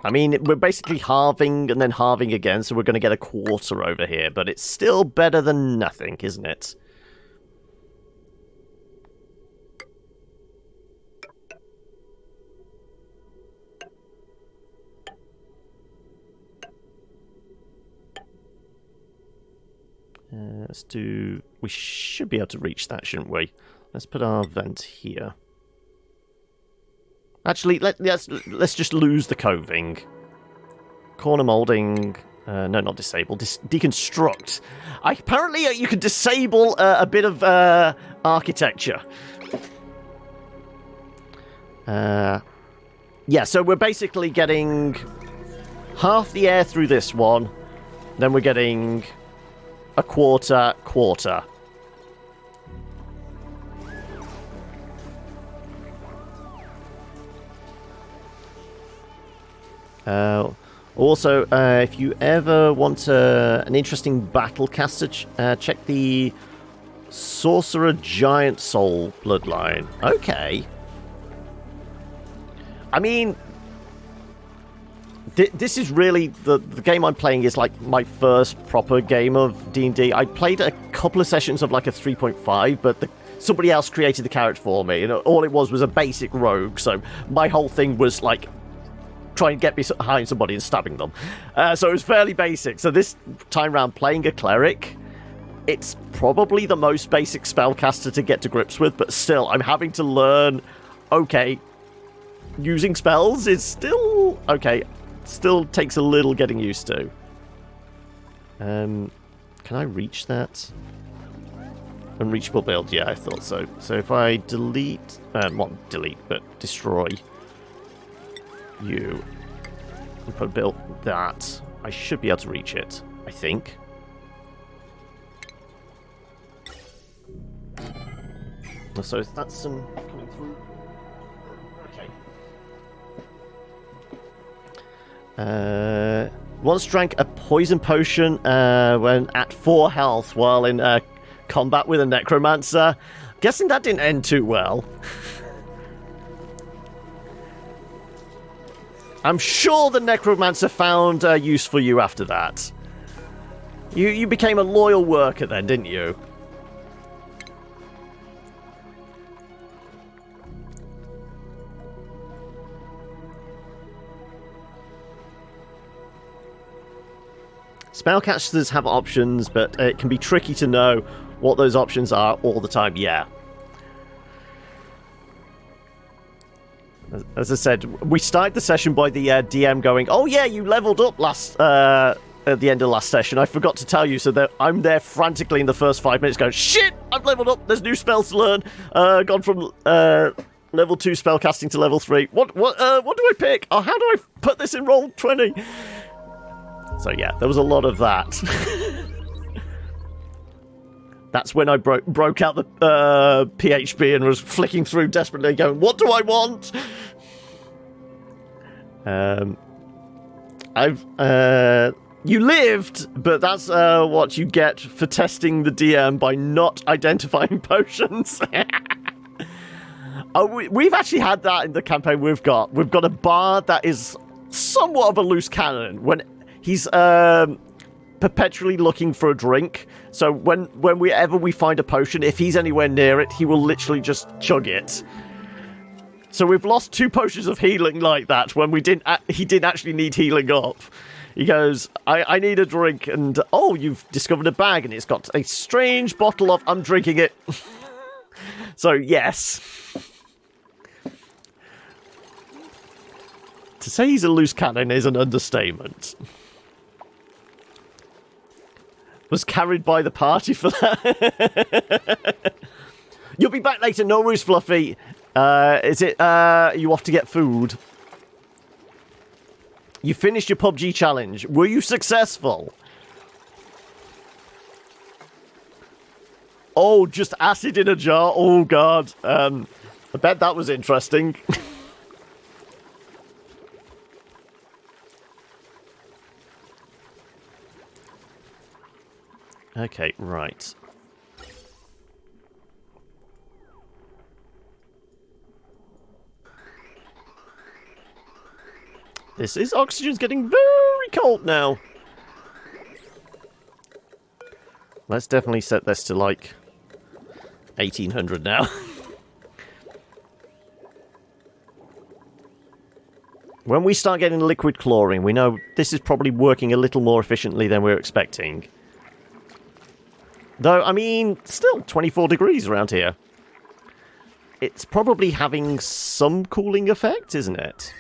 I mean, we're basically halving and then halving again, so we're going to get a quarter over here, but it's still better than nothing, isn't it? Let's do... We should be able to reach that, shouldn't we? Let's put our vent here. Actually, let's just lose the coving. Corner molding... no, not disable. Deconstruct. Apparently, you can disable a bit of architecture. Yeah, so we're basically getting half the air through this one. Then we're getting a quarter. Also, if you ever want an interesting battlecaster, check the Sorcerer Giant Soul bloodline. Okay. I mean, this is really the game I'm playing is like my first proper game of D&D. I played a couple of sessions of like a 3.5, but somebody else created the character for me, and all it was a basic rogue. So my whole thing was like trying to get behind somebody and stabbing them. So it was fairly basic. So this time round, playing a cleric, it's probably the most basic spellcaster to get to grips with, but still, I'm having to learn, okay, using spells is still, okay, still takes a little getting used to. Can I reach that? Unreachable build, yeah, I thought so. So if I delete, not delete, but destroy you, and put a build that, I should be able to reach it, I think. So that's some coming through. Okay. Once drank a poison potion when at 4 health while in combat with a necromancer. Guessing that didn't end too well. I'm sure the necromancer found use for you after that. You became a loyal worker then, didn't you? Spellcasters have options, but it can be tricky to know what those options are all the time. Yeah. As I said, we started the session by the DM going, "Oh yeah, you leveled up last at the end of last session. I forgot to tell you." So that I'm there frantically in the first 5 minutes going, "Shit, I've leveled up. There's new spells to learn. Gone from level 2 spellcasting to level 3. What do I pick? Oh, how do I put this in roll 20?" So yeah, there was a lot of that. That's when I broke out the PHB and was flicking through desperately going, "What do I want?" You lived, but that's what you get for testing the DM by not identifying potions. Oh, we've actually had that in the campaign we've got. We've got a bard that is somewhat of a loose cannon. When he's perpetually looking for a drink, so whenever we find a potion, if he's anywhere near it, he will literally just chug it. So we've lost 2 potions of healing like that when he didn't actually need healing up. He goes, I need a drink, and oh, you've discovered a bag, and it's got a strange bottle of, I'm drinking it. So yes. To say he's a loose cannon is an understatement. Was carried by the party for that. You'll be back later, no worries, Fluffy. Is it, you off to get food? You finished your PUBG challenge. Were you successful? Oh, just acid in a jar. Oh, God. I bet that was interesting. Okay, right. Oxygen's getting very cold now. Let's definitely set this to like 1800 now. When we start getting liquid chlorine, we know this is probably working a little more efficiently than we're expecting. Though, I mean, still 24 degrees around here. It's probably having some cooling effect, isn't it?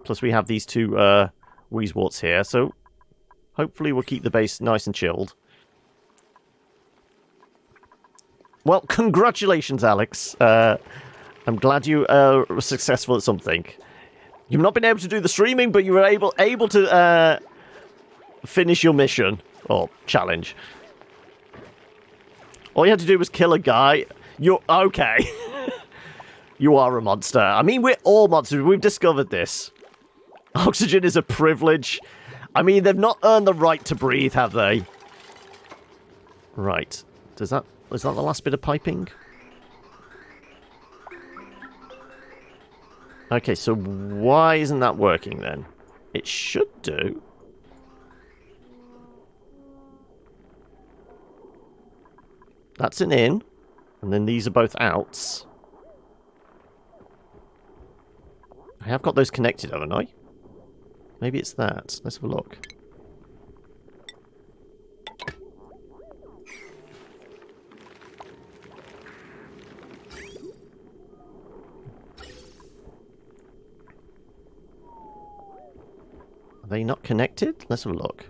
Plus we have these two Weezeworts here, so hopefully we'll keep the base nice and chilled. Well, congratulations, Alex. I'm glad you were successful at something. You've not been able to do the streaming, but you were able to finish your mission. Or challenge. All you had to do was kill a guy. You're... Okay. You are a monster. I mean, we're all monsters. We've discovered this. Oxygen is a privilege. I mean, they've not earned the right to breathe, have they? Right. Is that the last bit of piping? Okay, so why isn't that working then? It should do. That's an in. And then these are both outs. I have got those connected, haven't I? Maybe it's that. Let's have a look. Are they not connected? Let's have a look.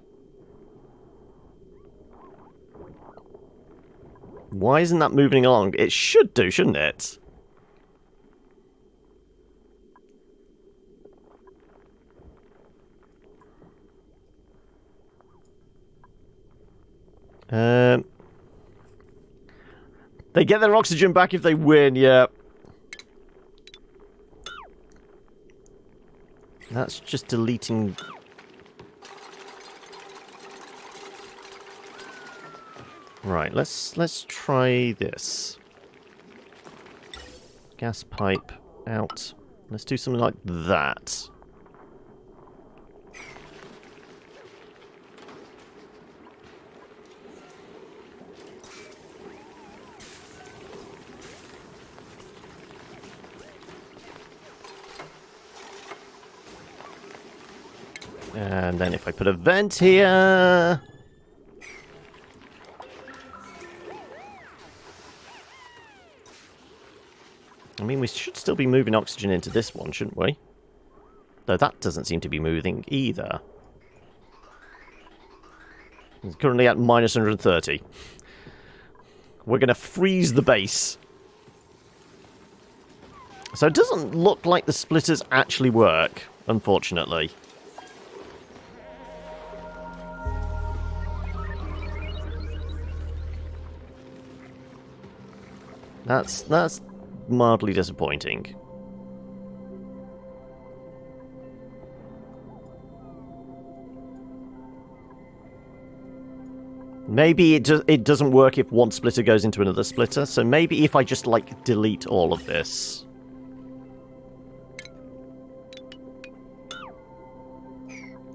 Why isn't that moving along? It should do, shouldn't it? They get their oxygen back if they win, yeah. That's just deleting... Right, let's try this. Gas pipe out. Let's do something like that. And then if I put a vent here... I mean, we should still be moving oxygen into this one, shouldn't we? Though that doesn't seem to be moving either. It's currently at minus 130. We're going to freeze the base. So it doesn't look like the splitters actually work, unfortunately. That's mildly disappointing. Maybe it doesn't work if one splitter goes into another splitter, so maybe if I just, like, delete all of this.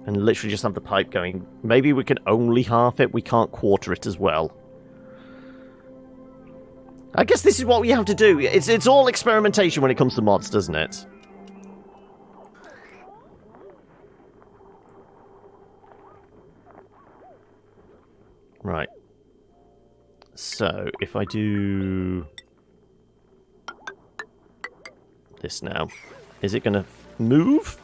And literally just have the pipe going. Maybe we can only half it, we can't quarter it as well. I guess this is what we have to do. It's all experimentation when it comes to mods, doesn't it? Right. So, if I do... this now, is it going to move?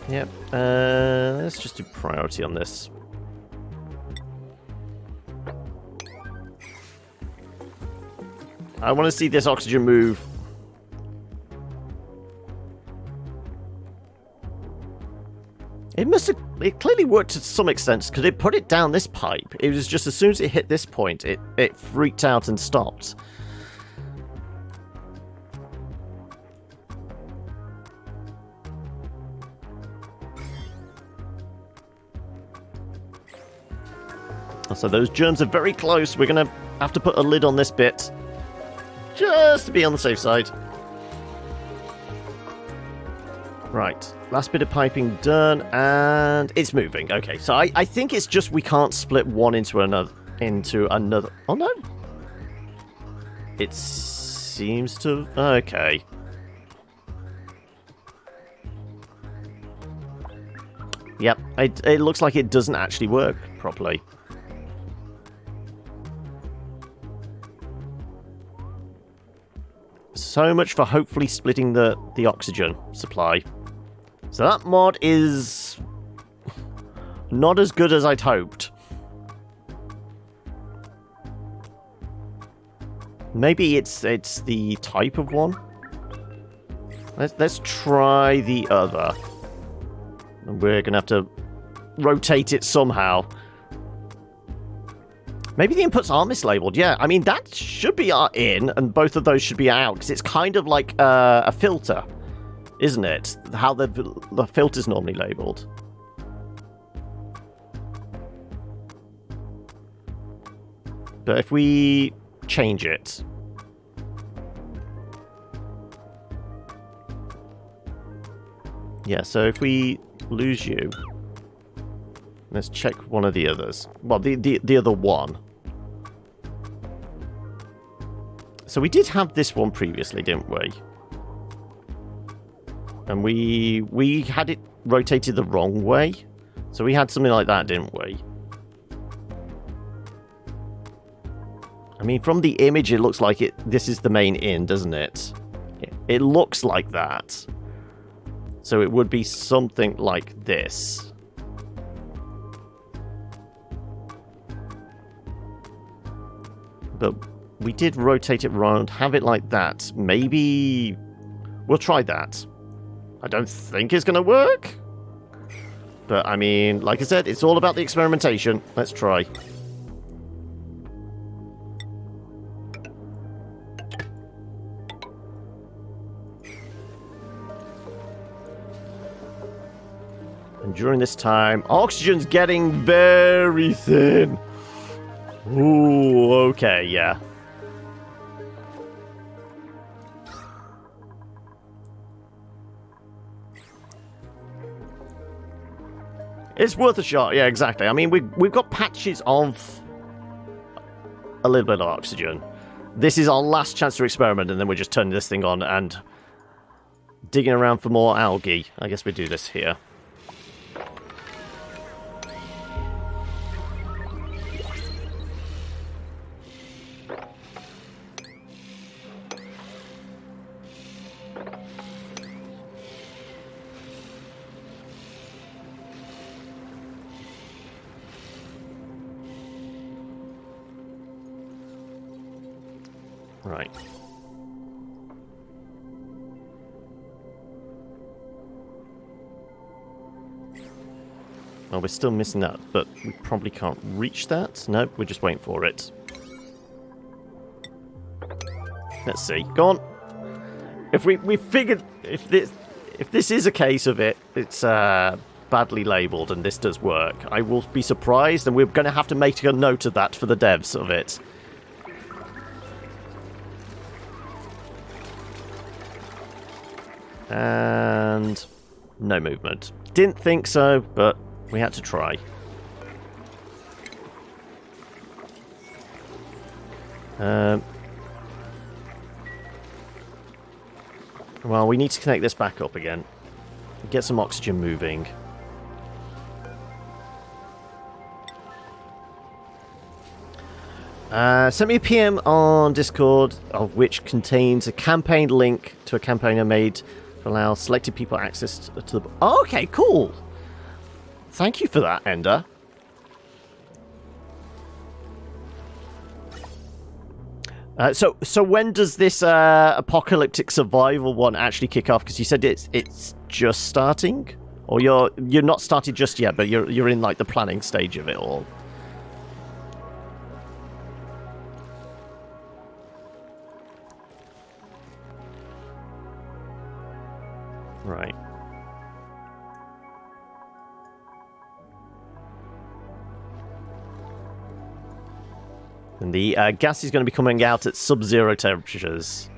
Yep, let's just do priority on this. I want to see this oxygen move. It clearly worked to some extent, because it put it down this pipe. It was just as soon as it hit this point, it freaked out and stopped. So those germs are very close. We're going to have to put a lid on this bit. Just to be on the safe side. Right. Last bit of piping done, and it's moving. Okay, so I think it's just we can't split one into another. Oh, no. It seems to... Okay. Yep, it looks like it doesn't actually work properly. So much for hopefully splitting the oxygen supply. So that mod is not as good as I'd hoped. Maybe it's the type of one. Let's try the other. And we're gonna have to rotate it somehow. Maybe the inputs are mislabeled. Yeah, I mean that should be in, and both of those should be out because it's kind of like a filter, isn't it? How the filter's normally labeled. But if we change it. Yeah, so if we lose you, let's check one of the others. Well, the other one. So we did have this one previously, didn't we? And we had it rotated the wrong way. So we had something like that, didn't we? I mean, from the image, it looks like this is the main in, doesn't it? It looks like that. So it would be something like this. But we did rotate it around, have it like that. Maybe we'll try that. I don't think it's going to work. But, I mean, like I said, it's all about the experimentation. Let's try. And during this time, oxygen's getting very thin. Ooh, okay, yeah. It's worth a shot, yeah, exactly. I mean, we've got patches of a little bit of oxygen. This is our last chance to experiment, and then we're just turning this thing on and digging around for more algae. I guess we do this here. Right. Well, we're still missing that, but we probably can't reach that. No, we're just waiting for it. Let's see. Go on. If we figured if this is a case of it's badly labeled and this does work, I will be surprised, and we're going to have to make a note of that for the devs of it. And no movement. Didn't think so, but we had to try. Well, we need to connect this back up again. Get some oxygen moving. Send me a PM on Discord, of which contains a campaign link to a campaign I made to allow selected people access to the... Oh, okay, cool! Thank you for that, Ender. So when does this apocalyptic survival one actually kick off? Because you said it's just starting, or you're not started just yet, but you're in like the planning stage of it all. Right. And the gas is going to be coming out at sub-zero temperatures.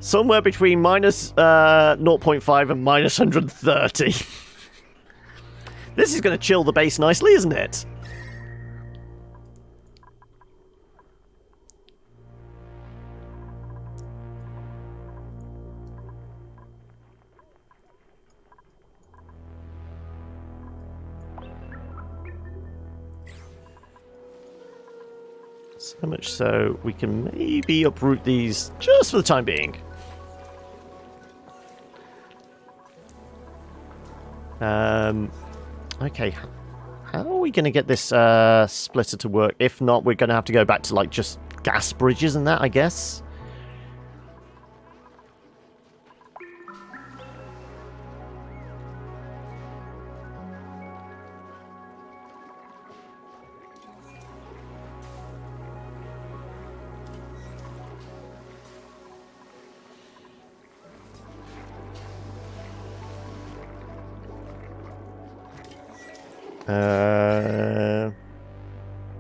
Somewhere between minus 0.5 and minus 130. This is going to chill the base nicely, isn't it? So much so we can maybe uproot these just for the time being. Okay, how are we going to get this splitter to work? If not, we're going to have to go back to like just gas bridges and that, I guess.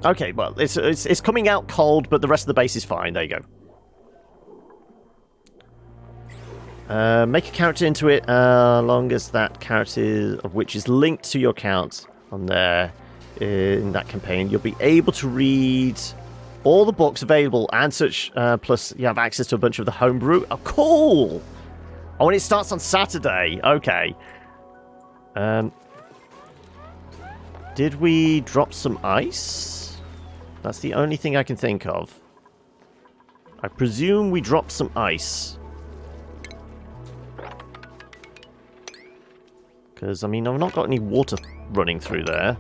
Okay, well, it's coming out cold, but the rest of the base is fine. There you go. Make a character into it, long as that character of which is linked to your account on there in that campaign. You'll be able to read all the books available and such. Plus, you have access to a bunch of the homebrew. Oh, cool! Oh, and it starts on Saturday. Okay. Did we drop some ice? That's the only thing I can think of. I presume we dropped some ice. Because, I mean, I've not got any water running through there.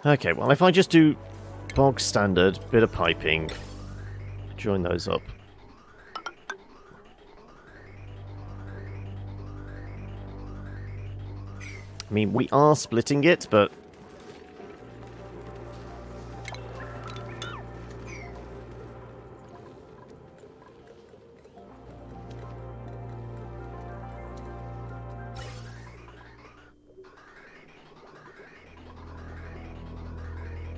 Okay, well, if I just do bog standard, bit of piping, join those up. I mean, we are splitting it, but...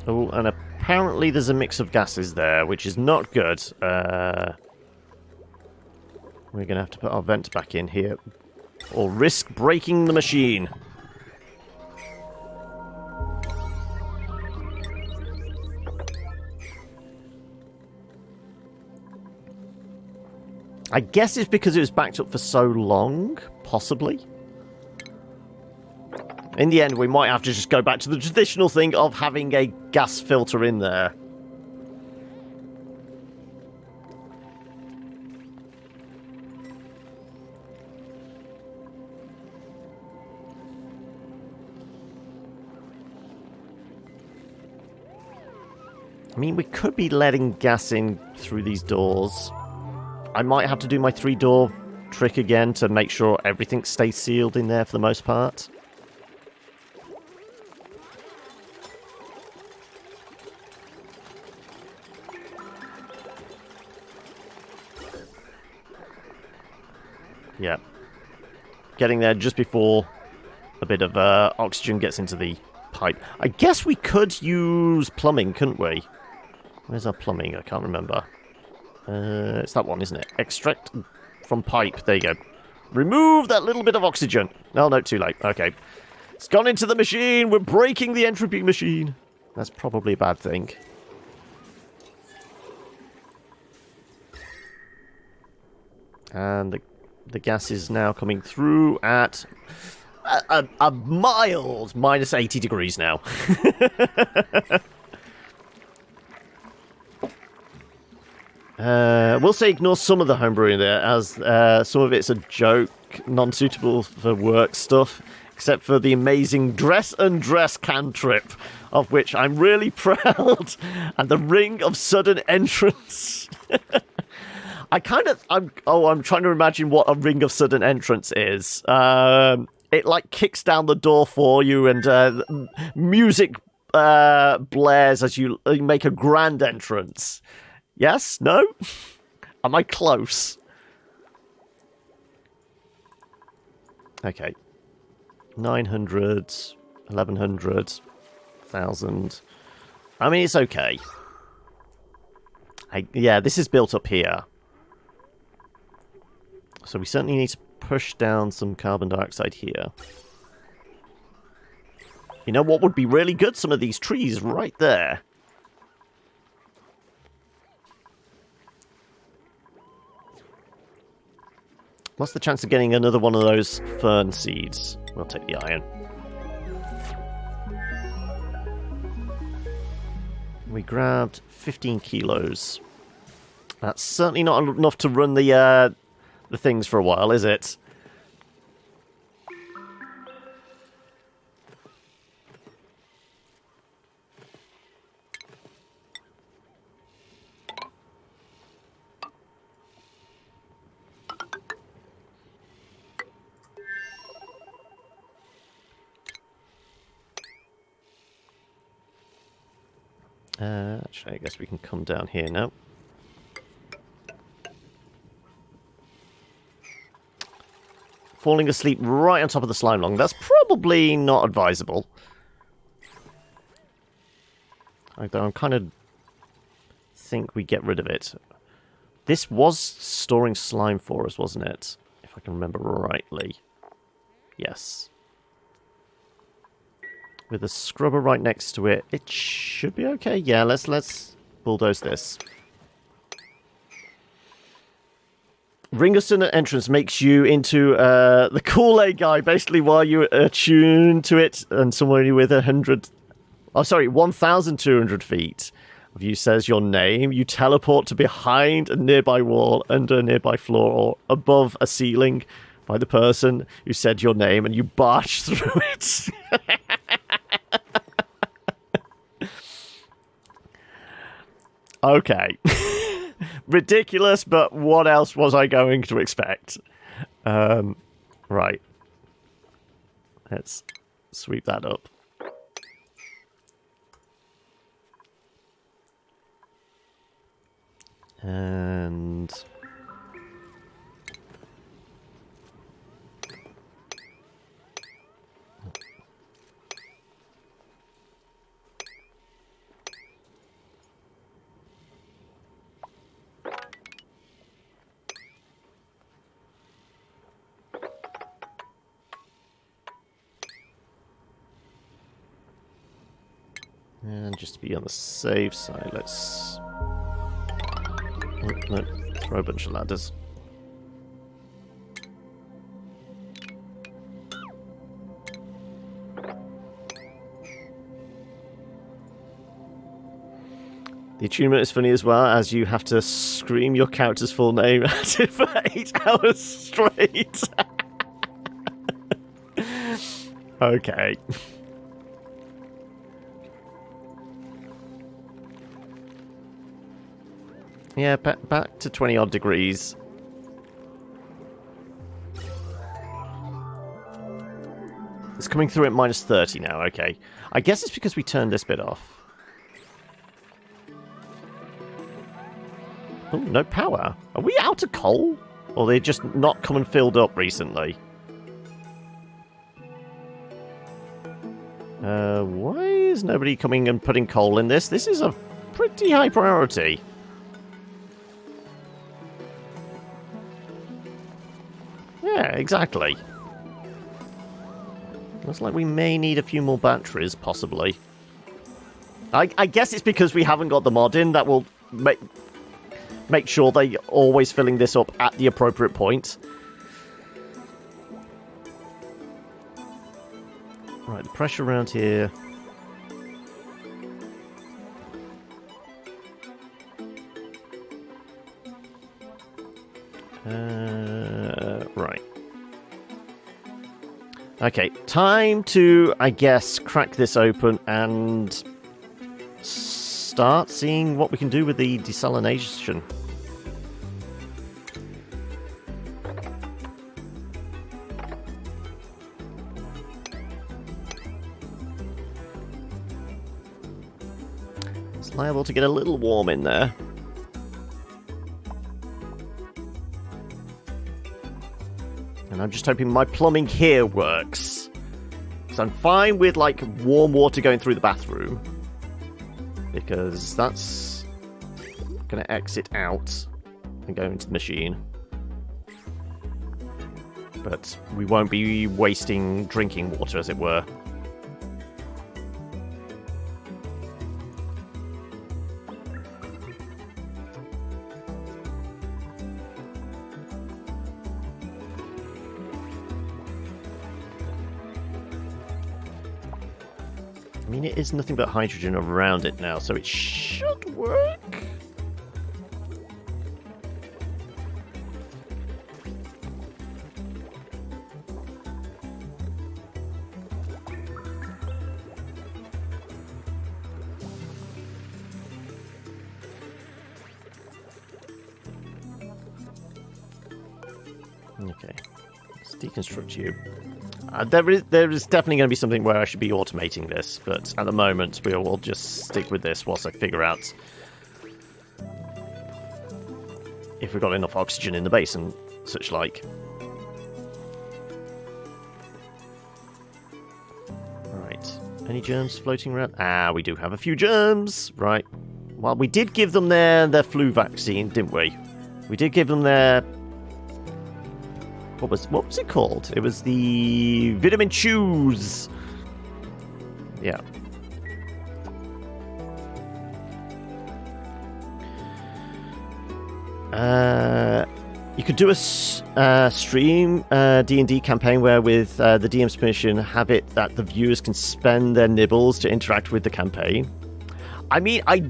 Oh, and apparently there's a mix of gases there, which is not good. We're going to have to put our vent back in here, or risk breaking the machine. I guess it's because it was backed up for so long, possibly. In the end, we might have to just go back to the traditional thing of having a gas filter in there. I mean, we could be letting gas in through these doors. I might have to do my 3-door trick again to make sure everything stays sealed in there for the most part. Yeah. Getting there just before a bit of oxygen gets into the pipe. I guess we could use plumbing, couldn't we? Where's our plumbing? I can't remember. It's that one, isn't it? Extract from pipe. There you go. Remove that little bit of oxygen. Oh, no, too late. Okay. It's gone into the machine. We're breaking the entropy machine. That's probably a bad thing. And the gas is now coming through at a mild minus 80 degrees now. We'll say ignore some of the homebrewing there, as some of it's a joke, non-suitable for work stuff, except for the amazing dress and dress cantrip, of which I'm really proud, and the ring of sudden entrance. I'm trying to imagine what a ring of sudden entrance is. It like kicks down the door for you, and music blares as you make a grand entrance. Yes? No? Am I close? Okay. 900, 1100, 1000. I mean, it's okay. Yeah, this is built up here. So we certainly need to push down some carbon dioxide here. You know what would be really good? Some of these trees right there. What's the chance of getting another one of those fern seeds? We'll take the iron. We grabbed 15 kilos. That's certainly not enough to run the things for a while, is it? Actually, I guess we can come down here now. Falling asleep right on top of the slime lung. That's probably not advisable. Although I'm kind of think we get rid of it. This was storing slime for us, wasn't it? If I can remember rightly. Yes. With a scrubber right next to it, it should be okay. Yeah, let's bulldoze this. Ringuston at entrance makes you into the Kool-Aid guy, basically while you're attuned to it, and somewhere with 1,200 feet of you says your name. You teleport to behind a nearby wall, under a nearby floor, or above a ceiling by the person who said your name, and you barge through it. Okay. Ridiculous, but what else was I going to expect? Right. Let's sweep that up. And... And just to be on the safe side, let's... Oh, no, throw a bunch of ladders. The attunement is funny as well, as you have to scream your character's full name at it for 8 hours straight. Okay. Yeah, back to 20-odd degrees. It's coming through at minus 30 now, okay. I guess it's because we turned this bit off. Oh, no power. Are we out of coal? Or they just not come and filled up recently? Why is nobody coming and putting coal in this? This is a pretty high priority. Yeah, exactly. Looks like we may need a few more batteries, possibly. I guess it's because we haven't got the mod in that will make sure they always filling this up at the appropriate point. Right, the pressure around here. Right. Okay, time to, I guess, crack this open and start seeing what we can do with the desalination. It's liable to get a little warm in there. And I'm just hoping my plumbing here works. So I'm fine with, like, warm water going through the bathroom. Because that's going to exit out and go into the machine. But we won't be wasting drinking water, as it were. I mean, it is nothing but hydrogen around it now, so it should work. Okay, let's deconstruct you. There is definitely going to be something where I should be automating this, but at the moment we will just stick with this whilst I figure out if we've got enough oxygen in the base and such like. Right, any germs floating around? Ah, we do have a few germs. Right, well, we did give them their flu vaccine, didn't we? We did give them their... What was it called? It was the vitamin chews. Yeah. You could do a stream D&D campaign where, with the DM's permission, have it that the viewers can spend their nibbles to interact with the campaign. I mean, I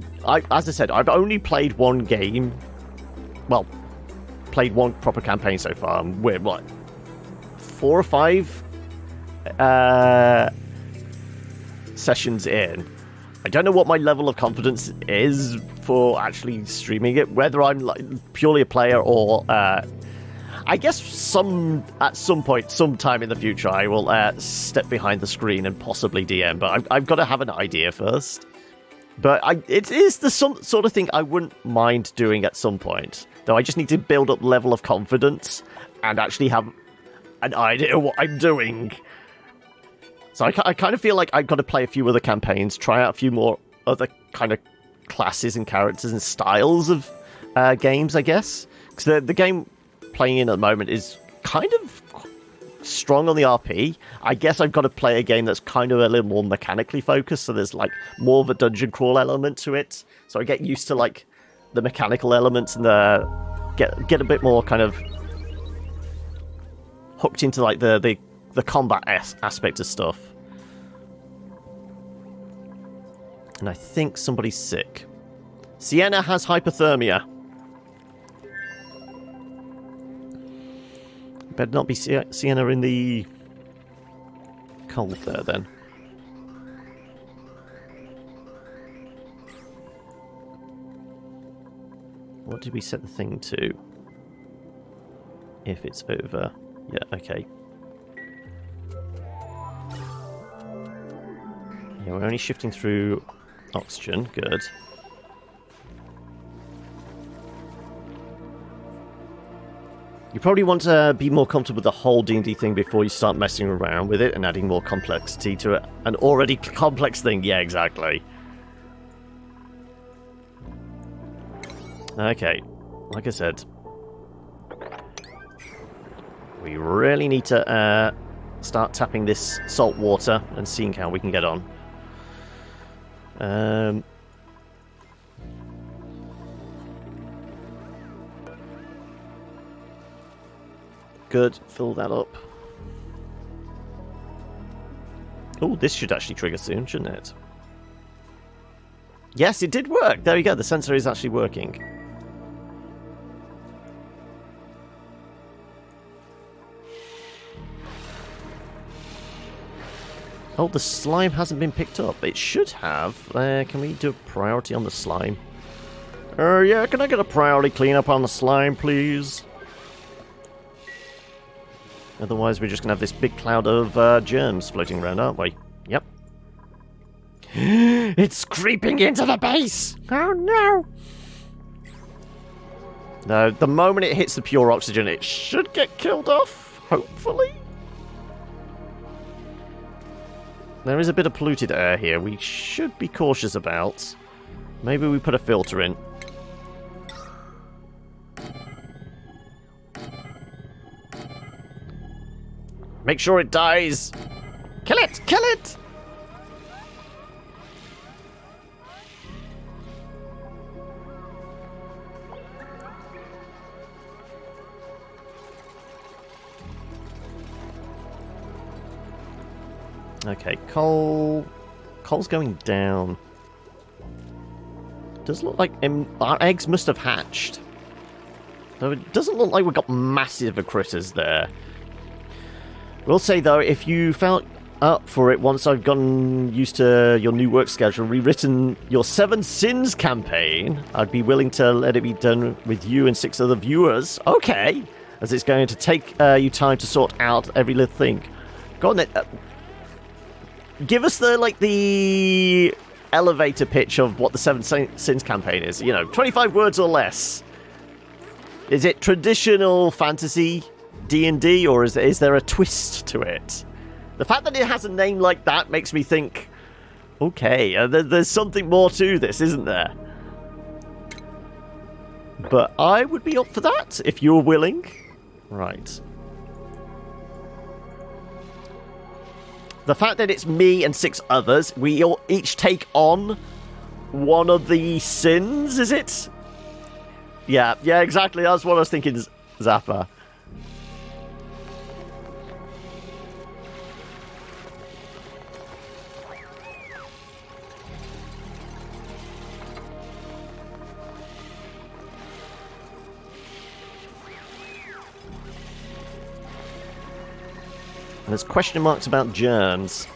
as I said, I've only played one game. Well, played one proper campaign so far. We're what, 4 or 5 sessions in. I don't know what my level of confidence is for actually streaming it, whether I'm like purely a player or I guess at some point, sometime in the future, I will step behind the screen and possibly DM, but I've got to have an idea first. But it is the sort of thing I wouldn't mind doing at some point. Though I just need to build up level of confidence and actually have an idea of what I'm doing. So I kind of feel like I've got to play a few other campaigns, try out a few more other kind of classes and characters and styles of games, I guess. Because the game playing in at the moment is kind of strong on the RP. I guess I've got to play a game that's kind of a little more mechanically focused, so there's like more of a dungeon crawl element to it. So I get used to like the mechanical elements and get a bit more kind of hooked into like the combat aspect of stuff. And I think somebody's sick. Sienna has hypothermia. Better not be Sienna in the cold there then. What did we set the thing to? If it's over... Yeah, okay. Yeah, we're only shifting through oxygen. Good. You probably want to be more comfortable with the whole D&D thing before you start messing around with it and adding more complexity to it. An already complex thing. Yeah, exactly. Okay, like I said, we really need to start tapping this salt water and seeing how we can get on. Good, fill that up. Oh, this should actually trigger soon, shouldn't it? Yes, it did work. There you go, the sensor is actually working. Oh, the slime hasn't been picked up. It should have. Can we do a priority on the slime? Yeah, can I get a priority cleanup on the slime, please? Otherwise, we're just going to have this big cloud of germs floating around, aren't we? Yep. It's creeping into the base! Oh no! No, the moment it hits the pure oxygen, it should get killed off, hopefully. There is a bit of polluted air here we should be cautious about. Maybe we put a filter in. Make sure it dies! Kill it! Kill it! Okay, coal's going down. Does look like our eggs must have hatched. Though it doesn't look like we've got massive critters there. We'll say though, if you felt up for it once I've gotten used to your new work schedule, rewritten your 7 Sins campaign, I'd be willing to let it be done with you and 6 other viewers. Okay, as it's going to take you time to sort out every little thing. Go on then. Give us the elevator pitch of what the 7 Sins campaign is. You know, 25 words or less. Is it traditional fantasy D&D, or is there a twist to it? The fact that it has a name like that makes me think, okay, there's something more to this, isn't there? But I would be up for that, if you're willing. Right. The fact that it's me and 6 others, we all each take on one of the sins, is it? Yeah, exactly. That's what I was thinking, Zappa. And there's question marks about germs.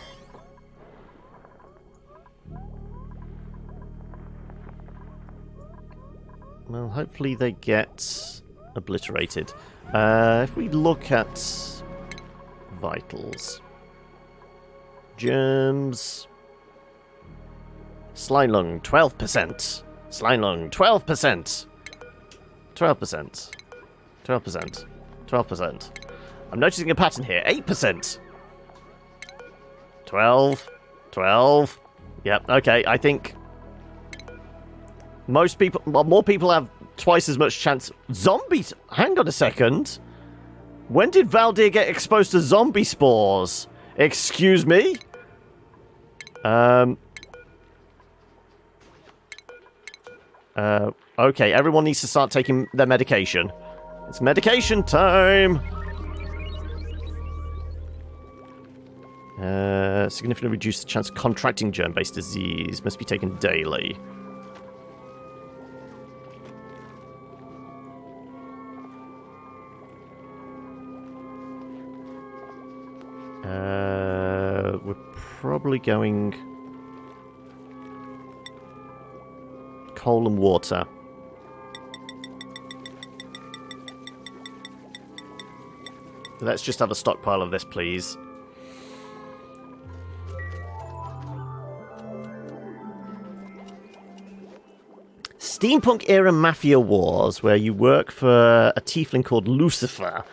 Well, hopefully they get obliterated. If we look at vitals. Germs. Slime lung, 12%. Slime lung, 12%. 12%. 12%. 12%. I'm noticing a pattern here. 8%. 12. 12. Yep, okay, I think most people, well, more people have twice as much chance. Zombies? Hang on a second. When did Valdir get exposed to zombie spores? Excuse me? Okay, everyone needs to start taking their medication. It's medication time! Significantly reduce the chance of contracting germ-based disease. Must be taken daily. We're probably going coal and water. Let's just have a stockpile of this, please. Steampunk era mafia wars, where you work for a tiefling called Lucifer,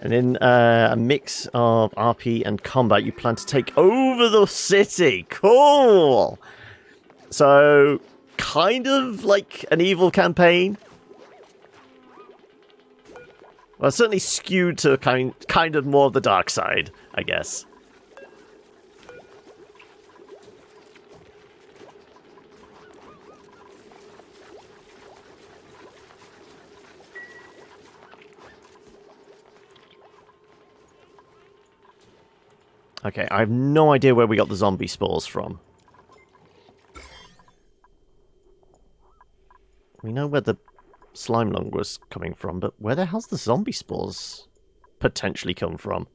and in a mix of RP and combat, you plan to take over the city. Cool. So, kind of like an evil campaign. Well, certainly skewed to kind of more of the dark side, I guess. Okay, I have no idea where we got the zombie spores from. We know where the slime lung was coming from, but where the hell's the zombie spores potentially come from?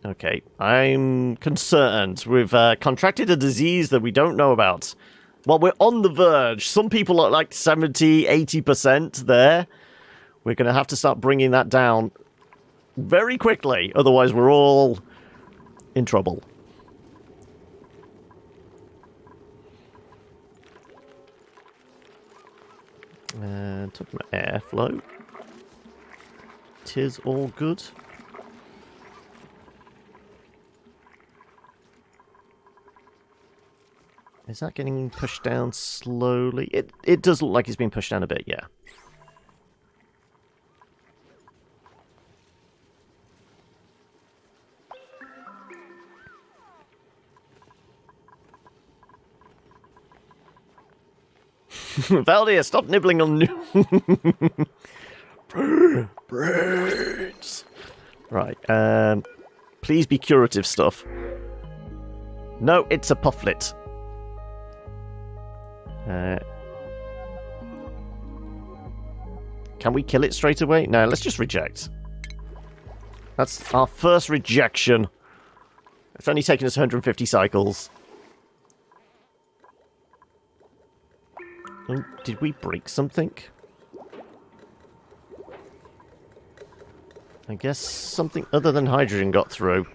Okay, I'm concerned. We've contracted a disease that we don't know about. Well, we're on the verge. Some people are like 70, 80% there. We're going to have to start bringing that down very quickly. Otherwise, we're all in trouble. And talking about airflow. Tis all good. Is that getting pushed down slowly? It does look like it's being pushed down a bit, yeah. Valdia, stop nibbling on new brains. Right, please be curative stuff. No, it's a pufflet. Can we kill it straight away? No, let's just reject. That's our first rejection. It's only taken us 150 cycles. Oh, did we break something? I guess something other than hydrogen got through.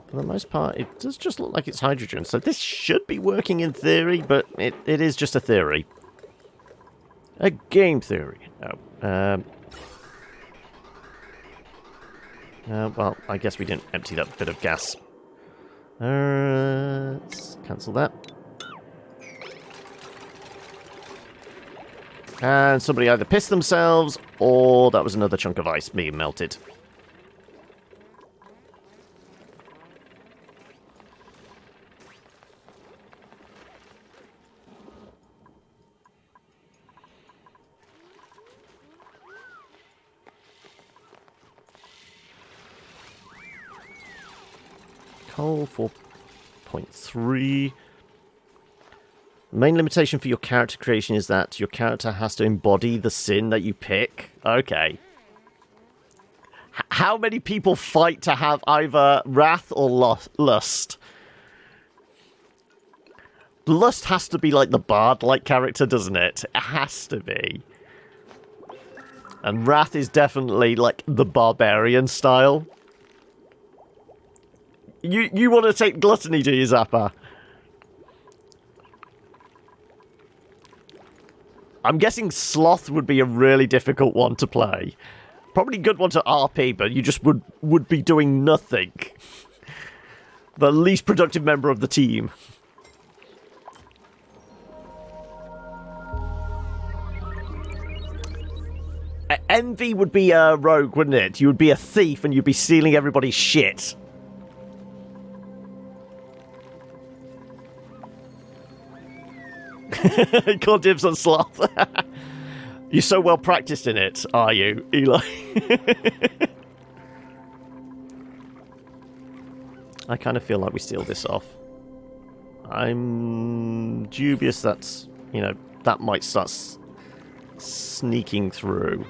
For the most part, it does just look like it's hydrogen. So this should be working in theory, but it is just a theory. A game theory. Oh. Well, I guess we didn't empty that bit of gas. Let's cancel that. And somebody either pissed themselves, or that was another chunk of ice being melted. Coal 4.3. The main limitation for your character creation is that your character has to embody the sin that you pick. Okay. How many people fight to have either wrath or lust? Lust has to be like the bard-like character, doesn't it? It has to be. And wrath is definitely like the barbarian style. You want to take gluttony, do you, Zappa? I'm guessing sloth would be a really difficult one to play. Probably a good one to RP, but you just would be doing nothing. The least productive member of the team. Envy would be a rogue, wouldn't it? You would be a thief and you'd be stealing everybody's shit. Call dibs on sloth. You're so well practiced in it, are you, Eli? I kind of feel like we steal this off. I'm dubious that's, you know, that might start sneaking through.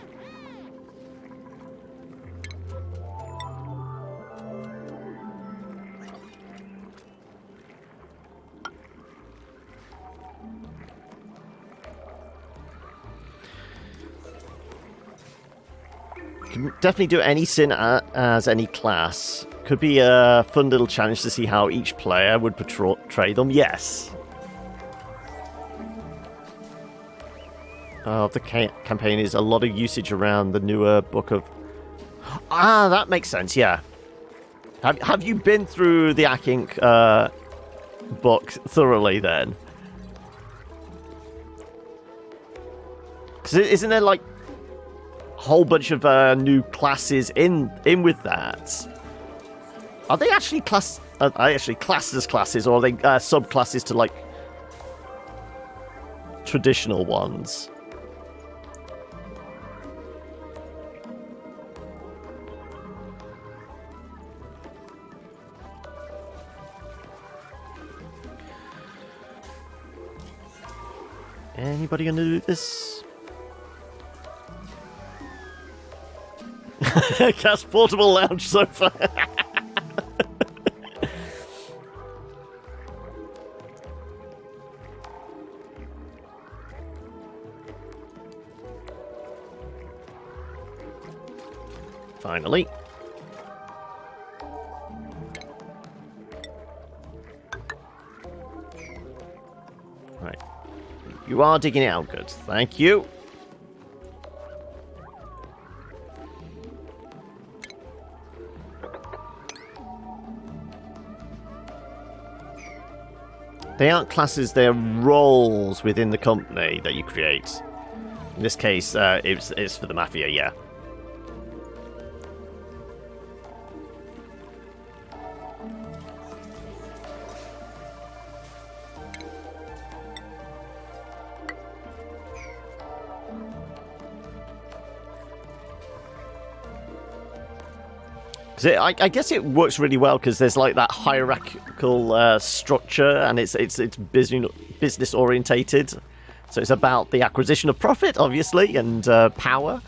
Can definitely do any sin as any class. Could be a fun little challenge to see how each player would portray them. Yes. Of the campaign is a lot of usage around the newer book of... Ah, that makes sense, yeah. Have you been through the Akink book thoroughly then? Because isn't there like a whole bunch of new classes in with that? Are they actually classed as classes, or are they subclasses to like traditional ones? Anybody gonna do this? Cast portable lounge sofa. Finally. Right. You are digging it out good. Thank you. They aren't classes, they're roles within the company that you create. In this case, it's for the Mafia, yeah. I guess it works really well because there's like that hierarchical structure, and it's business orientated. So it's about the acquisition of profit, obviously, and power.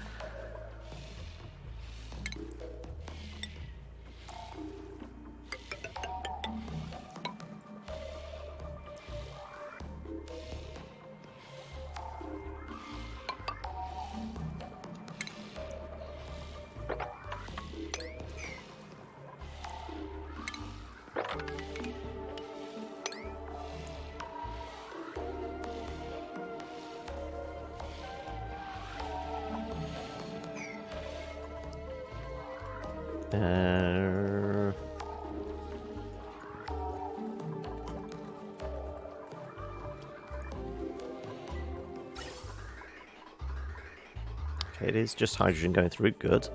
Okay, it is just hydrogen going through. Good.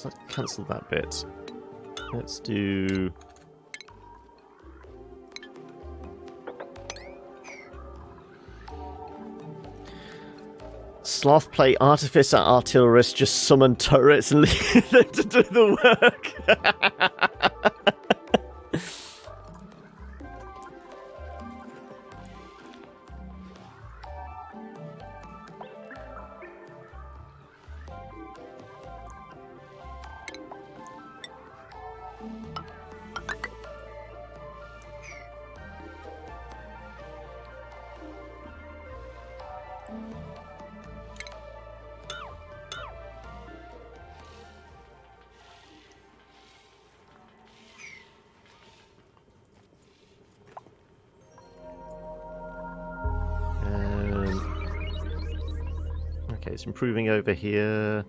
Let's cancel that bit. Let's do... Sloth play artificer, artillerist, just summon turrets and leave them to do the work. Okay, it's improving over here.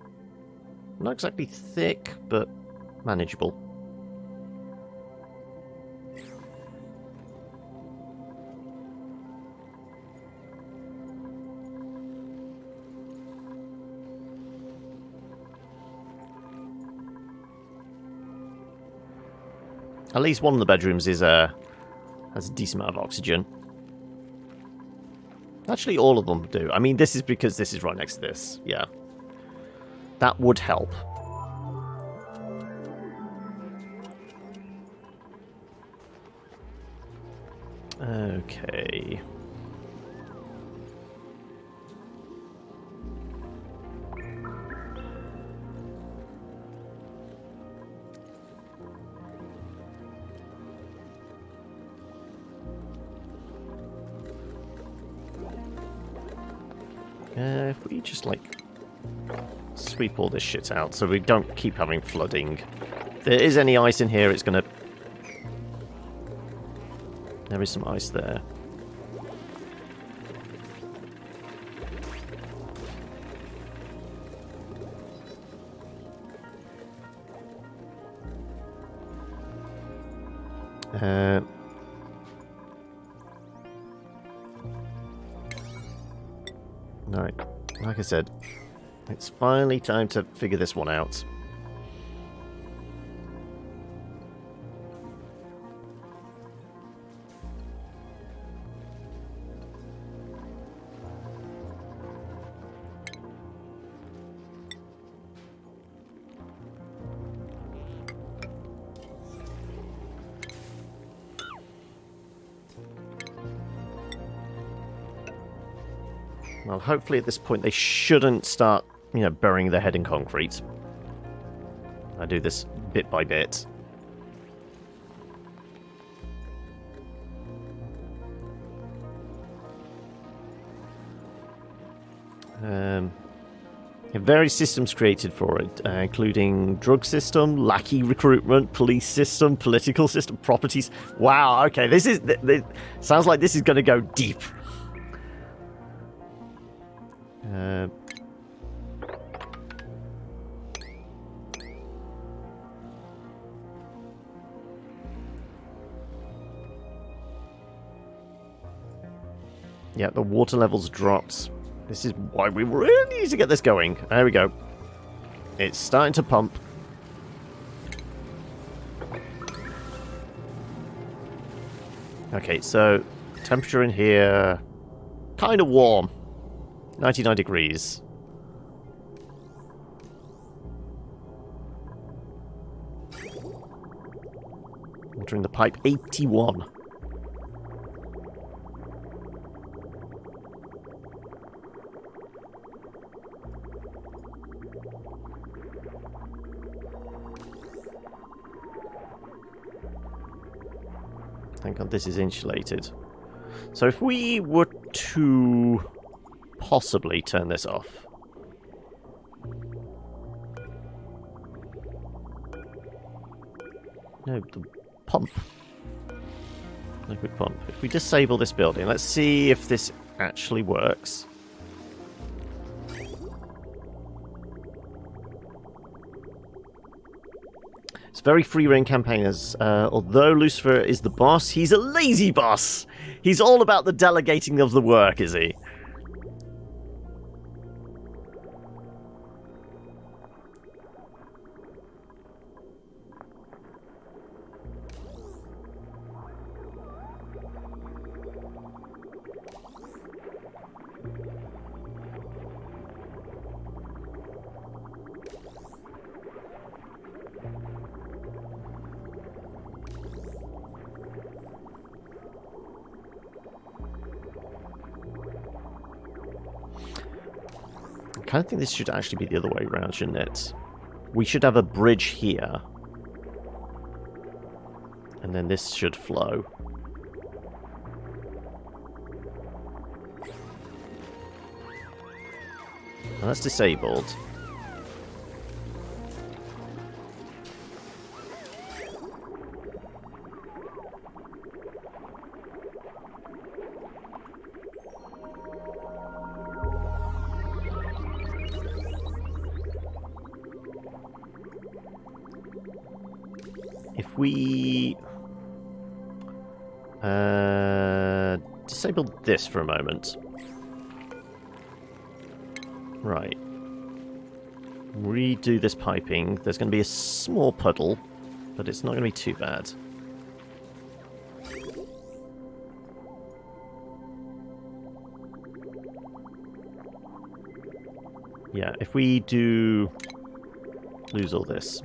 Not exactly thick, but manageable. At least one of the bedrooms is has a decent amount of oxygen. Actually, all of them do. I mean, this is because this is right next to this. Yeah. That would help. Okay. If we just, like, sweep all this shit out so we don't keep having flooding. If there is any ice in here, it's gonna... There is some ice there. Alright, like I said, it's finally time to figure this one out. Well, hopefully at this point they shouldn't start, burying their head in concrete. I do this bit by bit. Various systems created for it, including drug system, lackey recruitment, police system, political system, properties. Wow, okay, this sounds like this is going to go deep. Yeah, the water levels dropped. This is why we really need to get this going. There we go. It's starting to pump. Okay, so temperature in here, kind of warm. 99 degrees. Water in the pipe, 81. Thank God this is insulated. So if we were to possibly turn this off. No, the pump. Liquid pump. If we disable this building, let's see if this actually works. It's very free-reign campaigners. Although Lucifer is the boss, he's a lazy boss. He's all about the delegating of the work, is he? I kind of think this should actually be the other way around, shouldn't it? We should have a bridge here. And then this should flow. And that's disabled. If we disable this for a moment. Right. Redo this piping. There's going to be a small puddle, but it's not going to be too bad. Yeah, if we do lose all this.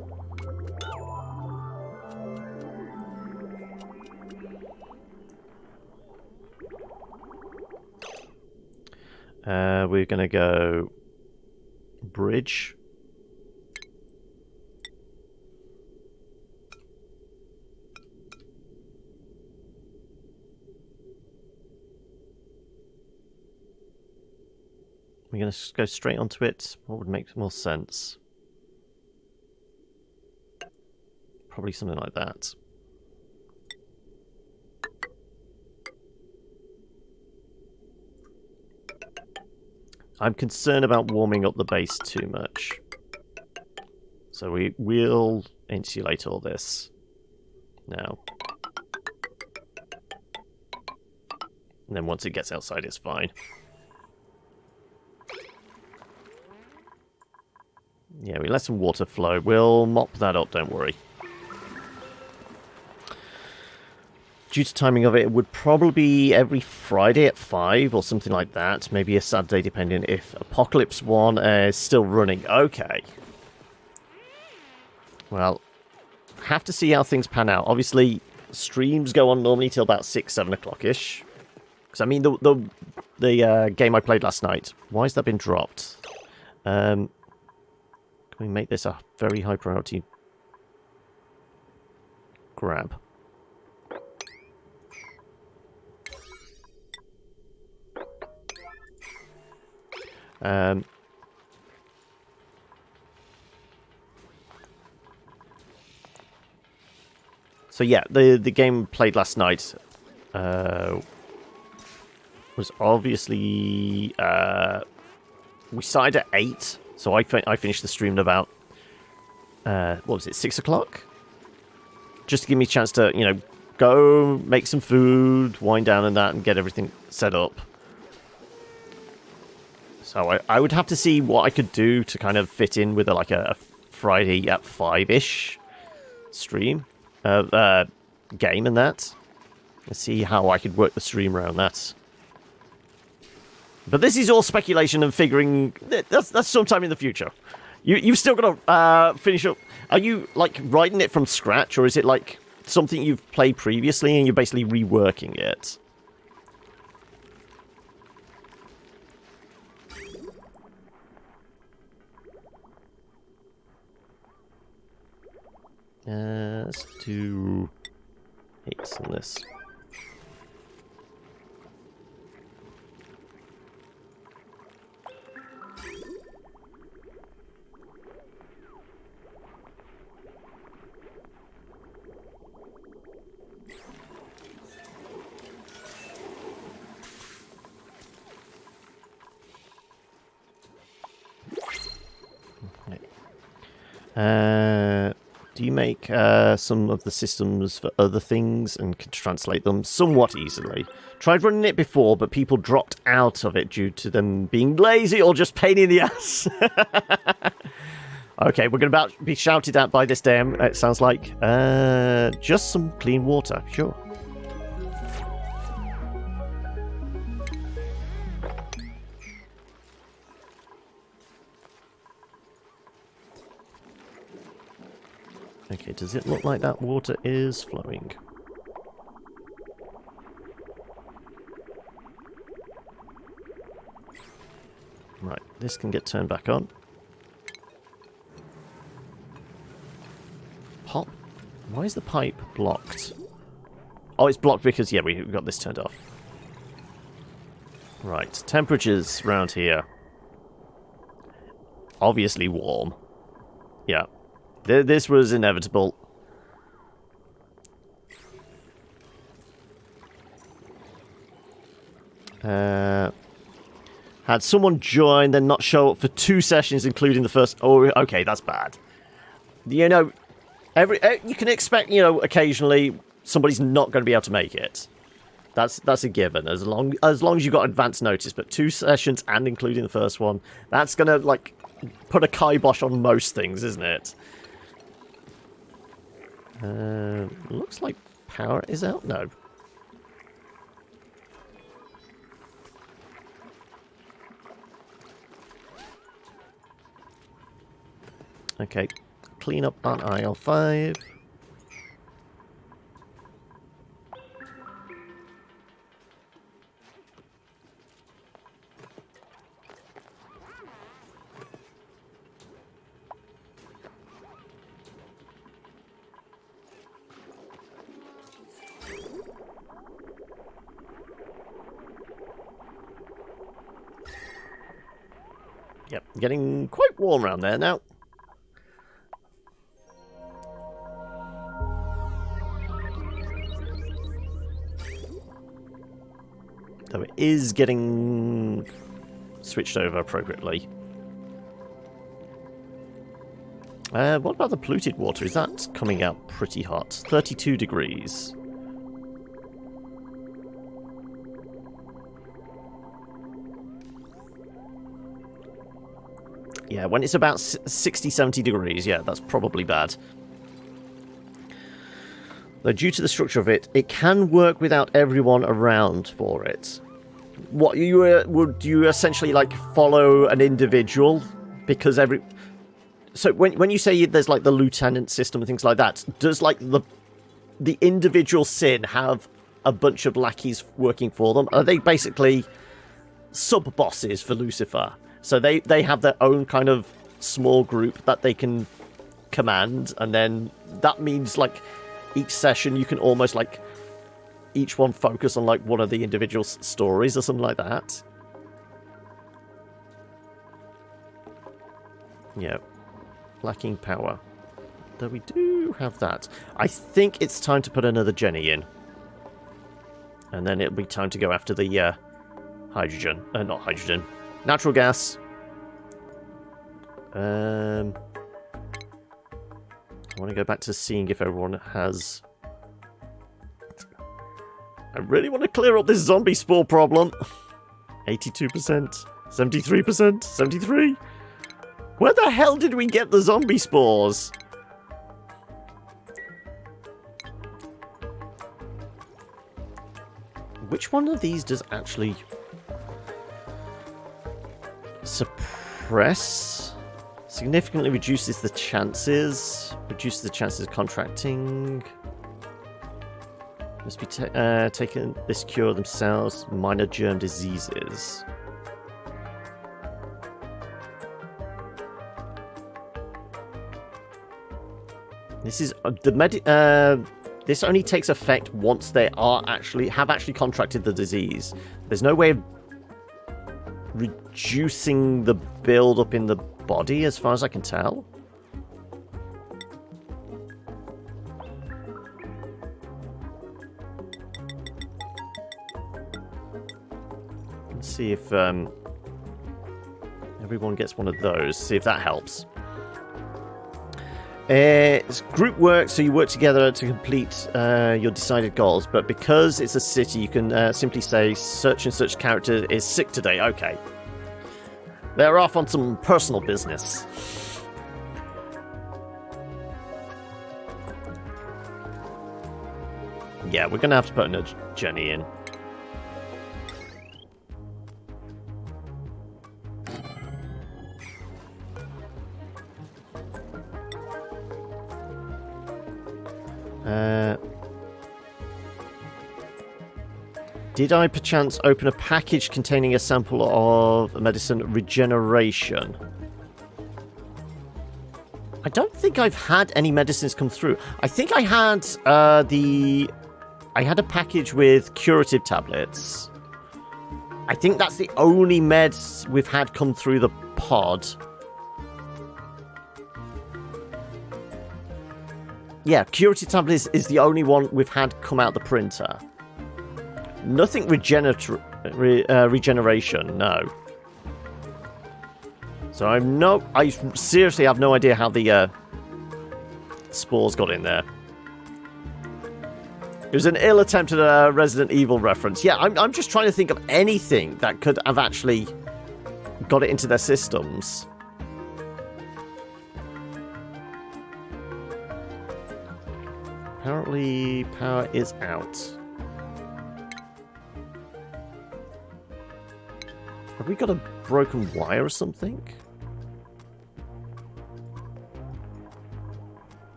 We're going to go bridge. We're going to go straight onto it. What would make more sense? Probably something like that. I'm concerned about warming up the base too much. So we will insulate all this now. And then once it gets outside, it's fine. Yeah, we let some water flow. We'll mop that up, don't worry. Due to timing of it, it would probably be every Friday at 5 or something like that. Maybe a Saturday, depending if Apocalypse 1 is still running. Okay. Well, have to see how things pan out. Obviously, streams go on normally till about 6, 7 o'clock-ish. Because I mean, the game I played last night. Why has that been dropped? Can we make this a very high priority grab? So yeah, the game played last night was obviously we started at 8, so I finished the stream at about what was it, 6 o'clock? Just to give me a chance to, you know, go make some food, wind down and that, and get everything set up. So I would have to see what I could do to kind of fit in with like a Friday at 5-ish stream. Game and that. Let's see how I could work the stream around that. But this is all speculation and figuring. That's sometime in the future. You've still got to finish up. Are you like writing it from scratch, or is it like something you've played previously and you're basically reworking it? Let's do 8 on this. Okay. Do you make some of the systems for other things and can translate them somewhat easily? Tried running it before, but people dropped out of it due to them being lazy or just pain in the ass. Okay, we're going to be shouted at by this dam, it sounds like. Just some clean water, sure. Okay, does it look like that water is flowing? Right, this can get turned back on. Pop. Why is the pipe blocked? Oh, it's blocked because, yeah, we got this turned off. Right, temperatures around here. Obviously warm. Yeah. This was inevitable. Had someone join, then not show up for 2 sessions, including the first. Oh, okay, that's bad. You know, you can expect, you know, occasionally somebody's not going to be able to make it. That's a given, as long as you got advance notice. But 2 sessions and including the first one, that's going to like put a kibosh on most things, isn't it? Looks like power is out. No. Okay, clean up on aisle 5. Yep, getting quite warm around there now. Though it is getting switched over appropriately. What about the polluted water? Is that coming out pretty hot? 32 degrees. Yeah, when it's about 60, 70 degrees, yeah, that's probably bad. Though due to the structure of it, it can work without everyone around for it. What, would you essentially, like, follow an individual? Because So when you say there's, like, the lieutenant system and things like that, does, like, the individual sin have a bunch of lackeys working for them. Are they basically sub-bosses for Lucifer? So they have their own kind of small group that they can command, and then that means, like, each session you can almost, like, each one focus on, like, one of the individual stories or something like that. Yeah. Lacking power. Though we do have that. I think it's time to put another Jenny in. And then it'll be time to go after the hydrogen. Not hydrogen. Natural gas. I want to go back to seeing if everyone has... I really want to clear up this zombie spore problem. 82%. 73%. 73%. Where the hell did we get the zombie spores? Which one of these does actually suppress? Significantly reduces the chances. Reduces the chances of contracting. Must be taken. This cure themselves. Minor germ diseases. This is this only takes effect once they have actually contracted the disease. There's no way of reducing the build-up in the body, as far as I can tell. Let's see if everyone gets one of those. See if that helps. It's group work, so you work together to complete your decided goals, but because it's a city, you can simply say such and such character is sick today. Okay. They're off on some personal business. Yeah, we're going to have to put another Jenny in. Did I perchance open a package containing a sample of medicine regeneration? I don't think I've had any medicines come through. I think I had I had a package with curative tablets. I think that's the only meds we've had come through the pod. Yeah, curative tablets is the only one we've had come out the printer. Nothing regeneration, no. So I seriously have no idea how the spores got in there. It was an ill-attempted Resident Evil reference. Yeah, I'm just trying to think of anything that could have actually got it into their systems. Apparently, power is out. Have we got a broken wire or something?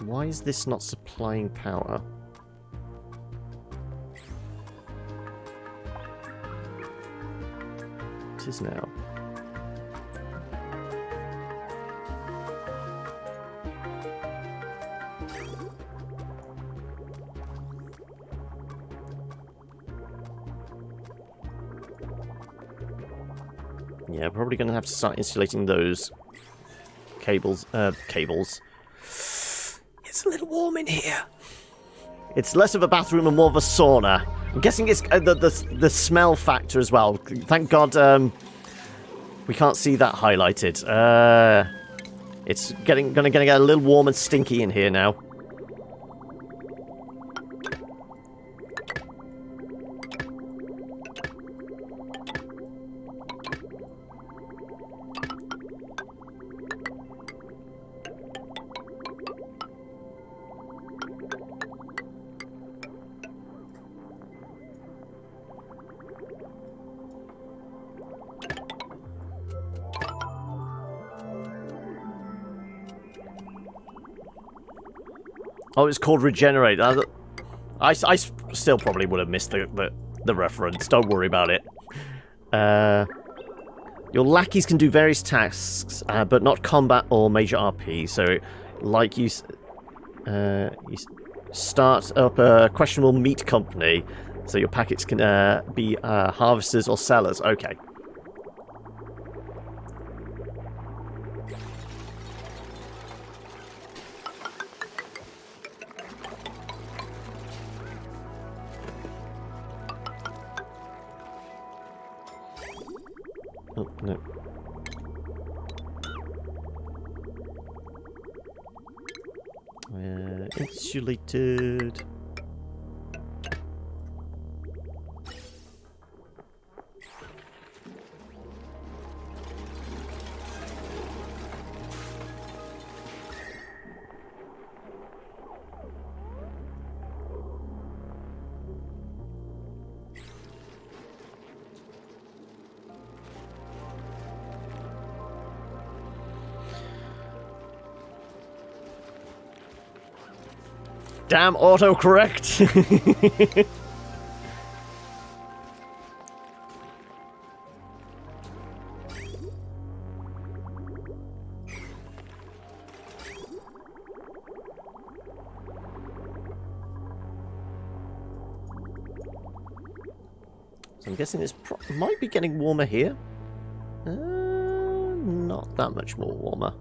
Why is this not supplying power? It is now. Yeah, probably going to have to start insulating those cables. It's a little warm in here. It's less of a bathroom and more of a sauna. I'm guessing it's the smell factor as well. Thank God we can't see that highlighted. It's gonna get a little warm and stinky in here now. Oh, it's called regenerate. I still probably would have missed the reference. Don't worry about it. Your lackeys can do various tasks, but not combat or major RP. So, like you start up a questionable meat company, so your packets can be harvesters or sellers. Okay. Oh, no. Insulated. Damn autocorrect! So I'm guessing this might be getting warmer here. Not that much more warmer.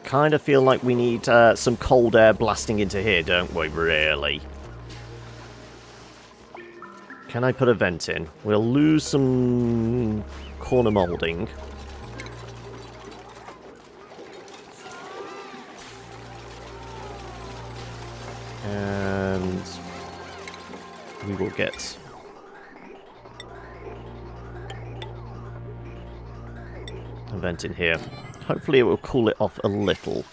Kind of feel like we need some cold air blasting into here, don't we, really? Can I put a vent in? We'll lose some corner moulding. And we will get a vent in here. Hopefully it will cool it off a little.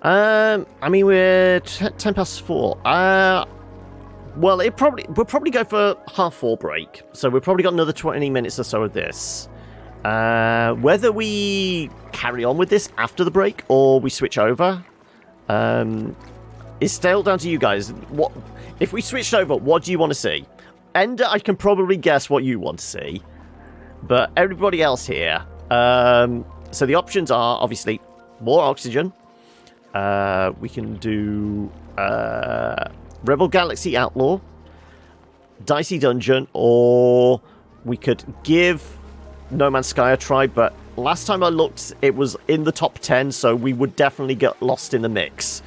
I mean, we're 10 past 4. Well, we'll probably go for half 4 break. So we've probably got another 20 minutes or so of this. Whether we carry on with this after the break or we switch over is still down to you guys. What if we switched over? What do you want to see? Ender, I can probably guess what you want to see, but everybody else here. So the options are obviously more oxygen. We can do Rebel Galaxy Outlaw, Dicey Dungeon, or we could give No Man's Sky a try. But last time I looked, it was in the top 10, so we would definitely get lost in the mix.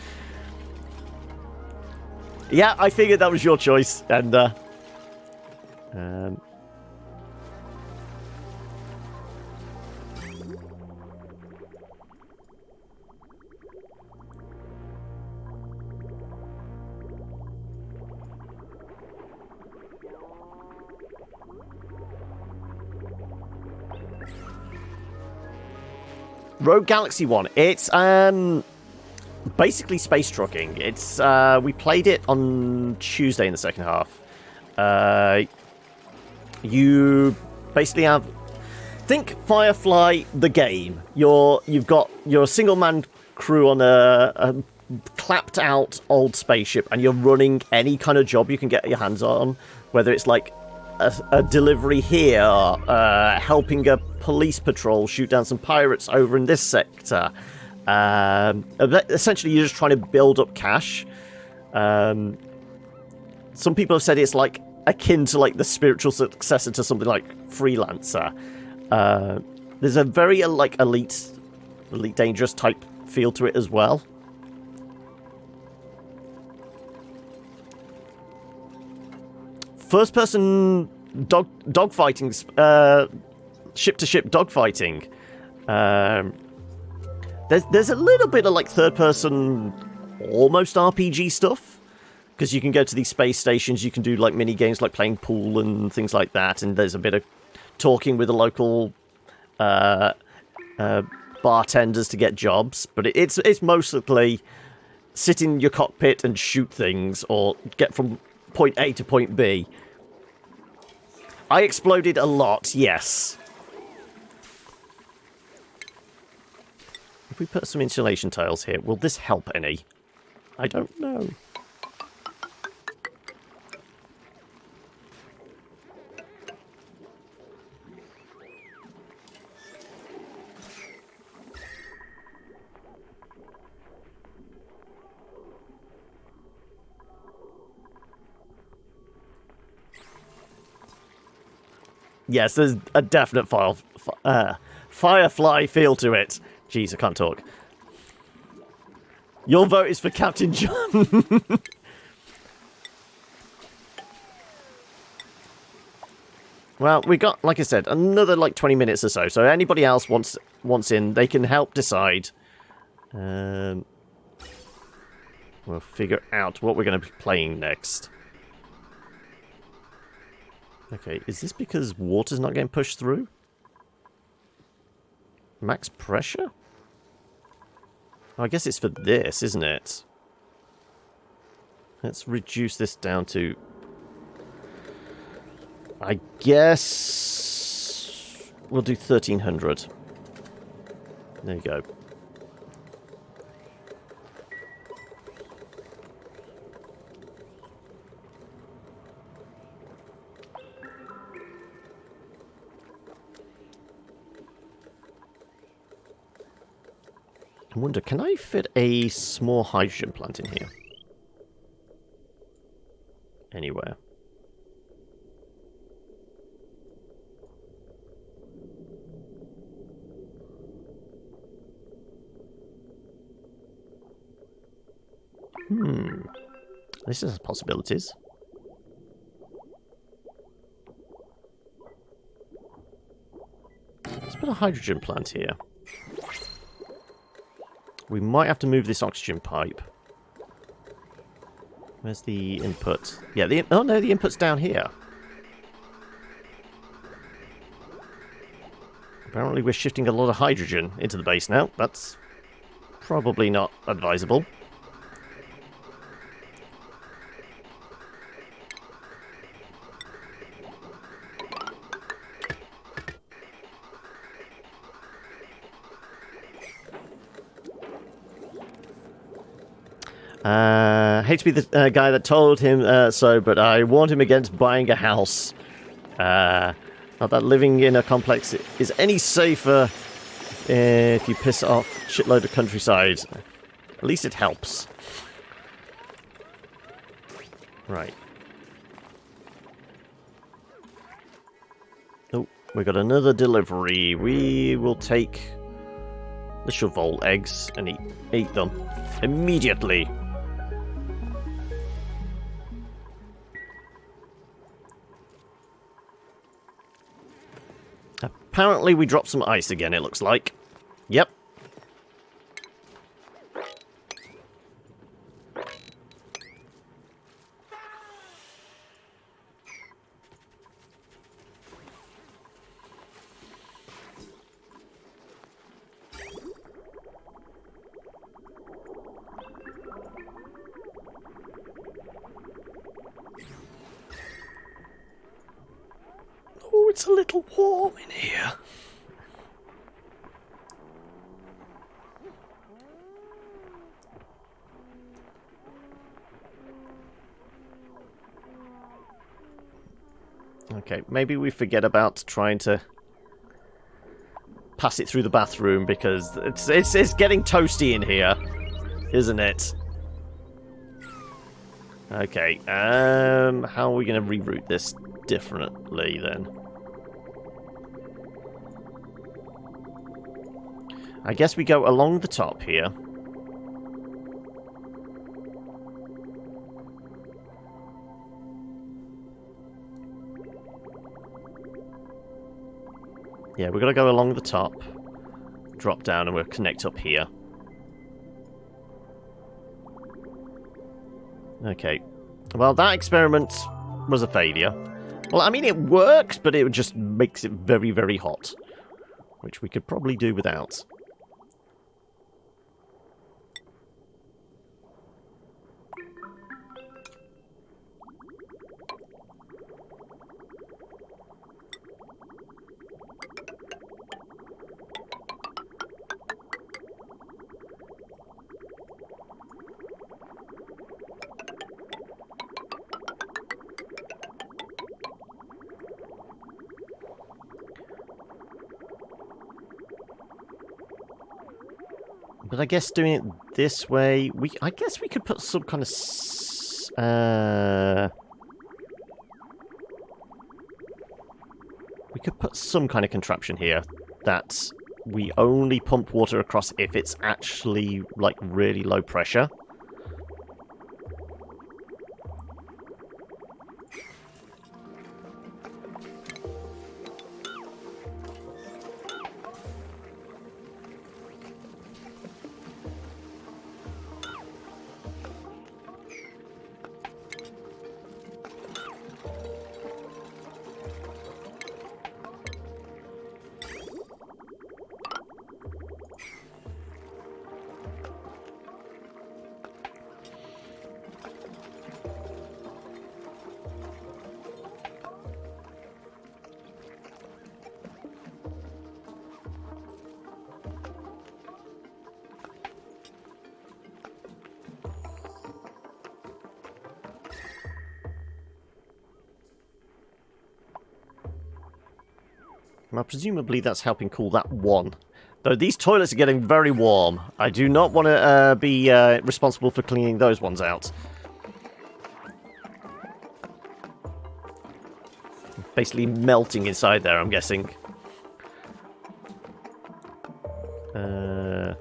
Yeah, I figured that was your choice, Ender. Rogue Galaxy 1. It's basically space trucking. It's we played it on Tuesday in the second half. You basically have, think Firefly the game. You've got your single man crew on a clapped out old spaceship, and you're running any kind of job you can get your hands on, whether it's like a delivery here, helping a police patrol shoot down some pirates over in this sector. Essentially, you're just trying to build up cash. Some people have said it's like akin to like the spiritual successor to something like Freelancer. There's a very like elite dangerous type feel to it as well. First person dogfighting, ship to ship dogfighting. There's a little bit of like third person almost RPG stuff. Because you can go to these space stations, you can do like mini games like playing pool and things like that, and there's a bit of talking with the local bartenders to get jobs, but it's mostly sit in your cockpit and shoot things, or get from point A to point B. I exploded a lot, yes. If we put some insulation tiles here, will this help any? I don't know. Yes, there's a definite Firefly feel to it. Jeez, I can't talk. Your vote is for Captain John. Well, we got, like I said, another like 20 minutes or so. So anybody else wants in, they can help decide. We'll figure out what we're going to be playing next. Okay, is this because water's not getting pushed through? Max pressure? Oh, I guess it's for this, isn't it? Let's reduce this down to... I guess... we'll do 1300. There you go. I wonder, can I fit a small hydrogen plant in here? Anywhere. This has possibilities. Let's put a hydrogen plant here. We might have to move this oxygen pipe. Where's the input? Yeah, oh no, the input's down here. Apparently we're shifting a lot of hydrogen into the base now. That's probably not advisable. Hate to be the guy that told him so, but I warned him against buying a house. Not that living in a complex is any safer if you piss off a shitload of countryside. At least it helps. Right. Oh, we got another delivery. We will take the cheval eggs and eat them immediately. Apparently we dropped some ice again, it looks like. Yep. Oh, it's a little warm in here. Okay, maybe we forget about trying to pass it through the bathroom because it's getting toasty in here, isn't it? Okay, how are we going to reroute this differently then? I guess we go along the top here. Yeah, we're going to go along the top, drop down, and we'll connect up here. Okay, Well, that experiment was a failure. Well, I mean, it works, but it just makes it very, very hot. Which we could probably do without. But I guess doing it this way, I guess we could put some kind of we could put some kind of contraption here that we only pump water across if it's actually like really low pressure. Now, presumably that's helping cool that one. Though these toilets are getting very warm. I do not want to be responsible for cleaning those ones out. Basically melting inside there, I'm guessing. Though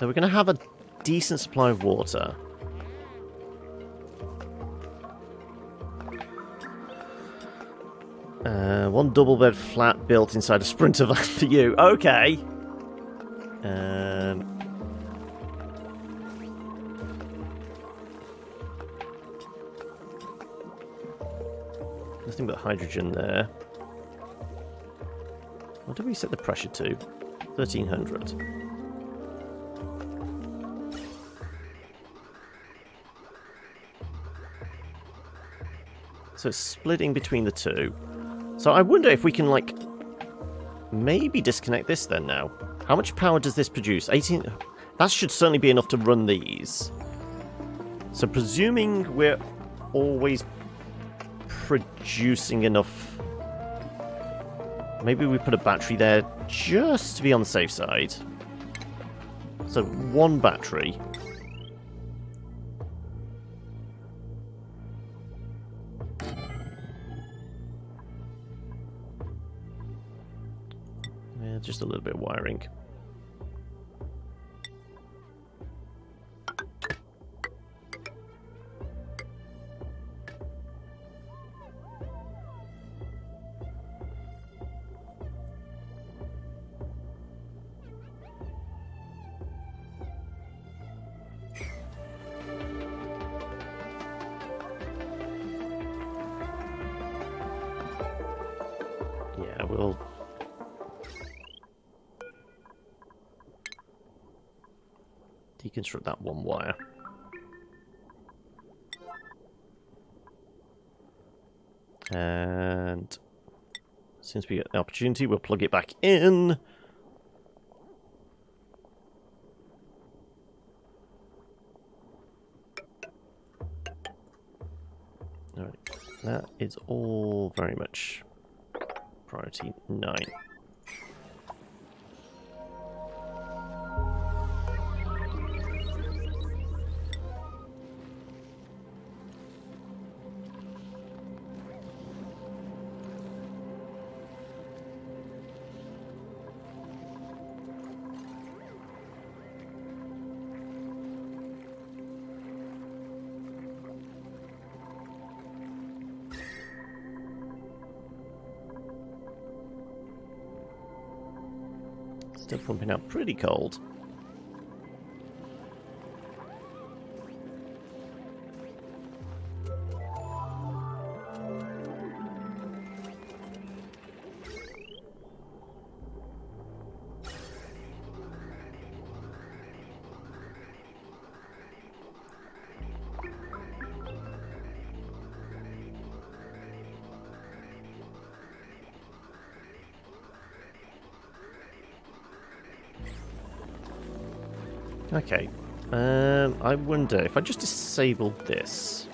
we're going to have a decent supply of water. One double bed flat built inside a sprinter van for you. Okay. Nothing but hydrogen there. What did we set the pressure to? 1300. So it's splitting between the two. So I wonder if we can, like, maybe disconnect this then now. How much power does this produce? 18... That should certainly be enough to run these. So presuming we're always producing enough... Maybe we put a battery there just to be on the safe side. So one battery. Just a little bit of wiring. Yeah, we'll... deconstruct that one wire. And since we get the opportunity, we'll plug it back in. Alright, that is all very much priority 9. Still pumping out pretty cold. Okay. I wonder if I just disable this.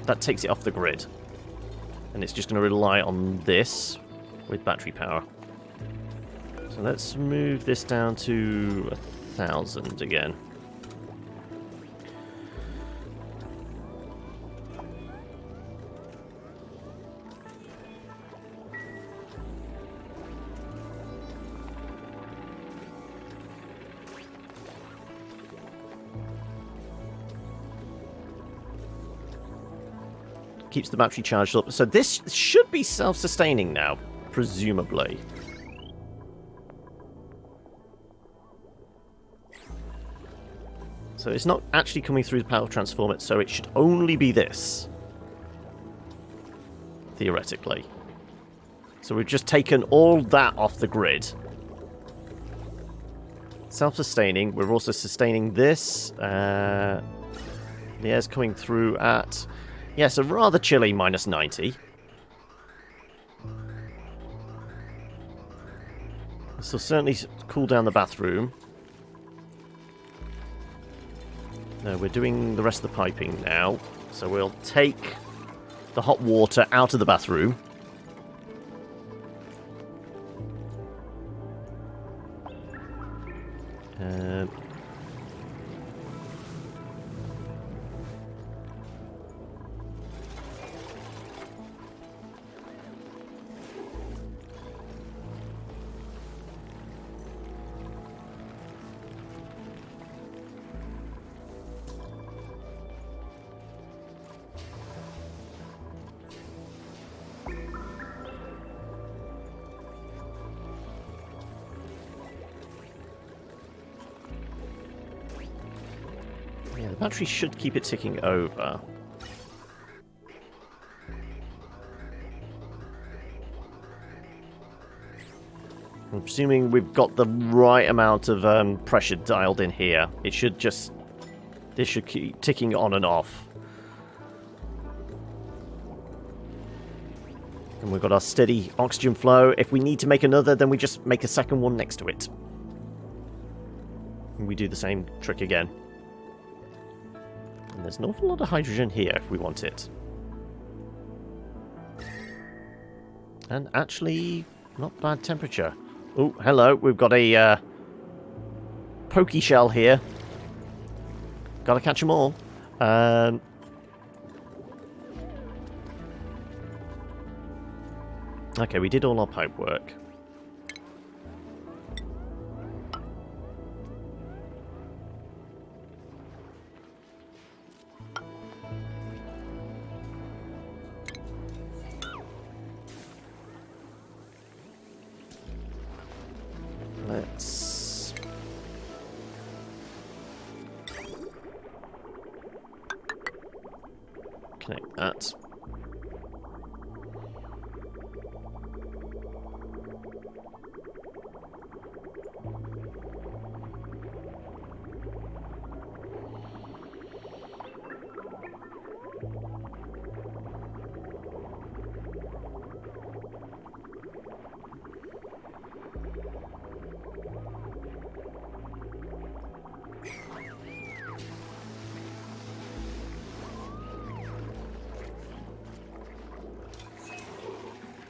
That takes it off the grid. And it's just going to rely on this with battery power. So let's move this down to 1,000 again. Keeps the battery charged up. So this should be self-sustaining now, presumably. So it's not actually coming through the power transformer, so it should only be this. Theoretically. So we've just taken all that off the grid. Self-sustaining. We're also sustaining this. The air's coming through at... yes, a rather chilly -90. This will certainly cool down the bathroom. No, we're doing the rest of the piping now. So we'll take the hot water out of the bathroom. Yeah, the battery should keep it ticking over. I'm assuming we've got the right amount of pressure dialed in here. It should just... this should keep ticking on and off. And we've got our steady oxygen flow. If we need to make another, then we just make a second one next to it. And we do the same trick again. And there's an awful lot of hydrogen here if we want it. And actually, not bad temperature. Oh, hello. We've got a pokey shell here. Gotta catch them all. Okay, we did all our pipe work. Let's... connect that.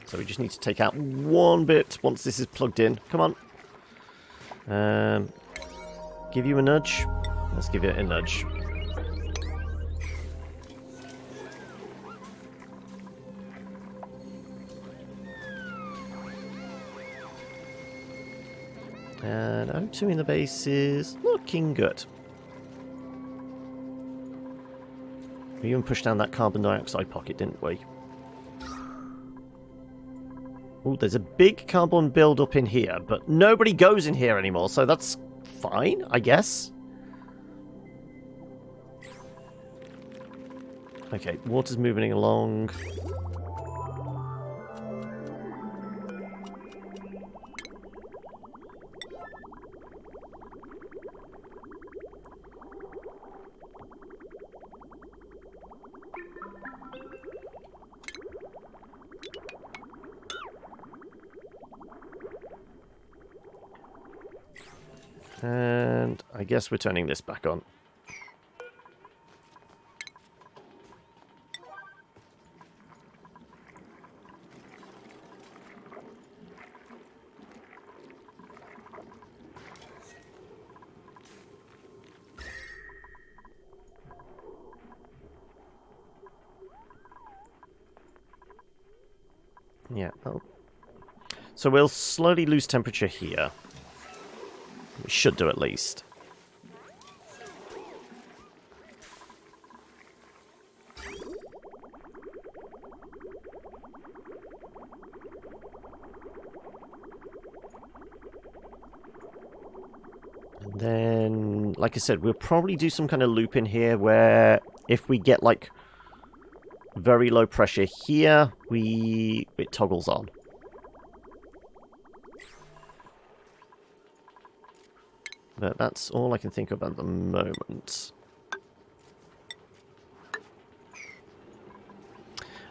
So we just need to take out one bit once this is plugged in. Come on. Give you a nudge. Let's give it a nudge. And O2 in the base is looking good. We even pushed down that carbon dioxide pocket, didn't we? Oh, there's a big carbon build-up in here, but nobody goes in here anymore, so that's fine, I guess. Okay, water's moving along. And I guess we're turning this back on. Yeah. Oh. So we'll slowly lose temperature here. We should do at least. And then, like I said, we'll probably do some kind of loop in here where if we get like very low pressure here, it toggles on. But that's all I can think of at the moment.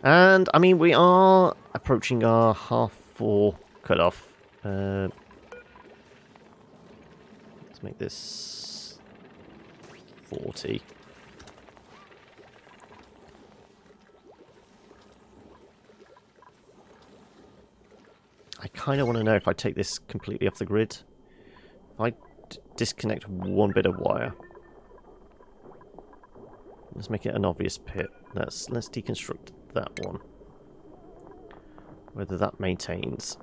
And, I mean, we are approaching our half-4 cutoff. Let's make this 40. I kind of want to know if I take this completely off the grid. If I disconnect one bit of wire. Let's make it an obvious pit. Let's deconstruct that one. Whether that maintains.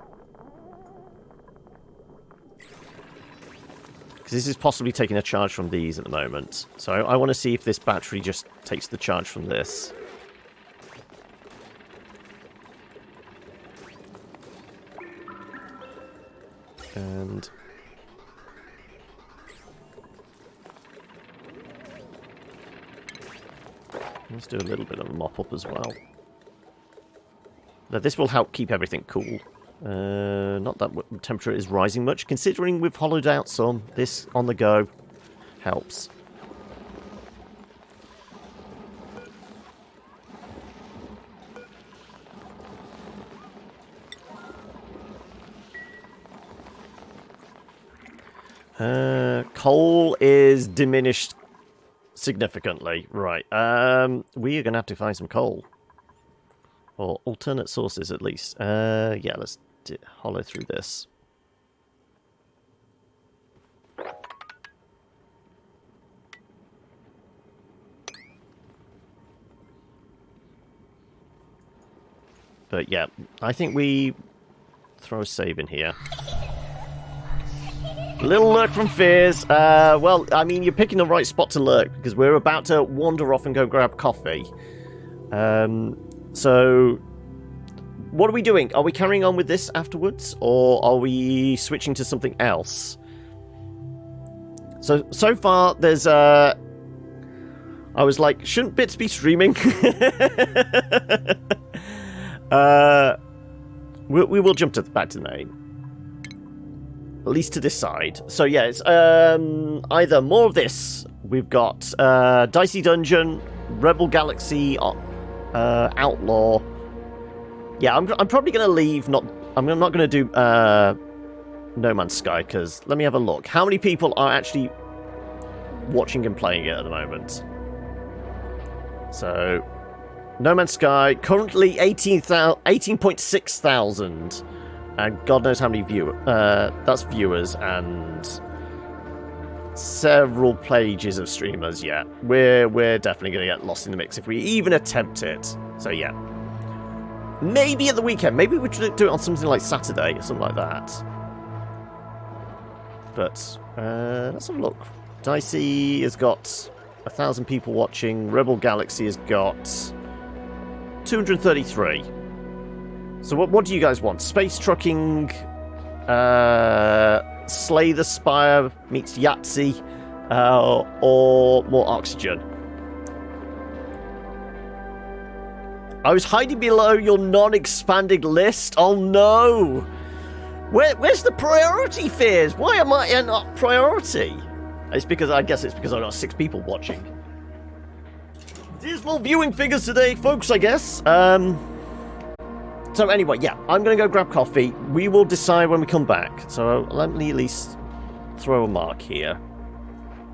Because this is possibly taking a charge from these at the moment. So I want to see if this battery just takes the charge from this. And let's do a little bit of a mop up as well. Now this will help keep everything cool. Not that temperature is rising much, considering we've hollowed out some. This on the go helps. Coal is diminished significantly. Right. We are going to have to find some coal. Or alternate sources, at least. Yeah, let's hollow through this. But yeah, I think we throw a save in here. Little lurk from Fears. Well, I mean, you're picking the right spot to lurk, because we're about to wander off and go grab coffee. So, what are we doing? Are we carrying on with this afterwards, or are we switching to something else? So far, there's, I was like, shouldn't bits be streaming? We will jump back to the main. At least to this side. So yeah, it's either more of this. We've got Dicey Dungeon, Rebel Galaxy, Outlaw. Yeah, I'm probably going to leave. I'm not going to do No Man's Sky, because let me have a look. How many people are actually watching and playing it at the moment? So, No Man's Sky, currently 18.6 thousand. And God knows how many that's viewers and several pages of streamers. Yeah, we're definitely going to get lost in the mix if we even attempt it. So yeah, maybe at the weekend. Maybe we should do it on something like Saturday or something like that. But let's have a look. Dicey has got 1,000 people watching. Rebel Galaxy has got 233. So what do you guys want? Space trucking, Slay the Spire meets Yahtzee, or more oxygen? I was hiding below your non-expanded list. Oh no! Where's the priority, Fears? Why am I not priority? I guess it's because I've got 6 people watching. Dismal viewing figures today, folks, I guess. So anyway, yeah, I'm going to go grab coffee. We will decide when we come back. So let me at least throw a mark here.